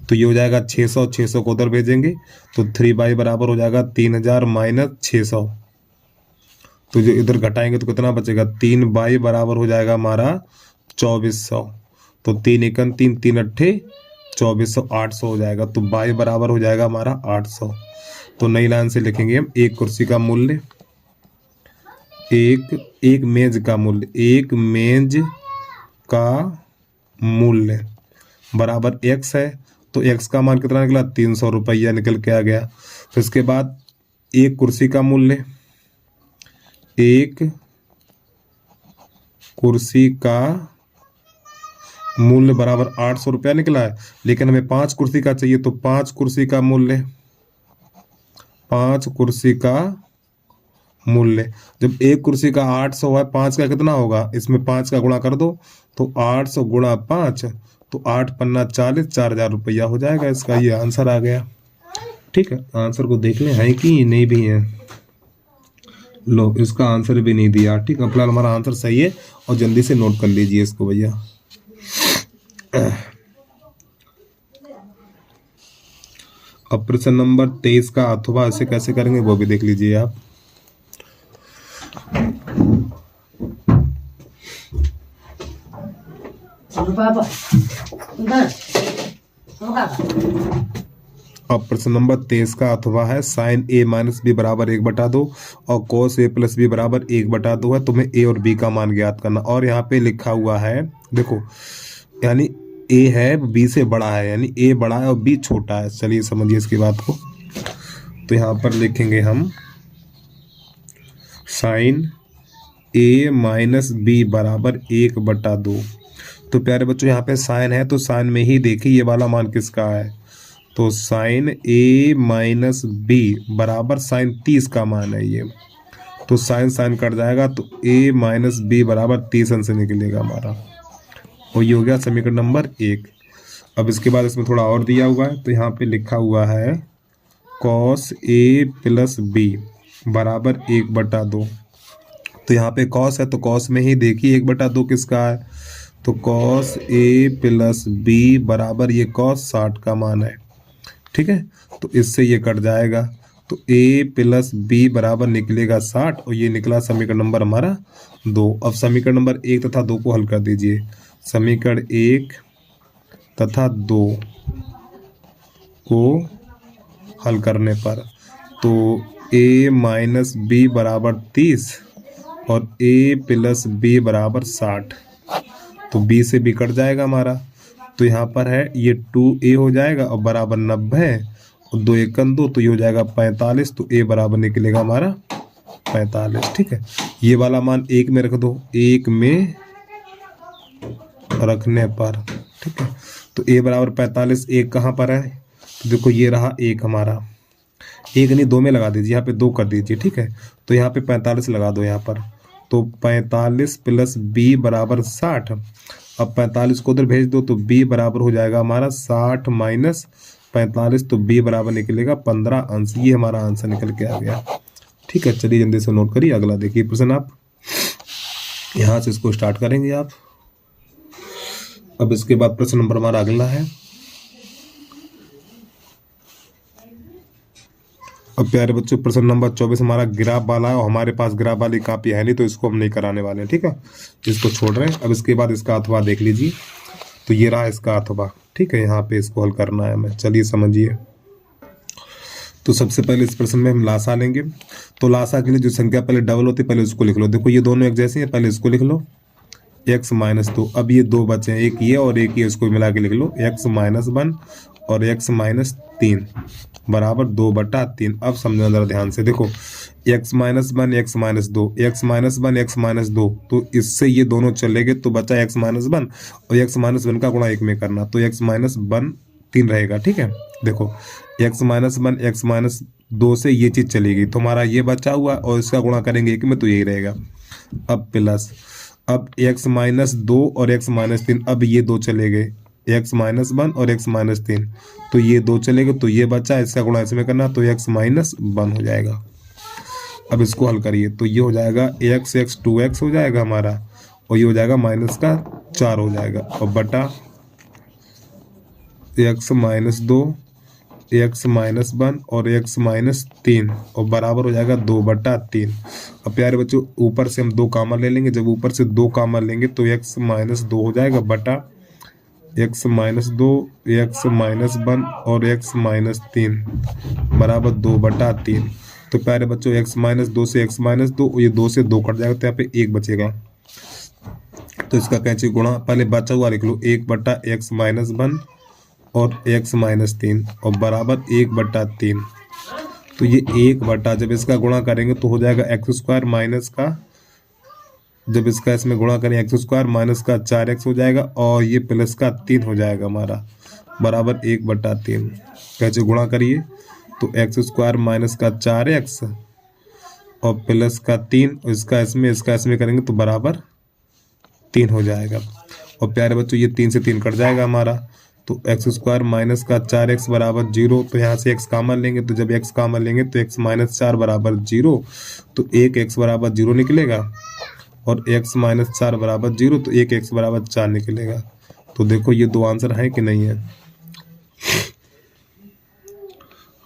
Speaker 1: तो ये हो जाएगा 600, 600 को उधर भेजेंगे तो 3y बराबर हो जाएगा 3000 - 600। तो जो इधर घटाएंगे तो कितना बचेगा 3y बराबर हो जाएगा हमारा 2400। तो 3 एकन 3 3 अट्ठे 2400, 800 हो जाएगा। तो y बराबर हो जाएगा हमारा 800। तो नई लाइन से लिखेंगे हम 1 कुर्सी का मूल्य, एक मेज का मूल्य, 1 मेज का मूल्य बराबर x है। तो x का मान कितना निकला 300 रुपया निकल के आ गया। फिर इसके बाद 1 कुर्सी का मूल्य, 1 कुर्सी का मूल्य बराबर 800 रुपया निकला है। लेकिन हमें 5 कुर्सी का चाहिए तो 5 कुर्सी का मूल्य, 5 कुर्सी का मूल्य, जब 1 कुर्सी का 800 है 5 का कितना होगा, इसमें 5 का गुणा कर दो तो 800 × 5 तो 8 पन्ना 40, 4000 रुपया हो जाएगा इसका। ये आंसर आ गया। ठीक है, आंसर को देख लें है कि नहीं भी है। लो इसका आंसर भी नहीं दिया। ठीक है, फिलहाल हमारा आंसर सही है और जल्दी से नोट कर लीजिए इसको भैया। अब प्रश्न नंबर 23 का अथवा ऐसे कैसे करेंगे वो भी देख लीजिए आप। अब प्रश्न नंबर 23 का अथवा है sin a - b बराबर 1/2 और cos a + b बराबर 1/2 है। तुम्हें a और b का मान ज्ञात करना। और यहाँ पे लिखा हुआ है देखो, यानी a है b से बड़ा है, यानी a बड़ा है और b छोटा है। चलिए समझिए इसकी बात को। तो यहाँ पर लिखेंगे हम sin a - b बराबर 1/2। तो प्यारे बच्चों यहाँ पे साइन है तो साइन में ही देखिए ये वाला मान किसका है। तो साइन a - b बराबर साइन 30 का मान है ये। तो साइन साइन कट जाएगा, तो a माइनस बी बराबर 30 अंश निकलेगा हमारा। और ये हो गया समीकरण नंबर 1। अब इसके बाद इसमें थोड़ा और दिया हुआ है, तो यहाँ पे लिखा हुआ है कॉस ए प्लस बी बराबर 1/2। तो यहाँ पे कॉस है तो कॉस में ही देखिए 1/2 किसका है, तो कॉस ए प्लस बी बराबर ये कॉस 60 का मान है। ठीक है, तो इससे ये कट जाएगा, तो a प्लस बी बराबर निकलेगा 60 और ये निकला समीकरण नंबर हमारा 2। अब समीकरण नंबर 1 तथा 2 को हल कर दीजिए। समीकरण 1 तथा 2 को हल करने पर तो a माइनस बी बराबर 30 और a प्लस बी बराबर 60, तो b से b कट जाएगा हमारा। तो यहाँ पर है ये 2a हो जाएगा और बराबर 90 और 2 एकम 2, तो ये हो जाएगा 45। तो a बराबर निकलेगा हमारा 45। ठीक है, ये वाला मान 1 में रख दो, 1 में रखने पर ठीक है, तो a बराबर 45। 1 कहाँ पर है, तो देखो ये रहा 1 हमारा, 1 नहीं 2 में लगा दीजिए, यहाँ पे 2 कर दीजिए। ठीक है, तो यहाँ पे 45 लगा दो यहाँ पर, तो 45 प्लस b बराबर 60। अब 45 को उधर भेज दो तो b बराबर हो जाएगा हमारा 60 माइनस 45, तो b बराबर निकलेगा 15 अंश। ये हमारा आंसर निकल के आ गया। ठीक है, चलिए जल्दी से नोट करिए। अगला देखिए प्रश्न, आप यहाँ से इसको स्टार्ट करेंगे आप। अब इसके बाद प्रश्न नंबर हमारा अगला है। अब प्यारे बच्चों प्रश्न नंबर 24 हमारा ग्राफ वाला है और हमारे पास ग्राफ वाली कॉपी है नहीं, तो इसको हम नहीं कराने वाले हैं। ठीक है, इसको छोड़ रहे हैं। अब इसके बाद इसका अथवा देख लीजिए, तो ये रहा इसका अथवा। ठीक है, यहाँ पे इसको हल करना है हमें, चलिए समझिए। तो सबसे पहले इस प्रश्न में हम लासा लेंगे, तो लासा के लिए जो संख्या पहले डबल होती है पहले उसको लिख लो। देखो ये दोनों एक जैसे हैं, पहले इसको लिख लो x माइनस 2। अब ये 2 बचे हैं, एक ये और एक ये, इसको मिला के लिख लो x माइनस 1 और x माइनस 3 बराबर 2/3। अब समझना जरा ध्यान से, देखो x minus 1 x minus 2 x minus 1 x minus 2, तो इससे ये दोनों चले गए, तो बचा x माइनस 1 और x माइनस 1 का गुणा 1 में करना, तो x माइनस 1 3 रहेगा। ठीक है, देखो x माइनस 1 x माइनस 2 से ये चीज़ चली गई, तो हमारा ये बचा हुआ और इसका गुणा करेंगे 1 में, तो यही रहेगा। अब प्लस, अब x माइनस 2 और x माइनस 3, अब ये 2 चले गए, x माइनस 1 और x माइनस 3, तो ये 2 चले गए, तो ये बचा, इसका गुणा इसमें करना, तो x माइनस 1 हो जाएगा। अब इसको हल करिए, तो ये हो जाएगा x 2x हो जाएगा हमारा, और ये हो जाएगा माइनस का 4 हो जाएगा, और बटा x माइनस 2 x माइनस 1 और x माइनस 3 और बराबर हो जाएगा 2/3। अब प्यारे बच्चों ऊपर से हम 2 कॉमन ले लेंगे, जब ऊपर से 2 कॉमन लेंगे तो x माइनस 2 हो जाएगा बटा x माइनस 2 x माइनस 1 और x माइनस 3 बराबर 2/3। तो प्यारे बच्चों x माइनस 2 से x माइनस 2, ये 2 से 2 कट जाएगा, तो यहाँ पे 1 बचेगा, तो इसका कैंची गुणा पहले बचा हुआ लिख लो 1/x माइनस 1 और x माइनस 3 और बराबर 1/3। तो ये 1 जब इसका गुणा करेंगे तो हो जाएगा x स्क्वायर माइनस का, जब इसका इसमें गुणा करें x स्क्वायर माइनस का 4x हो जाएगा और ये प्लस का 3 हो जाएगा हमारा, बराबर 1/3। कैसे गुणा करिए, तो x स्क्वायर माइनस का 4x और प्लस का 3, इसका इसमें करेंगे तो बराबर 3 हो जाएगा। और प्यारे बच्चों ये 3 से 3 कट जाएगा हमारा, तो x स्क्वायर माइनस का 4x बराबर 0, तो यहाँ से x कॉमन लेंगे, तो जब x कॉमन लेंगे तो x माइनस 4 बराबर 0, तो 1x बराबर 0 निकलेगा, और x माइनस 4 बराबर 0, तो 1x बराबर 4 निकलेगा। तो देखो ये 2 आंसर हैं कि नहीं है?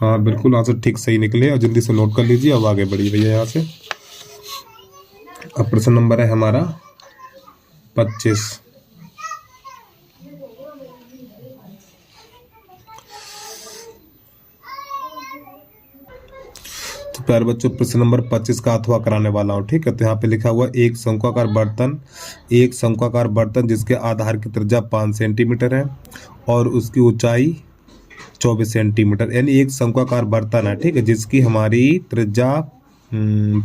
Speaker 1: हाँ बिल्कुल आंसर ठीक सही निकले, और जल्दी से नोट कर लीजिए। अब आगे बढ़िए भैया यहाँ से। अब प्रश्न नंबर है हमारा 25। तो प्यारे बच्चों प्रश्न नंबर 25 का अथवा कराने वाला हूँ। ठीक है, तो यहाँ पे लिखा हुआ एक शंक्वाकार बर्तन जिसके आधार की त्रिज्या 5 सेंटीमीटर है और उसकी ऊंचाई 24 सेंटीमीटर, यानी एक शंक्वाकार बर्तन है। ठीक है, जिसकी हमारी त्रिज्या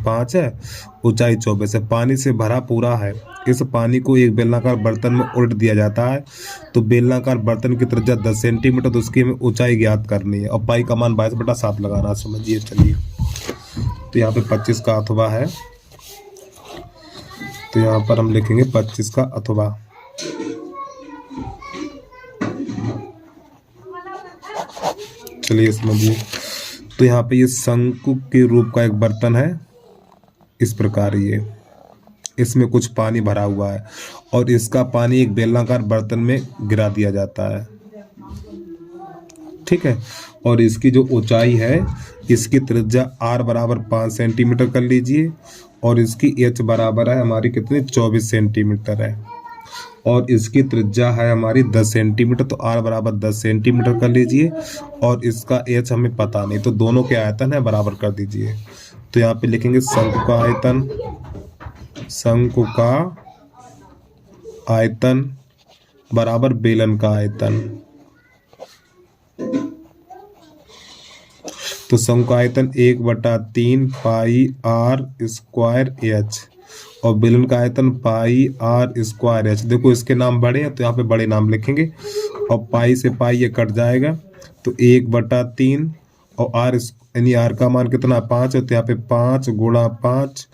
Speaker 1: 5 है, ऊंचाई 24 है, पानी से भरा पूरा है। इस पानी को एक बेलनाकार बर्तन में उल्ट दिया जाता है, तो बेलनाकार बर्तन की त्रिज्या 10 सेंटीमीटर, तो उसकी हमें ऊंचाई ज्ञात करनी है और पाई का मान 22/7 लगाना। समझिए, चलिए तो यहाँ पे 25 का अथवा है, तो यहाँ पर हम लिखेंगे 25 का अथवा। चलिए समझिए। तो यहाँ पे ये शंकु के रूप का एक बर्तन है, इस प्रकार ये, इसमें कुछ पानी भरा हुआ है और इसका पानी एक बेलनाकार बर्तन में गिरा दिया जाता है, ठीक है। और इसकी जो ऊंचाई है, इसकी त्रिज्या r बराबर 5 सेंटीमीटर कर लीजिए और इसकी h बराबर है हमारी कितनी 24 सेंटीमीटर है और इसकी त्रिज्या है हमारी 10 सेंटीमीटर, तो r बराबर 10 सेंटीमीटर कर लीजिए और इसका h हमें पता नहीं, तो दोनों के आयतन है बराबर कर दीजिए। तो यहाँ पे लिखेंगे शंकु का आयतन, शंकु का आयतन बराबर बेलन का आयतन। तो शंकु का आयतन 1/3 पाई r स्क्वायर h और बेलन का आयतन पाई r स्क्वायर h। देखो इसके नाम बड़े हैं तो यहाँ पे बड़े नाम लिखेंगे और पाई से पाई ये कट जाएगा, तो 1/3 और r यानी r का मान कितना 5 है, तो यहाँ पे 5 गुणा 5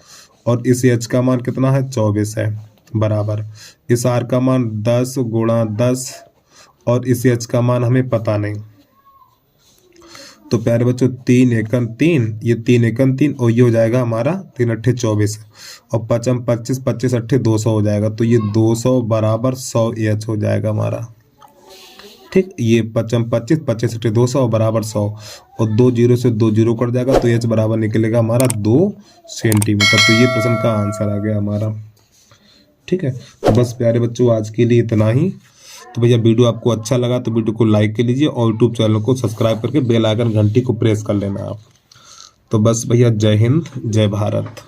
Speaker 1: और इस h का मान कितना है 24 है, बराबर इस r का मान 10 गुणा 10 और इस h का मान हमें पता नहीं। तो प्यारे बच्चों 3 एकम 3, ये 3 एकम 3 और ये हो जाएगा हमारा 3 अट्ठे 24 और 5 25 25 अट्ठे 200 हो जाएगा, तो ये 200 बराबर 100 एच हो जाएगा हमारा, ठीक। ये 5 25 25 अट्ठे 200 बराबर 100 और 2 जीरो से 2 जीरो कट जाएगा, तो एच बराबर निकलेगा हमारा 2 सेंटीमीटर। तो ये प्रश्न का आंसर आ गया हमारा, ठीक है। तो बस प्यारे बच्चों आज के लिए इतना ही। तो भैया वीडियो आपको अच्छा लगा तो वीडियो को लाइक कर लीजिए और यूट्यूब चैनल को सब्सक्राइब करके बेल आइकन घंटी को प्रेस कर लेना आप। तो बस भैया जय हिंद जय भारत।